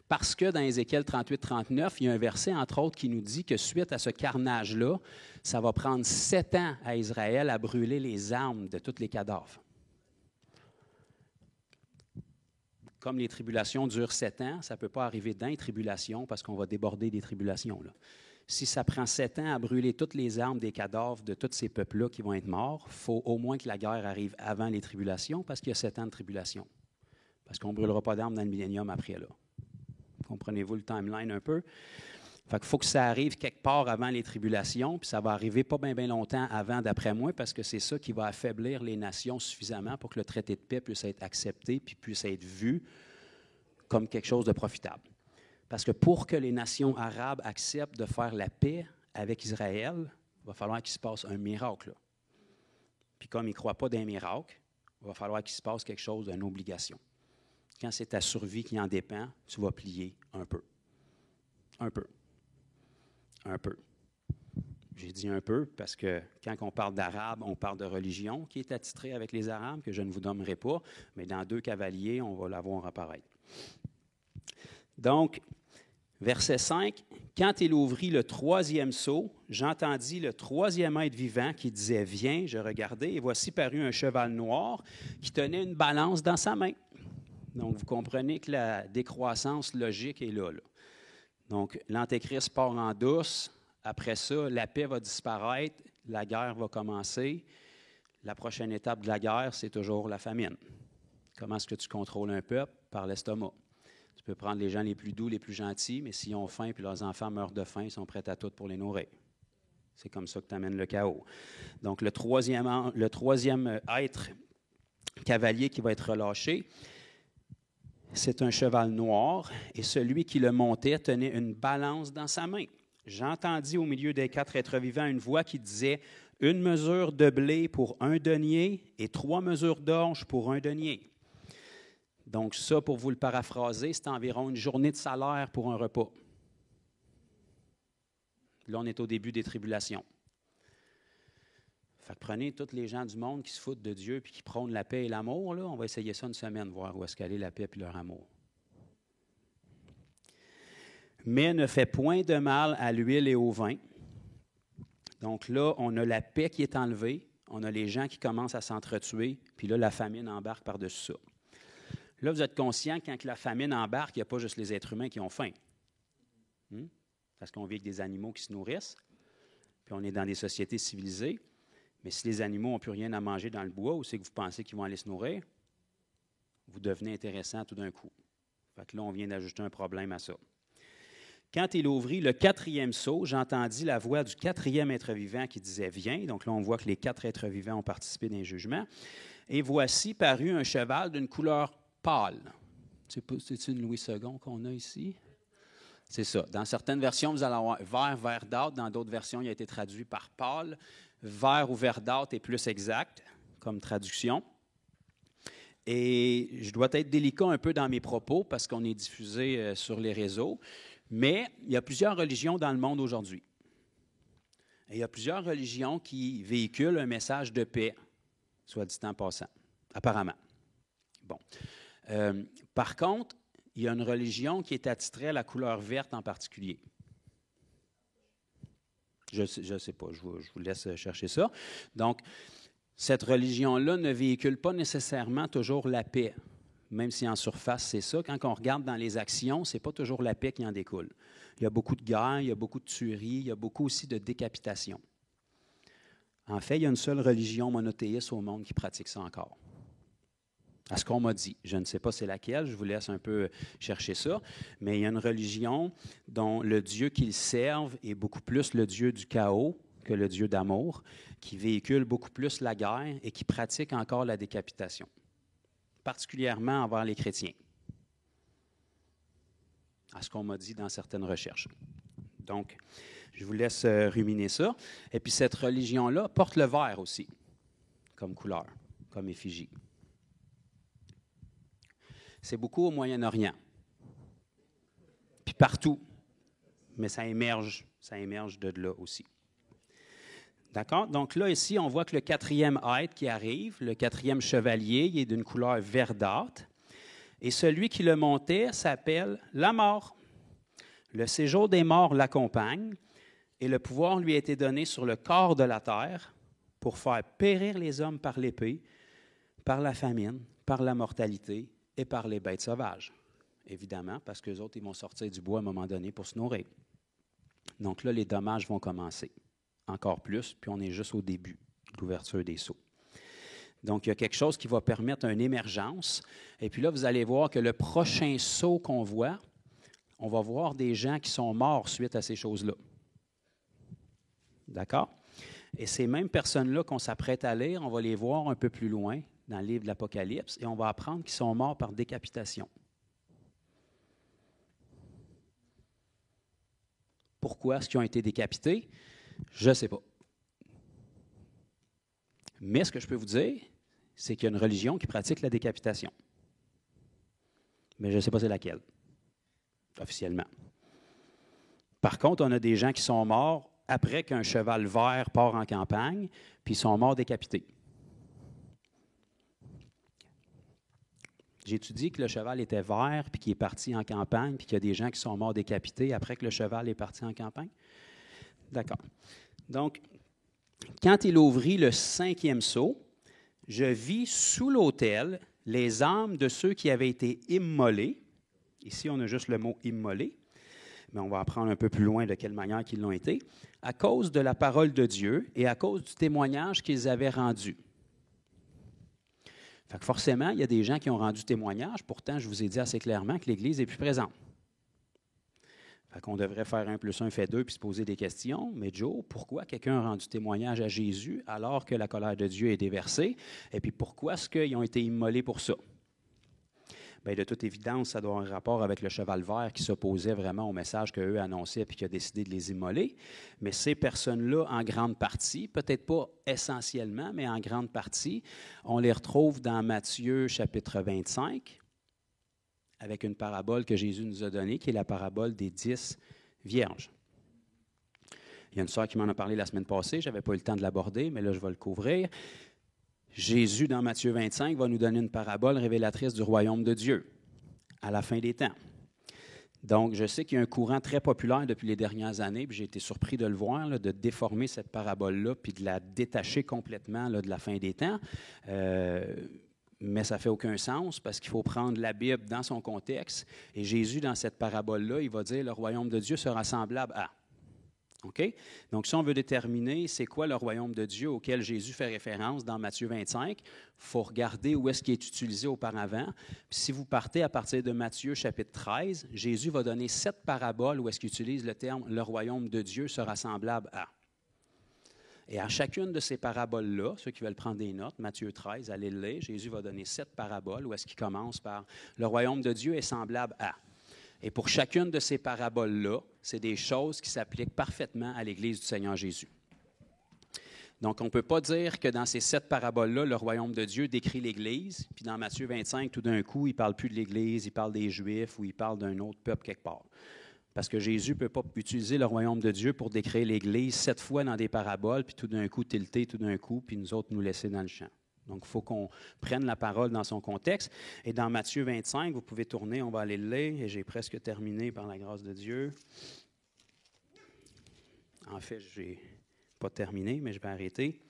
Parce que dans Ézéchiel 38-39, il y a un verset, entre autres, qui nous dit que suite à ce carnage-là, ça va prendre 7 ans à Israël à brûler les armes de tous les cadavres. Comme les tribulations durent 7 ans, ça ne peut pas arriver dans les tribulations parce qu'on va déborder des tribulations, là. Si ça prend 7 ans à brûler toutes les armes des cadavres de tous ces peuples-là qui vont être morts, il faut au moins que la guerre arrive avant les tribulations parce qu'il y a 7 ans de tribulation. Parce qu'on ne brûlera pas d'armes dans le millénium après, là. Comprenez-vous le timeline un peu? Fait qu'il faut que ça arrive quelque part avant les tribulations, puis ça va arriver pas bien longtemps avant, d'après moi, parce que c'est ça qui va affaiblir les nations suffisamment pour que le traité de paix puisse être accepté puis puisse être vu comme quelque chose de profitable. Parce que pour que les nations arabes acceptent de faire la paix avec Israël, il va falloir qu'il se passe un miracle, là. Puis comme ils ne croient pas d'un miracle, il va falloir qu'il se passe quelque chose d'une obligation. Quand c'est ta survie qui en dépend, tu vas plier un peu. Un peu. Un peu. J'ai dit un peu parce que quand on parle d'Arabes, on parle de religion qui est attitrée avec les Arabes, que je ne vous nommerai pas, mais dans 2 cavaliers, on va la voir apparaître. Donc, verset 5, « Quand il ouvrit le 3e sceau, j'entendis le 3e être vivant qui disait, « Viens, je regardai, et voici parut un cheval noir qui tenait une balance dans sa main. » Donc, vous comprenez que la décroissance logique est là. Donc, l'Antéchrist part en douce. Après ça, la paix va disparaître, la guerre va commencer. La prochaine étape de la guerre, c'est toujours la famine. Comment est-ce que tu contrôles un peuple? Par l'estomac. Tu peux prendre les gens les plus doux, les plus gentils, mais s'ils ont faim et leurs enfants meurent de faim, ils sont prêts à tout pour les nourrir. C'est comme ça que tu amènes le chaos. Donc, le troisième être cavalier qui va être relâché, c'est un cheval noir, et celui qui le montait tenait une balance dans sa main. J'entendis au milieu des 4 êtres vivants une voix qui disait « Une mesure de blé pour 1 denier et 3 mesures d'orge pour 1 denier. » Donc ça, pour vous le paraphraser, c'est environ une journée de salaire pour un repas. Là, on est au début des tribulations. Fait que prenez tous les gens du monde qui se foutent de Dieu et qui prônent la paix et l'amour, là, on va essayer ça une semaine, voir où est-ce qu'elle est la paix et leur amour. Mais ne fait point de mal à l'huile et au vin. Donc là, on a la paix qui est enlevée, on a les gens qui commencent à s'entretuer, puis là, la famine embarque par-dessus ça. Là, vous êtes conscient que quand la famine embarque, il n'y a pas juste les êtres humains qui ont faim. Parce qu'on vit avec des animaux qui se nourrissent, puis on est dans des sociétés civilisées. Mais si les animaux n'ont plus rien à manger dans le bois, ou c'est que vous pensez qu'ils vont aller se nourrir, vous devenez intéressant tout d'un coup. Fait que là, on vient d'ajouter un problème à ça. Quand il ouvrit le 4e sceau, j'entendis la voix du 4e être vivant qui disait « Viens ». Donc là, on voit que les 4 êtres vivants ont participé dans les jugements. Et voici parut un cheval d'une couleur pâle. C'est une Louis II qu'on a ici? C'est ça. Dans certaines versions, vous allez avoir vert, verdâtre. Dans d'autres versions, il a été traduit par pâle. Vert ou verdâtre est plus exact comme traduction. Et je dois être délicat un peu dans mes propos parce qu'on est diffusé sur les réseaux. Mais il y a plusieurs religions dans le monde aujourd'hui. Et il y a plusieurs religions qui véhiculent un message de paix, soit dit en passant, apparemment. Bon. Par contre, il y a une religion qui est attitrée à la couleur verte en particulier. Je ne sais pas, je vous laisse chercher ça. Donc, cette religion-là ne véhicule pas nécessairement toujours la paix, même si en surface, c'est ça. Quand on regarde dans les actions, ce n'est pas toujours la paix qui en découle. Il y a beaucoup de guerres, il y a beaucoup de tueries, il y a beaucoup aussi de décapitations. En fait, il y a une seule religion monothéiste au monde qui pratique ça encore. À ce qu'on m'a dit. Je ne sais pas c'est laquelle, je vous laisse un peu chercher ça, mais il y a une religion dont le Dieu qu'ils servent est beaucoup plus le Dieu du chaos que le Dieu d'amour, qui véhicule beaucoup plus la guerre et qui pratique encore la décapitation, particulièrement envers les chrétiens, à ce qu'on m'a dit dans certaines recherches. Donc, je vous laisse ruminer ça. Et puis cette religion-là porte le vert aussi, comme couleur, comme effigie. C'est beaucoup au Moyen-Orient, puis partout, mais ça émerge de là aussi. D'accord? Donc là, ici, on voit que le 4e être qui arrive, le 4e chevalier, il est d'une couleur verdâtre, et celui qui le montait s'appelle la mort. Le séjour des morts l'accompagne, et le pouvoir lui a été donné sur le corps de la terre pour faire périr les hommes par l'épée, par la famine, par la mortalité, et par les bêtes sauvages, évidemment, parce qu'eux autres, ils vont sortir du bois à un moment donné pour se nourrir. Donc là, les dommages vont commencer, encore plus, puis on est juste au début de l'ouverture des sceaux. Donc, il y a quelque chose qui va permettre une émergence, et puis là, vous allez voir que le prochain sceau qu'on voit, on va voir des gens qui sont morts suite à ces choses-là. D'accord? Et ces mêmes personnes-là qu'on s'apprête à lire, on va les voir un peu plus loin, dans le livre de l'Apocalypse, et on va apprendre qu'ils sont morts par décapitation. Pourquoi est-ce qu'ils ont été décapités? Je ne sais pas. Mais ce que je peux vous dire, c'est qu'il y a une religion qui pratique la décapitation. Mais je ne sais pas c'est laquelle, officiellement. Par contre, on a des gens qui sont morts après qu'un cheval vert part en campagne, puis ils sont morts décapités. J'étudie que le cheval était vert, puis qu'il est parti en campagne, puis qu'il y a des gens qui sont morts décapités après que le cheval est parti en campagne. D'accord. Donc, quand il ouvrit le 5e sceau, je vis sous l'autel les âmes de ceux qui avaient été immolés. Ici, on a juste le mot « immolé », mais on va apprendre un peu plus loin de quelle manière ils l'ont été, à cause de la parole de Dieu et à cause du témoignage qu'ils avaient rendu. Fait que forcément, il y a des gens qui ont rendu témoignage. Pourtant, je vous ai dit assez clairement que l'Église est plus présente. Fait qu'on devrait faire 1 + 1 fait 2 puis se poser des questions. Mais Joe, pourquoi quelqu'un a rendu témoignage à Jésus alors que la colère de Dieu est déversée? Et puis pourquoi est-ce qu'ils ont été immolés pour ça? Bien, de toute évidence, ça doit avoir un rapport avec le cheval vert qui s'opposait vraiment au message qu'eux annonçaient et qui a décidé de les immoler. Mais ces personnes-là, en grande partie, peut-être pas essentiellement, mais en grande partie, on les retrouve dans Matthieu chapitre 25, avec une parabole que Jésus nous a donnée, qui est la parabole des 10 vierges. Il y a une sœur qui m'en a parlé la semaine passée, je n'avais pas eu le temps de l'aborder, mais là, je vais le couvrir. Jésus, dans Matthieu 25, va nous donner une parabole révélatrice du royaume de Dieu à la fin des temps. Donc, je sais qu'il y a un courant très populaire depuis les dernières années, puis j'ai été surpris de le voir, là, de déformer cette parabole-là, puis de la détacher complètement là, de la fin des temps. Mais ça ne fait aucun sens parce qu'il faut prendre la Bible dans son contexte. Et Jésus, dans cette parabole-là, il va dire « Le royaume de Dieu sera semblable à… » OK? Donc, si on veut déterminer c'est quoi le royaume de Dieu auquel Jésus fait référence dans Matthieu 25, il faut regarder où est-ce qu'il est utilisé auparavant. Puis, si vous partez à partir de Matthieu chapitre 13, Jésus va donner 7 paraboles où est-ce qu'il utilise le terme « le royaume de Dieu sera semblable à ». Et à chacune de ces paraboles-là, ceux qui veulent prendre des notes, Matthieu 13, allez le lire, Jésus va donner 7 paraboles où est-ce qu'il commence par « le royaume de Dieu est semblable à ». Et pour chacune de ces paraboles-là, c'est des choses qui s'appliquent parfaitement à l'Église du Seigneur Jésus. Donc, on ne peut pas dire que dans ces 7 paraboles-là, le royaume de Dieu décrit l'Église, puis dans Matthieu 25, tout d'un coup, il ne parle plus de l'Église, il parle des Juifs ou il parle d'un autre peuple quelque part. Parce que Jésus ne peut pas utiliser le royaume de Dieu pour décrire l'Église 7 fois dans des paraboles, puis tout d'un coup, tilter, tout d'un coup, puis nous autres nous laisser dans le champ. Donc, il faut qu'on prenne la parole dans son contexte. Et dans Matthieu 25, vous pouvez tourner, on va aller le lire, et j'ai presque terminé par la grâce de Dieu. En fait, je n'ai pas terminé, mais je vais arrêter.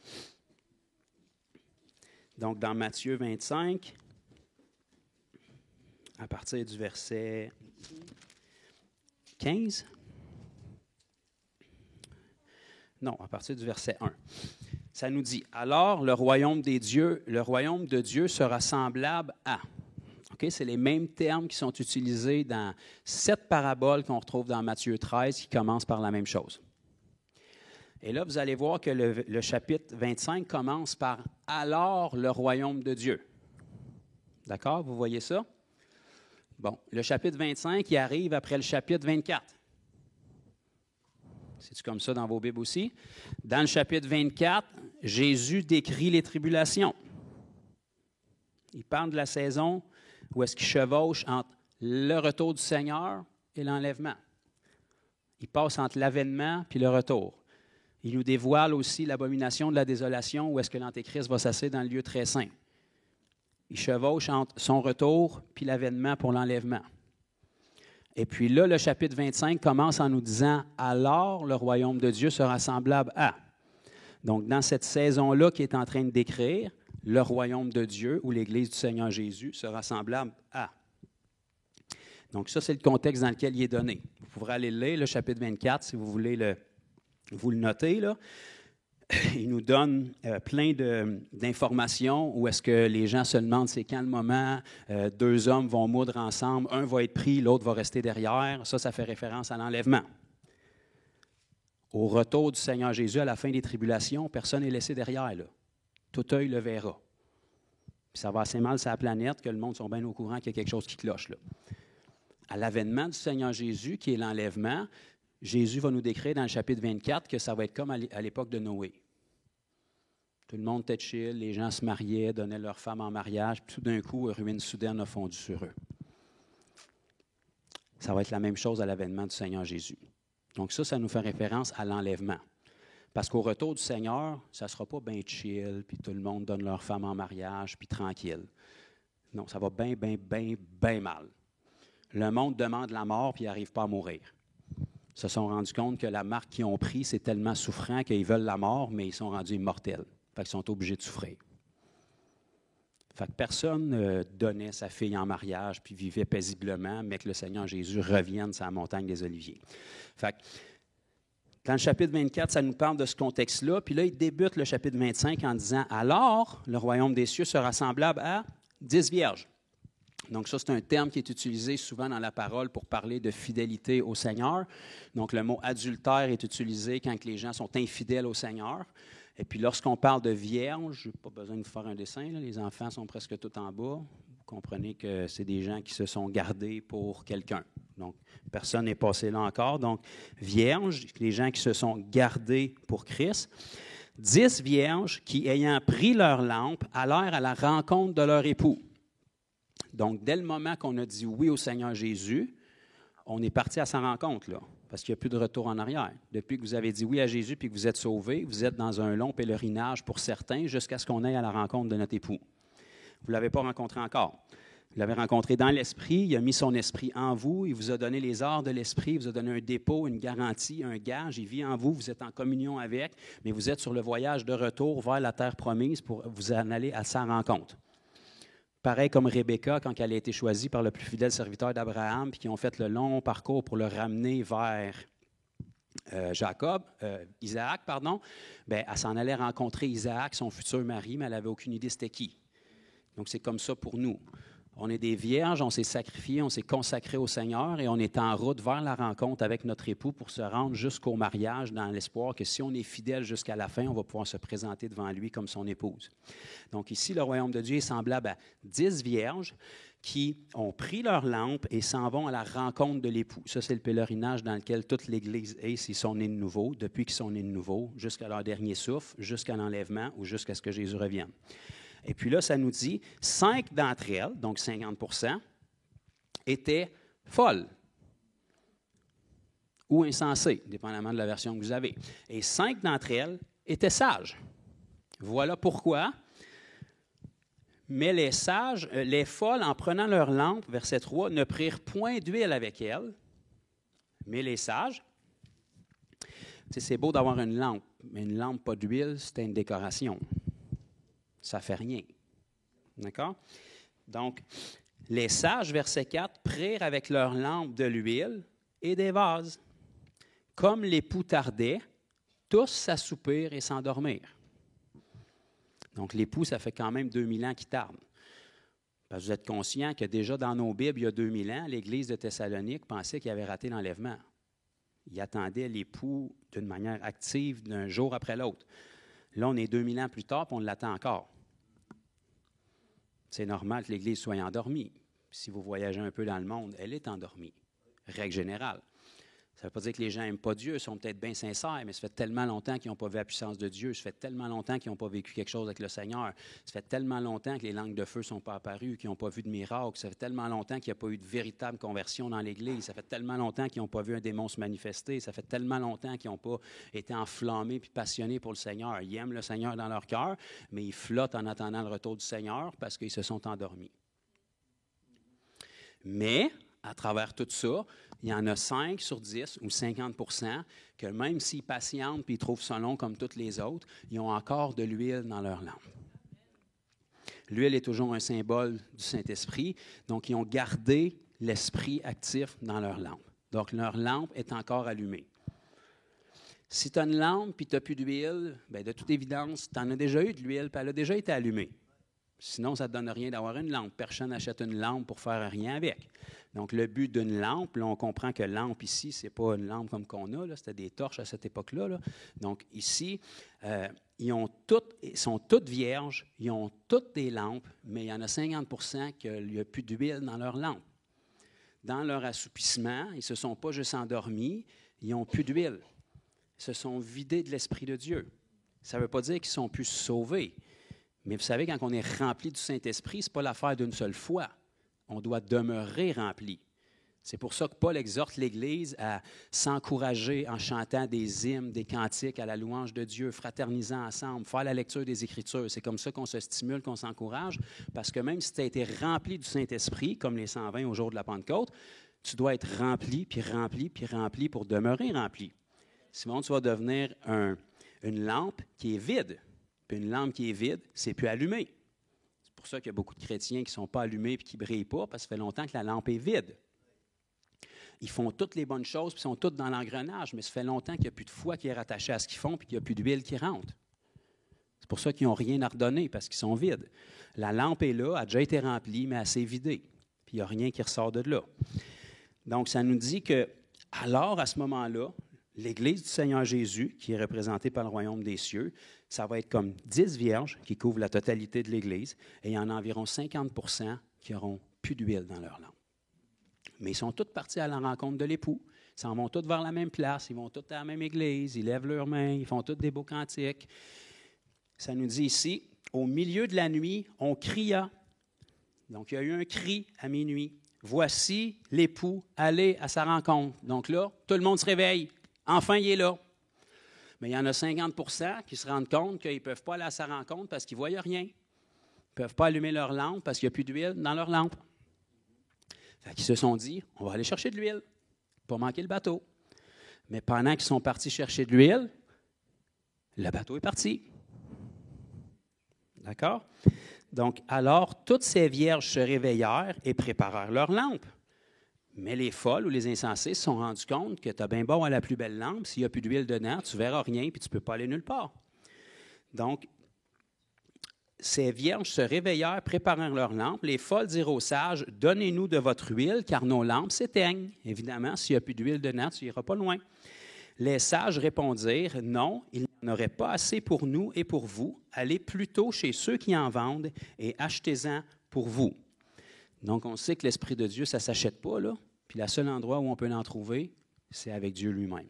Donc, dans Matthieu 25, à partir du verset 15, non, à partir du verset 1, ça nous dit, « Alors, le royaume de Dieu sera semblable à... » Okay, c'est les mêmes termes qui sont utilisés dans 7 paraboles qu'on retrouve dans Matthieu 13 qui commencent par la même chose. Et là, vous allez voir que le chapitre 25 commence par « Alors le royaume de Dieu ». D'accord? Vous voyez ça? Bon, le chapitre 25, il arrive après le chapitre 24. C'est-tu comme ça dans vos Bibles aussi? Dans le chapitre 24, Jésus décrit les tribulations. Il parle de la saison où est-ce qu'il chevauche entre le retour du Seigneur et l'enlèvement. Il passe entre l'avènement puis le retour. Il nous dévoile aussi l'abomination de la désolation où est-ce que l'Antéchrist va s'asseoir dans le lieu très saint. Il chevauche entre son retour puis l'avènement pour l'enlèvement. Et puis là, le chapitre 25 commence en nous disant « Alors le royaume de Dieu sera semblable à... » Donc, dans cette saison-là qu'il est en train de décrire, le royaume de Dieu ou l'Église du Seigneur Jésus sera semblable à. Donc, ça, c'est le contexte dans lequel il est donné. Vous pourrez aller le lire, le chapitre 24, si vous voulez vous le noter, là. Il nous donne plein d'informations où est-ce que les gens se demandent c'est quand le moment, 2 hommes vont moudre ensemble, un va être pris, l'autre va rester derrière. Ça fait référence à l'enlèvement. Au retour du Seigneur Jésus à la fin des tribulations, personne n'est laissé derrière, là. Tout œil le verra. Puis ça va assez mal sur la planète que le monde sont bien au courant qu'il y a quelque chose qui cloche, là. À l'avènement du Seigneur Jésus, qui est l'enlèvement, Jésus va nous décrire dans le chapitre 24 que ça va être comme à l'époque de Noé. Tout le monde était chill, les gens se mariaient, donnaient leurs femmes en mariage, puis tout d'un coup, une ruine soudaine a fondu sur eux. Ça va être la même chose à l'avènement du Seigneur Jésus. Donc ça nous fait référence à l'enlèvement. Parce qu'au retour du Seigneur, ça ne sera pas bien chill, puis tout le monde donne leurs femmes en mariage, puis tranquille. Non, ça va bien, bien, bien, bien mal. Le monde demande la mort, puis ils n'arrivent pas à mourir. Ils se sont rendus compte que la marque qu'ils ont prise, c'est tellement souffrant qu'ils veulent la mort, mais ils sont rendus immortels. Fait qu'ils sont obligés de souffrir. Fait que personne ne donnait sa fille en mariage, puis vivait paisiblement, mais que le Seigneur Jésus revienne sur la montagne des Oliviers. Fait que, dans le chapitre 24, ça nous parle de ce contexte-là. Puis là, il débute le chapitre 25 en disant « Alors, le royaume des cieux sera semblable à 10 vierges. » Donc ça, c'est un terme qui est utilisé souvent dans la parole pour parler de fidélité au Seigneur. Donc le mot adultère est utilisé quand les gens sont infidèles au Seigneur. Et puis lorsqu'on parle de vierges, je n'ai pas besoin de vous faire un dessin, là, les enfants sont presque tout en bas. Vous comprenez que c'est des gens qui se sont gardés pour quelqu'un. Donc, personne n'est passé là encore. Donc, vierges, les gens qui se sont gardés pour Christ. 10 vierges qui, ayant pris leur lampe, allèrent à la rencontre de leur époux. Donc, dès le moment qu'on a dit oui au Seigneur Jésus, on est parti à sa rencontre, là, parce qu'il n'y a plus de retour en arrière. Depuis que vous avez dit oui à Jésus puis que vous êtes sauvés, vous êtes dans un long pèlerinage pour certains jusqu'à ce qu'on aille à la rencontre de notre époux. Vous ne l'avez pas rencontré encore. Vous l'avez rencontré dans l'Esprit, il a mis son Esprit en vous, il vous a donné les arts de l'Esprit, il vous a donné un dépôt, une garantie, un gage, il vit en vous, vous êtes en communion avec, mais vous êtes sur le voyage de retour vers la terre promise pour vous en aller à sa rencontre. Pareil comme Rebecca, quand elle a été choisie par le plus fidèle serviteur d'Abraham, puis qui ont fait le long parcours pour le ramener vers Isaac, bien, elle s'en allait rencontrer Isaac, son futur mari, mais elle n'avait aucune idée c'était qui. Donc, c'est comme ça pour nous. On est des vierges, on s'est sacrifiés, on s'est consacrés au Seigneur et on est en route vers la rencontre avec notre époux pour se rendre jusqu'au mariage dans l'espoir que si on est fidèle jusqu'à la fin, on va pouvoir se présenter devant lui comme son épouse. Donc ici, le royaume de Dieu est semblable à 10 vierges qui ont pris leur lampe et s'en vont à la rencontre de l'époux. Ça, c'est le pèlerinage dans lequel toute l'Église est s'ils sont nés de nouveau, depuis qu'ils sont nés de nouveau, jusqu'à leur dernier souffle, jusqu'à l'enlèvement ou jusqu'à ce que Jésus revienne. Et puis là, ça nous dit, 5 d'entre elles, donc 50%, étaient folles ou insensées, dépendamment de la version que vous avez. Et 5 d'entre elles étaient sages. Voilà pourquoi. Mais les sages, les folles, en prenant leur lampe, verset 3, ne prirent point d'huile avec elles, mais les sages C'est beau d'avoir une lampe, mais une lampe pas d'huile, c'était une décoration. Ça ne fait rien. D'accord? Donc, les sages, verset 4, prirent avec leurs lampes de l'huile et des vases. Comme l'époux tardait, tous s'assoupirent et s'endormirent. Donc, l'époux, ça fait quand même 2000 ans qu'il tarde. Parce que vous êtes conscient que déjà dans nos Bibles, il y a 2000 ans, l'Église de Thessalonique pensait qu'il avait raté l'enlèvement. Il attendait l'époux d'une manière active d'un jour après l'autre. Là, on est 2000 ans plus tard, puis on l'attend encore. C'est normal que l'Église soit endormie. Si vous voyagez un peu dans le monde, elle est endormie, règle générale. Ça ne veut pas dire que les gens n'aiment pas Dieu, ils sont peut-être bien sincères, mais ça fait tellement longtemps qu'ils n'ont pas vu la puissance de Dieu, ça fait tellement longtemps qu'ils n'ont pas vécu quelque chose avec le Seigneur, ça fait tellement longtemps que les langues de feu ne sont pas apparues, qu'ils n'ont pas vu de miracle, ça fait tellement longtemps qu'il n'y a pas eu de véritable conversion dans l'Église, ça fait tellement longtemps qu'ils n'ont pas vu un démon se manifester, ça fait tellement longtemps qu'ils n'ont pas été enflammés et passionnés pour le Seigneur. Ils aiment le Seigneur dans leur cœur, mais ils flottent en attendant le retour du Seigneur parce qu'ils se sont endormis. Mais, à travers tout ça, il y en a 5 sur 10 ou 50 % que même s'ils patientent et ils trouvent ça long comme toutes les autres, ils ont encore de l'huile dans leur lampe. L'huile est toujours un symbole du Saint-Esprit, donc ils ont gardé l'esprit actif dans leur lampe. Donc leur lampe est encore allumée. Si tu as une lampe et tu n'as plus d'huile, bien, de toute évidence, tu en as déjà eu de l'huile et elle a déjà été allumée. Sinon, ça ne te donne rien d'avoir une lampe. Personne n'achète une lampe pour faire rien avec. Donc, le but d'une lampe, là, on comprend que lampe ici, ce n'est pas une lampe comme qu'on a, là, c'était des torches à cette époque-là. Là. Donc, ici, ils sont toutes vierges, ils ont toutes des lampes, mais il y en a 50 % qu'il n'y a plus d'huile dans leur lampe. Dans leur assoupissement, ils ne se sont pas juste endormis, ils n'ont plus d'huile. Ils se sont vidés de l'Esprit de Dieu. Ça ne veut pas dire qu'ils sont plus sauvés. Mais vous savez, quand on est rempli du Saint-Esprit, ce n'est pas l'affaire d'une seule fois. On doit demeurer rempli. C'est pour ça que Paul exhorte l'Église à s'encourager en chantant des hymnes, des cantiques à la louange de Dieu, fraternisant ensemble, faire la lecture des Écritures. C'est comme ça qu'on se stimule, qu'on s'encourage, parce que même si tu as été rempli du Saint-Esprit, comme les 120 au jour de la Pentecôte, tu dois être rempli, puis rempli, puis rempli pour demeurer rempli. Sinon, tu vas devenir une lampe qui est vide. Puis une lampe qui est vide, c'est plus allumé. C'est pour ça qu'il y a beaucoup de chrétiens qui ne sont pas allumés et qui ne brillent pas, parce que ça fait longtemps que la lampe est vide. Ils font toutes les bonnes choses, puis ils sont tous dans l'engrenage, mais ça fait longtemps qu'il n'y a plus de foi qui est rattachée à ce qu'ils font, puis qu'il n'y a plus d'huile qui rentre. C'est pour ça qu'ils n'ont rien à redonner, parce qu'ils sont vides. La lampe est là, a déjà été remplie, mais elle s'est vidée. Puis il n'y a rien qui ressort de là. Donc, ça nous dit que, alors, à ce moment-là, l'Église du Seigneur Jésus, qui est représentée par le royaume des cieux, ça va être comme 10 vierges qui couvrent la totalité de l'Église, et il y en a environ 50 % qui n'auront plus d'huile dans leur lampe. Mais ils sont tous partis à la rencontre de l'époux. Ils s'en vont tous vers la même place, ils vont tous à la même église, ils lèvent leurs mains, ils font tous des beaux cantiques. Ça nous dit ici, au milieu de la nuit, on cria. Donc, il y a eu un cri à minuit. Voici l'époux, allez à sa rencontre. Donc là, tout le monde se réveille. Enfin, il est là. Mais il y en a 50 % qui se rendent compte qu'ils ne peuvent pas aller à sa rencontre parce qu'ils ne voient rien. Ils ne peuvent pas allumer leur lampe parce qu'il n'y a plus d'huile dans leur lampe. Fait qu'ils se sont dit, on va aller chercher de l'huile, pas manquer le bateau. Mais pendant qu'ils sont partis chercher de l'huile, le bateau est parti. D'accord? Donc, alors, toutes ces vierges se réveillèrent et préparèrent leurs lampes. Mais les folles ou les insensés se sont rendus compte que tu as bien beau à la plus belle lampe, s'il n'y a plus d'huile dedans, tu ne verras rien et tu ne peux pas aller nulle part. Donc, ces vierges se réveillèrent, préparèrent leurs lampes. Les folles dirent aux sages, « Donnez-nous de votre huile, car nos lampes s'éteignent. » Évidemment, s'il n'y a plus d'huile dedans, tu n'iras pas loin. Les sages répondirent, « Non, il n'y en aurait pas assez pour nous et pour vous. Allez plutôt chez ceux qui en vendent et achetez-en pour vous. » Donc, on sait que l'Esprit de Dieu, ça ne s'achète pas, là. Puis, le seul endroit où on peut l'en trouver, c'est avec Dieu lui-même.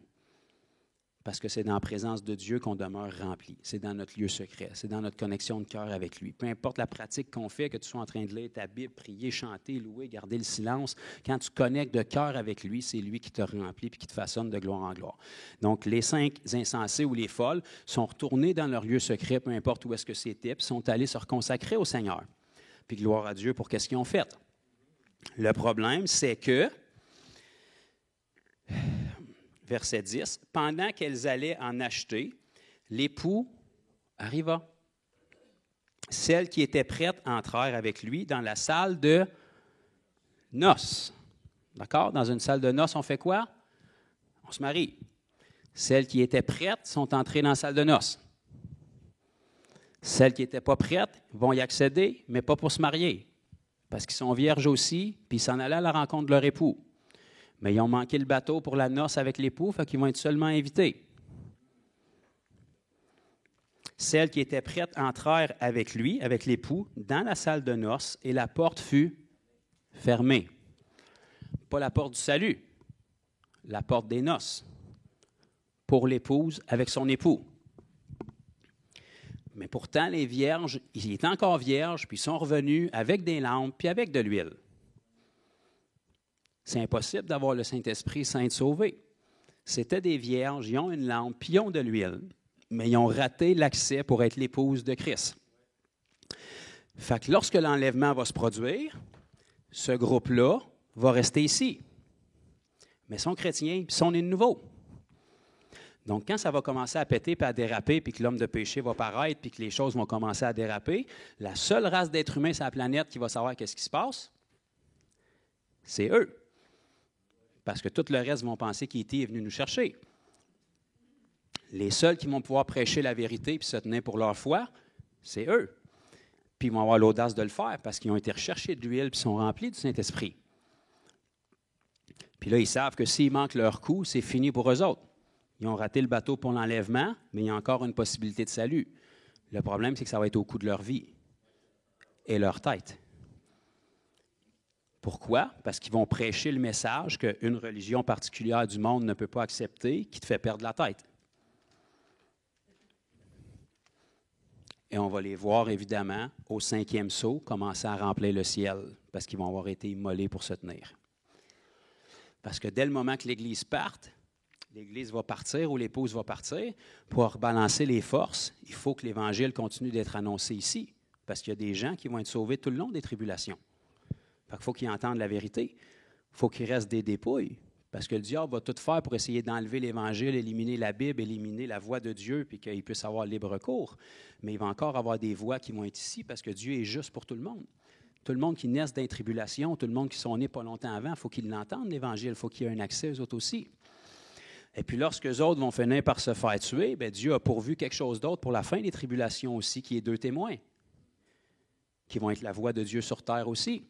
Parce que c'est dans la présence de Dieu qu'on demeure rempli. C'est dans notre lieu secret. C'est dans notre connexion de cœur avec lui. Peu importe la pratique qu'on fait, que tu sois en train de lire ta Bible, prier, chanter, louer, garder le silence, quand tu connectes de cœur avec lui, c'est lui qui te remplit et qui te façonne de gloire en gloire. Donc, les 5 insensés ou les folles sont retournés dans leur lieu secret, peu importe où est-ce que c'était, puis sont allés se reconsacrer au Seigneur. Puis gloire à Dieu pour qu'est-ce qu'ils ont fait. Le problème, c'est que, verset 10, « Pendant qu'elles allaient en acheter, l'époux arriva. Celles qui étaient prêtes entrèrent avec lui dans la salle de noces. » D'accord? Dans une salle de noces, on fait quoi? On se marie. Celles qui étaient prêtes sont entrées dans la salle de noces. Celles qui n'étaient pas prêtes vont y accéder, mais pas pour se marier, parce qu'ils sont vierges aussi, puis ils s'en allaient à la rencontre de leur époux. Mais ils ont manqué le bateau pour la noce avec l'époux, fait qu'ils vont être seulement invités. Celles qui étaient prêtes entrèrent avec lui, avec l'époux, dans la salle de noces, et la porte fut fermée. Pas la porte du salut, la porte des noces, pour l'épouse avec son époux. Mais pourtant, les vierges, ils étaient encore vierges, puis ils sont revenus avec des lampes, puis avec de l'huile. C'est impossible d'avoir le Saint-Esprit saint sauvé. C'était des vierges, ils ont une lampe, puis ils ont de l'huile, mais ils ont raté l'accès pour être l'épouse de Christ. Fait que lorsque l'enlèvement va se produire, ce groupe-là va rester ici. Mais ils sont chrétiens, puis ils sont nés de nouveau. Donc, quand ça va commencer à péter puis à déraper, puis que l'homme de péché va paraître, puis que les choses vont commencer à déraper, la seule race d'êtres humains sur la planète qui va savoir qu'est-ce qui se passe, c'est eux. Parce que tout le reste vont penser qu'E.T. est venu nous chercher. Les seuls qui vont pouvoir prêcher la vérité puis se tenir pour leur foi, c'est eux. Puis ils vont avoir l'audace de le faire parce qu'ils ont été recherchés de l'huile puis sont remplis du Saint-Esprit. Puis là, ils savent que s'ils manquent leur coup, c'est fini pour eux autres. Ils ont raté le bateau pour l'enlèvement, mais il y a encore une possibilité de salut. Le problème, c'est que ça va être au coût de leur vie et leur tête. Pourquoi? Parce qu'ils vont prêcher le message qu'une religion particulière du monde ne peut pas accepter, qui te fait perdre la tête. Et on va les voir, évidemment, au 5e sceau, commencer à remplir le ciel, parce qu'ils vont avoir été immolés pour se tenir. Parce que dès le moment que l'Église parte, l'Église va partir ou l'épouse va partir, pour rebalancer les forces, il faut que l'Évangile continue d'être annoncé ici, parce qu'il y a des gens qui vont être sauvés tout le long des tribulations. Fait qu'il faut qu'ils entendent la vérité. Il faut qu'il reste des dépouilles, parce que le diable va tout faire pour essayer d'enlever l'Évangile, éliminer la Bible, éliminer la voix de Dieu, puis qu'il puisse avoir libre cours. Mais il va encore avoir des voix qui vont être ici, parce que Dieu est juste pour tout le monde. Tout le monde qui naissent dans les tribulations, tout le monde qui sont nés pas longtemps avant, il faut qu'ils l'entendent, l'Évangile, il faut qu'il y ait un accès aux autres aussi. Et puis lorsque les autres vont finir par se faire tuer, bien, Dieu a pourvu quelque chose d'autre pour la fin des tribulations aussi, qui est 2 témoins, qui vont être la voix de Dieu sur terre aussi.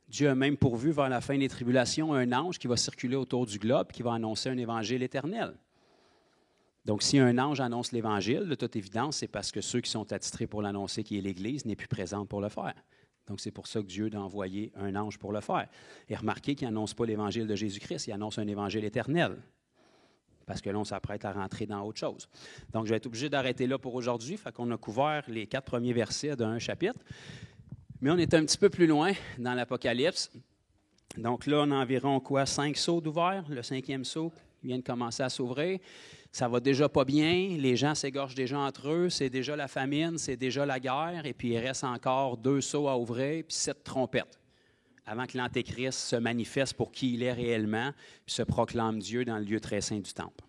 Dieu a même pourvu vers la fin des tribulations un ange qui va circuler autour du globe, qui va annoncer un évangile éternel. Donc, si un ange annonce l'Évangile, de toute évidence, c'est parce que ceux qui sont attitrés pour l'annoncer, qui est l'Église, n'est plus présente pour le faire. Donc, c'est pour ça que Dieu a envoyé un ange pour le faire. Et remarquez qu'il n'annonce pas l'Évangile de Jésus-Christ, il annonce un Évangile éternel. Parce que là, on s'apprête à rentrer dans autre chose. Donc, je vais être obligé d'arrêter là pour aujourd'hui. Fait qu'on a couvert les 4 premiers versets d'un chapitre. Mais on est un petit peu plus loin dans l'Apocalypse. Donc là, on a environ 5 sceaux d'ouverts. Le 5e sceau vient de commencer à s'ouvrir. Ça va déjà pas bien. Les gens s'égorgent déjà entre eux. C'est déjà la famine, c'est déjà la guerre. Et puis, il reste encore 2 sceaux à ouvrir, puis 7 trompettes, avant que l'Antéchrist se manifeste pour qui il est réellement, puis se proclame Dieu dans le lieu très saint du temple.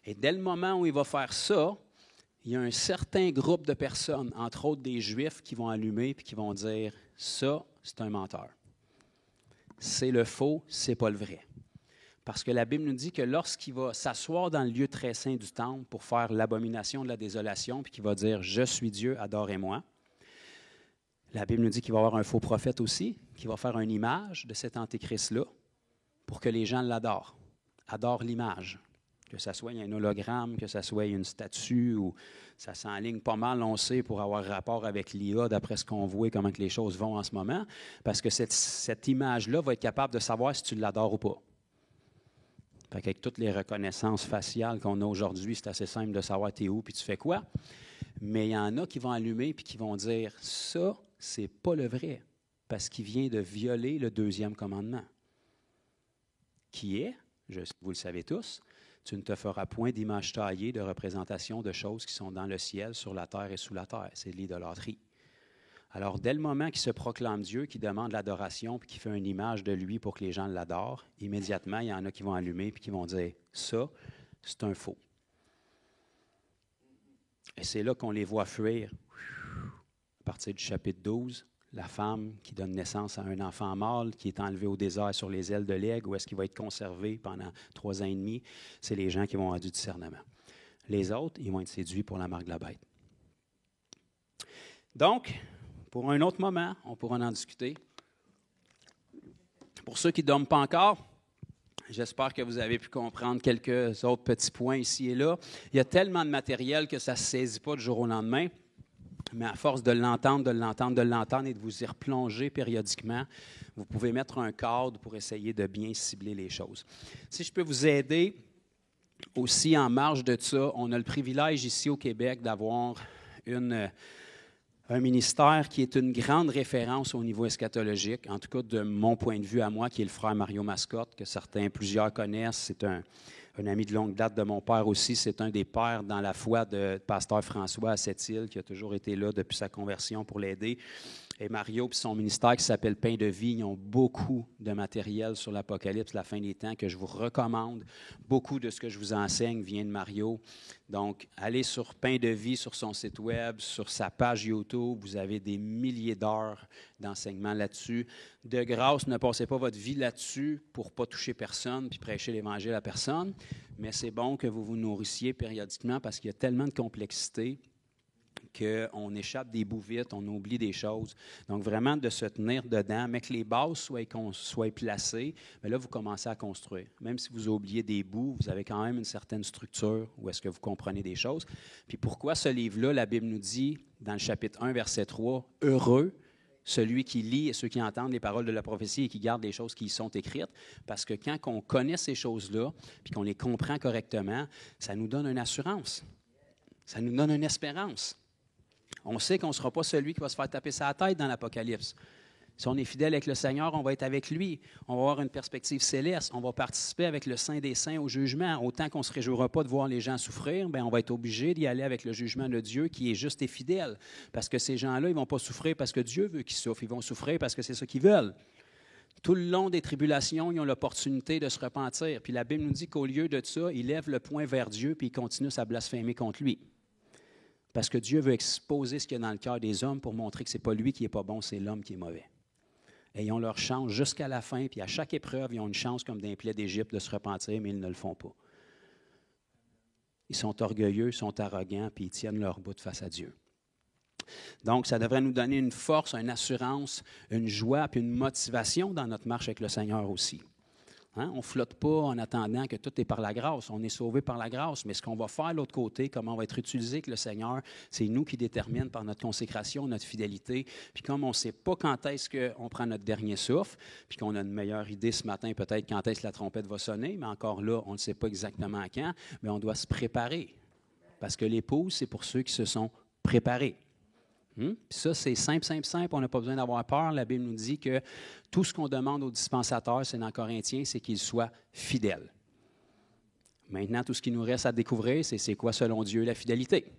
Et dès le moment où il va faire ça, il y a un certain groupe de personnes, entre autres des Juifs, qui vont allumer et qui vont dire « ça, c'est un menteur. C'est le faux, c'est pas le vrai. » Parce que la Bible nous dit que lorsqu'il va s'asseoir dans le lieu très saint du temple pour faire l'abomination de la désolation, puis qu'il va dire « je suis Dieu, adorez-moi », la Bible nous dit qu'il va y avoir un faux prophète aussi, qui va faire une image de cet antéchrist-là pour que les gens l'adorent, adorent l'image. Que ça soit un hologramme, que ça soit une statue, ou ça s'enligne pas mal, on sait, pour avoir rapport avec l'IA, d'après ce qu'on voit, comment que les choses vont en ce moment, parce que cette image-là va être capable de savoir si tu l'adores ou pas. Fait qu'avec toutes les reconnaissances faciales qu'on a aujourd'hui, c'est assez simple de savoir t'es où puis tu fais quoi. Mais il y en a qui vont allumer puis qui vont dire « ça, c'est pas le vrai », parce qu'il vient de violer le 2e commandement. Qui est, vous le savez tous, tu ne te feras point d'image taillée de représentation de choses qui sont dans le ciel, sur la terre et sous la terre. C'est de l'idolâtrie. Alors, dès le moment qu'il se proclame Dieu, qu'il demande l'adoration, puis qu'il fait une image de lui pour que les gens l'adorent, immédiatement, il y en a qui vont allumer puis qui vont dire « ça, c'est un faux ». Et c'est là qu'on les voit fuir. À partir du chapitre 12, la femme qui donne naissance à un enfant mâle qui est enlevé au désert sur les ailes de l'aigle, où est-ce qu'il va être conservé pendant 3 ans et demi, c'est les gens qui vont avoir du discernement. Les autres, ils vont être séduits pour la marque de la bête. Donc, pour un autre moment, on pourra en discuter. Pour ceux qui ne dorment pas encore, j'espère que vous avez pu comprendre quelques autres petits points ici et là. Il y a tellement de matériel que ça ne se saisit pas du jour au lendemain, mais à force de l'entendre et de vous y replonger périodiquement, vous pouvez mettre un cadre pour essayer de bien cibler les choses. Si je peux vous aider, aussi en marge de ça, on a le privilège ici au Québec d'avoir un ministère qui est une grande référence au niveau eschatologique, en tout cas de mon point de vue à moi, qui est le frère Mario Mascotte, que plusieurs connaissent. C'est un ami de longue date de mon père aussi. C'est un des pères dans la foi de pasteur François à Sept-Îles, qui a toujours été là depuis sa conversion pour l'aider. Et Mario et son ministère qui s'appelle Pain de vie, ils ont beaucoup de matériel sur l'Apocalypse, la fin des temps, que je vous recommande. Beaucoup de ce que je vous enseigne vient de Mario. Donc, allez sur Pain de vie, sur son site web, sur sa page YouTube. Vous avez des milliers d'heures d'enseignement là-dessus. De grâce, ne passez pas votre vie là-dessus pour ne pas toucher personne puis prêcher l'Évangile à personne. Mais c'est bon que vous vous nourrissiez périodiquement parce qu'il y a tellement de complexité qu'on échappe des bouts vite, on oublie des choses. Donc, vraiment, de se tenir dedans, mais que les bases soient placées, mais là, vous commencez à construire. Même si vous oubliez des bouts, vous avez quand même une certaine structure où est-ce que vous comprenez des choses. Puis pourquoi ce livre-là, la Bible nous dit, dans le chapitre 1, verset 3, « Heureux celui qui lit et ceux qui entendent les paroles de la prophétie et qui gardent les choses qui y sont écrites. » Parce que quand on connaît ces choses-là, puis qu'on les comprend correctement, ça nous donne une assurance. Ça nous donne une espérance. On sait qu'on ne sera pas celui qui va se faire taper sa tête dans l'Apocalypse. Si on est fidèle avec le Seigneur, on va être avec lui. On va avoir une perspective céleste. On va participer avec le Saint des Saints au jugement. Autant qu'on ne se réjouira pas de voir les gens souffrir, bien, on va être obligé d'y aller avec le jugement de Dieu qui est juste et fidèle. Parce que ces gens-là, ils ne vont pas souffrir parce que Dieu veut qu'ils souffrent. Ils vont souffrir parce que c'est ça qu'ils veulent. Tout le long des tribulations, ils ont l'opportunité de se repentir. Puis la Bible nous dit qu'au lieu de ça, ils lèvent le poing vers Dieu puis ils continuent à blasphémer contre lui. Parce que Dieu veut exposer ce qu'il y a dans le cœur des hommes pour montrer que ce n'est pas lui qui n'est pas bon, c'est l'homme qui est mauvais. Et ils ont leur chance jusqu'à la fin, puis à chaque épreuve, ils ont une chance comme d'un plaies d'Égypte de se repentir, mais ils ne le font pas. Ils sont orgueilleux, ils sont arrogants, puis ils tiennent leur bout face à Dieu. Donc, ça devrait nous donner une force, une assurance, une joie, puis une motivation dans notre marche avec le Seigneur aussi. Hein? On ne flotte pas en attendant que tout est par la grâce. On est sauvé par la grâce. Mais ce qu'on va faire de l'autre côté, comment on va être utilisé avec le Seigneur, c'est nous qui détermine par notre consécration, notre fidélité. Puis comme on ne sait pas quand est-ce qu'on prend notre dernier souffle, puis qu'on a une meilleure idée ce matin, peut-être quand est-ce que la trompette va sonner, mais encore là, on ne sait pas exactement quand, mais on doit se préparer. Parce que l'épouse, c'est pour ceux qui se sont préparés. Puis ça, c'est simple, on n'a pas besoin d'avoir peur. La Bible nous dit que tout ce qu'on demande au dispensateur, c'est dans Corinthiens, c'est qu'il soit fidèle. Maintenant, tout ce qui nous reste à découvrir, c'est quoi, selon Dieu, la fidélité.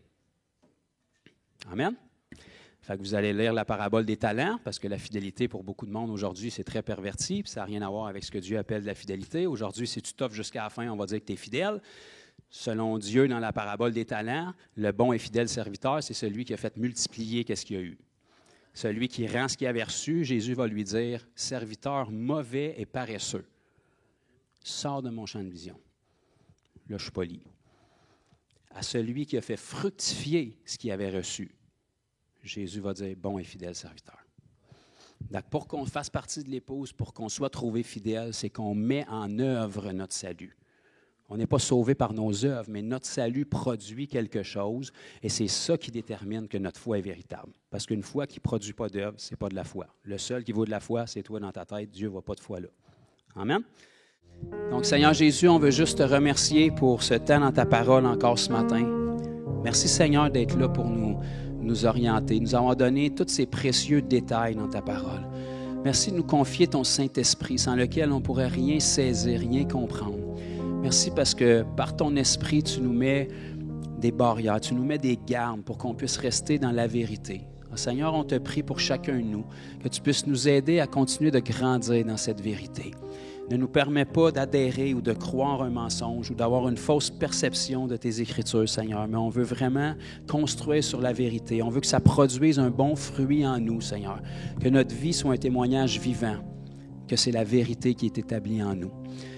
Amen? Fait que vous allez lire la parabole des talents, parce que la fidélité, pour beaucoup de monde aujourd'hui, c'est très perverti, puis ça n'a rien à voir avec ce que Dieu appelle de la fidélité. Aujourd'hui, si tu t'offres jusqu'à la fin, on va dire que tu es fidèle. Selon Dieu, dans la parabole des talents, le bon et fidèle serviteur, c'est celui qui a fait multiplier ce qu'il a eu. Celui qui rend ce qu'il avait reçu, Jésus va lui dire, « Serviteur mauvais et paresseux, sors de mon champ de vision. » Là, je suis poli. À celui qui a fait fructifier ce qu'il avait reçu, Jésus va dire, « Bon et fidèle serviteur. » Donc, pour qu'on fasse partie de l'épouse, pour qu'on soit trouvé fidèle, c'est qu'on met en œuvre notre salut. On n'est pas sauvé par nos œuvres, mais notre salut produit quelque chose et c'est ça qui détermine que notre foi est véritable. Parce qu'une foi qui ne produit pas d'œuvre, ce n'est pas de la foi. Le seul qui vaut de la foi, c'est toi dans ta tête. Dieu ne voit pas de foi là. Amen? Donc, Seigneur Jésus, on veut juste te remercier pour ce temps dans ta parole encore ce matin. Merci, Seigneur, d'être là pour nous orienter, nous avoir donné tous ces précieux détails dans ta parole. Merci de nous confier ton Saint-Esprit, sans lequel on ne pourrait rien saisir, rien comprendre. Merci parce que par ton esprit, tu nous mets des barrières, tu nous mets des gardes pour qu'on puisse rester dans la vérité. Seigneur, on te prie pour chacun de nous, que tu puisses nous aider à continuer de grandir dans cette vérité. Ne nous permets pas d'adhérer ou de croire un mensonge ou d'avoir une fausse perception de tes Écritures, Seigneur, mais on veut vraiment construire sur la vérité. On veut que ça produise un bon fruit en nous, Seigneur, que notre vie soit un témoignage vivant, que c'est la vérité qui est établie en nous.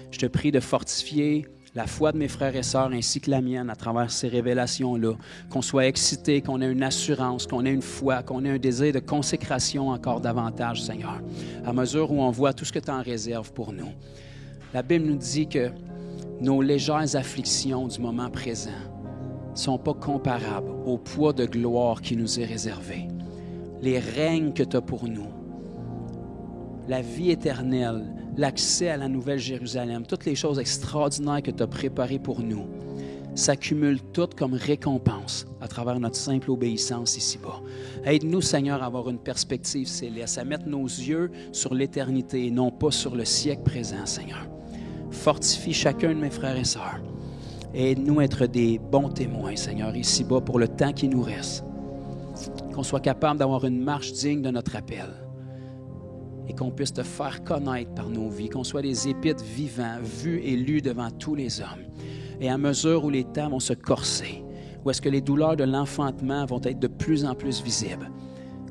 Je te prie de fortifier la foi de mes frères et sœurs ainsi que la mienne à travers ces révélations-là, qu'on soit excités, qu'on ait une assurance, qu'on ait une foi, qu'on ait un désir de consécration encore davantage, Seigneur, à mesure où on voit tout ce que tu en réserves pour nous. La Bible nous dit que nos légères afflictions du moment présent ne sont pas comparables au poids de gloire qui nous est réservé. Les règnes que tu as pour nous, la vie éternelle, l'accès à la Nouvelle Jérusalem, toutes les choses extraordinaires que tu as préparées pour nous, s'accumulent toutes comme récompense à travers notre simple obéissance ici-bas. Aide-nous, Seigneur, à avoir une perspective céleste, à mettre nos yeux sur l'éternité et non pas sur le siècle présent, Seigneur. Fortifie chacun de mes frères et sœurs. Aide-nous à être des bons témoins, Seigneur, ici-bas pour le temps qui nous reste. Qu'on soit capable d'avoir une marche digne de notre appel. Et qu'on puisse te faire connaître par nos vies, qu'on soit des épîtres vivants, vus et lus devant tous les hommes. Et à mesure où les temps vont se corser, où est-ce que les douleurs de l'enfantement vont être de plus en plus visibles,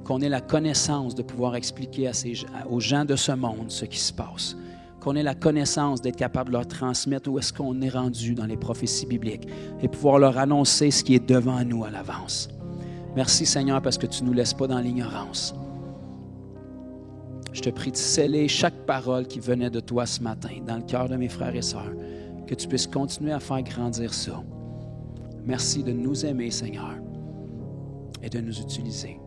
qu'on ait la connaissance de pouvoir expliquer aux gens de ce monde ce qui se passe, qu'on ait la connaissance d'être capable de leur transmettre où est-ce qu'on est rendu dans les prophéties bibliques et pouvoir leur annoncer ce qui est devant nous à l'avance. Merci Seigneur parce que tu ne nous laisses pas dans l'ignorance. Je te prie de sceller chaque parole qui venait de toi ce matin dans le cœur de mes frères et sœurs, que tu puisses continuer à faire grandir ça. Merci de nous aimer, Seigneur, et de nous utiliser.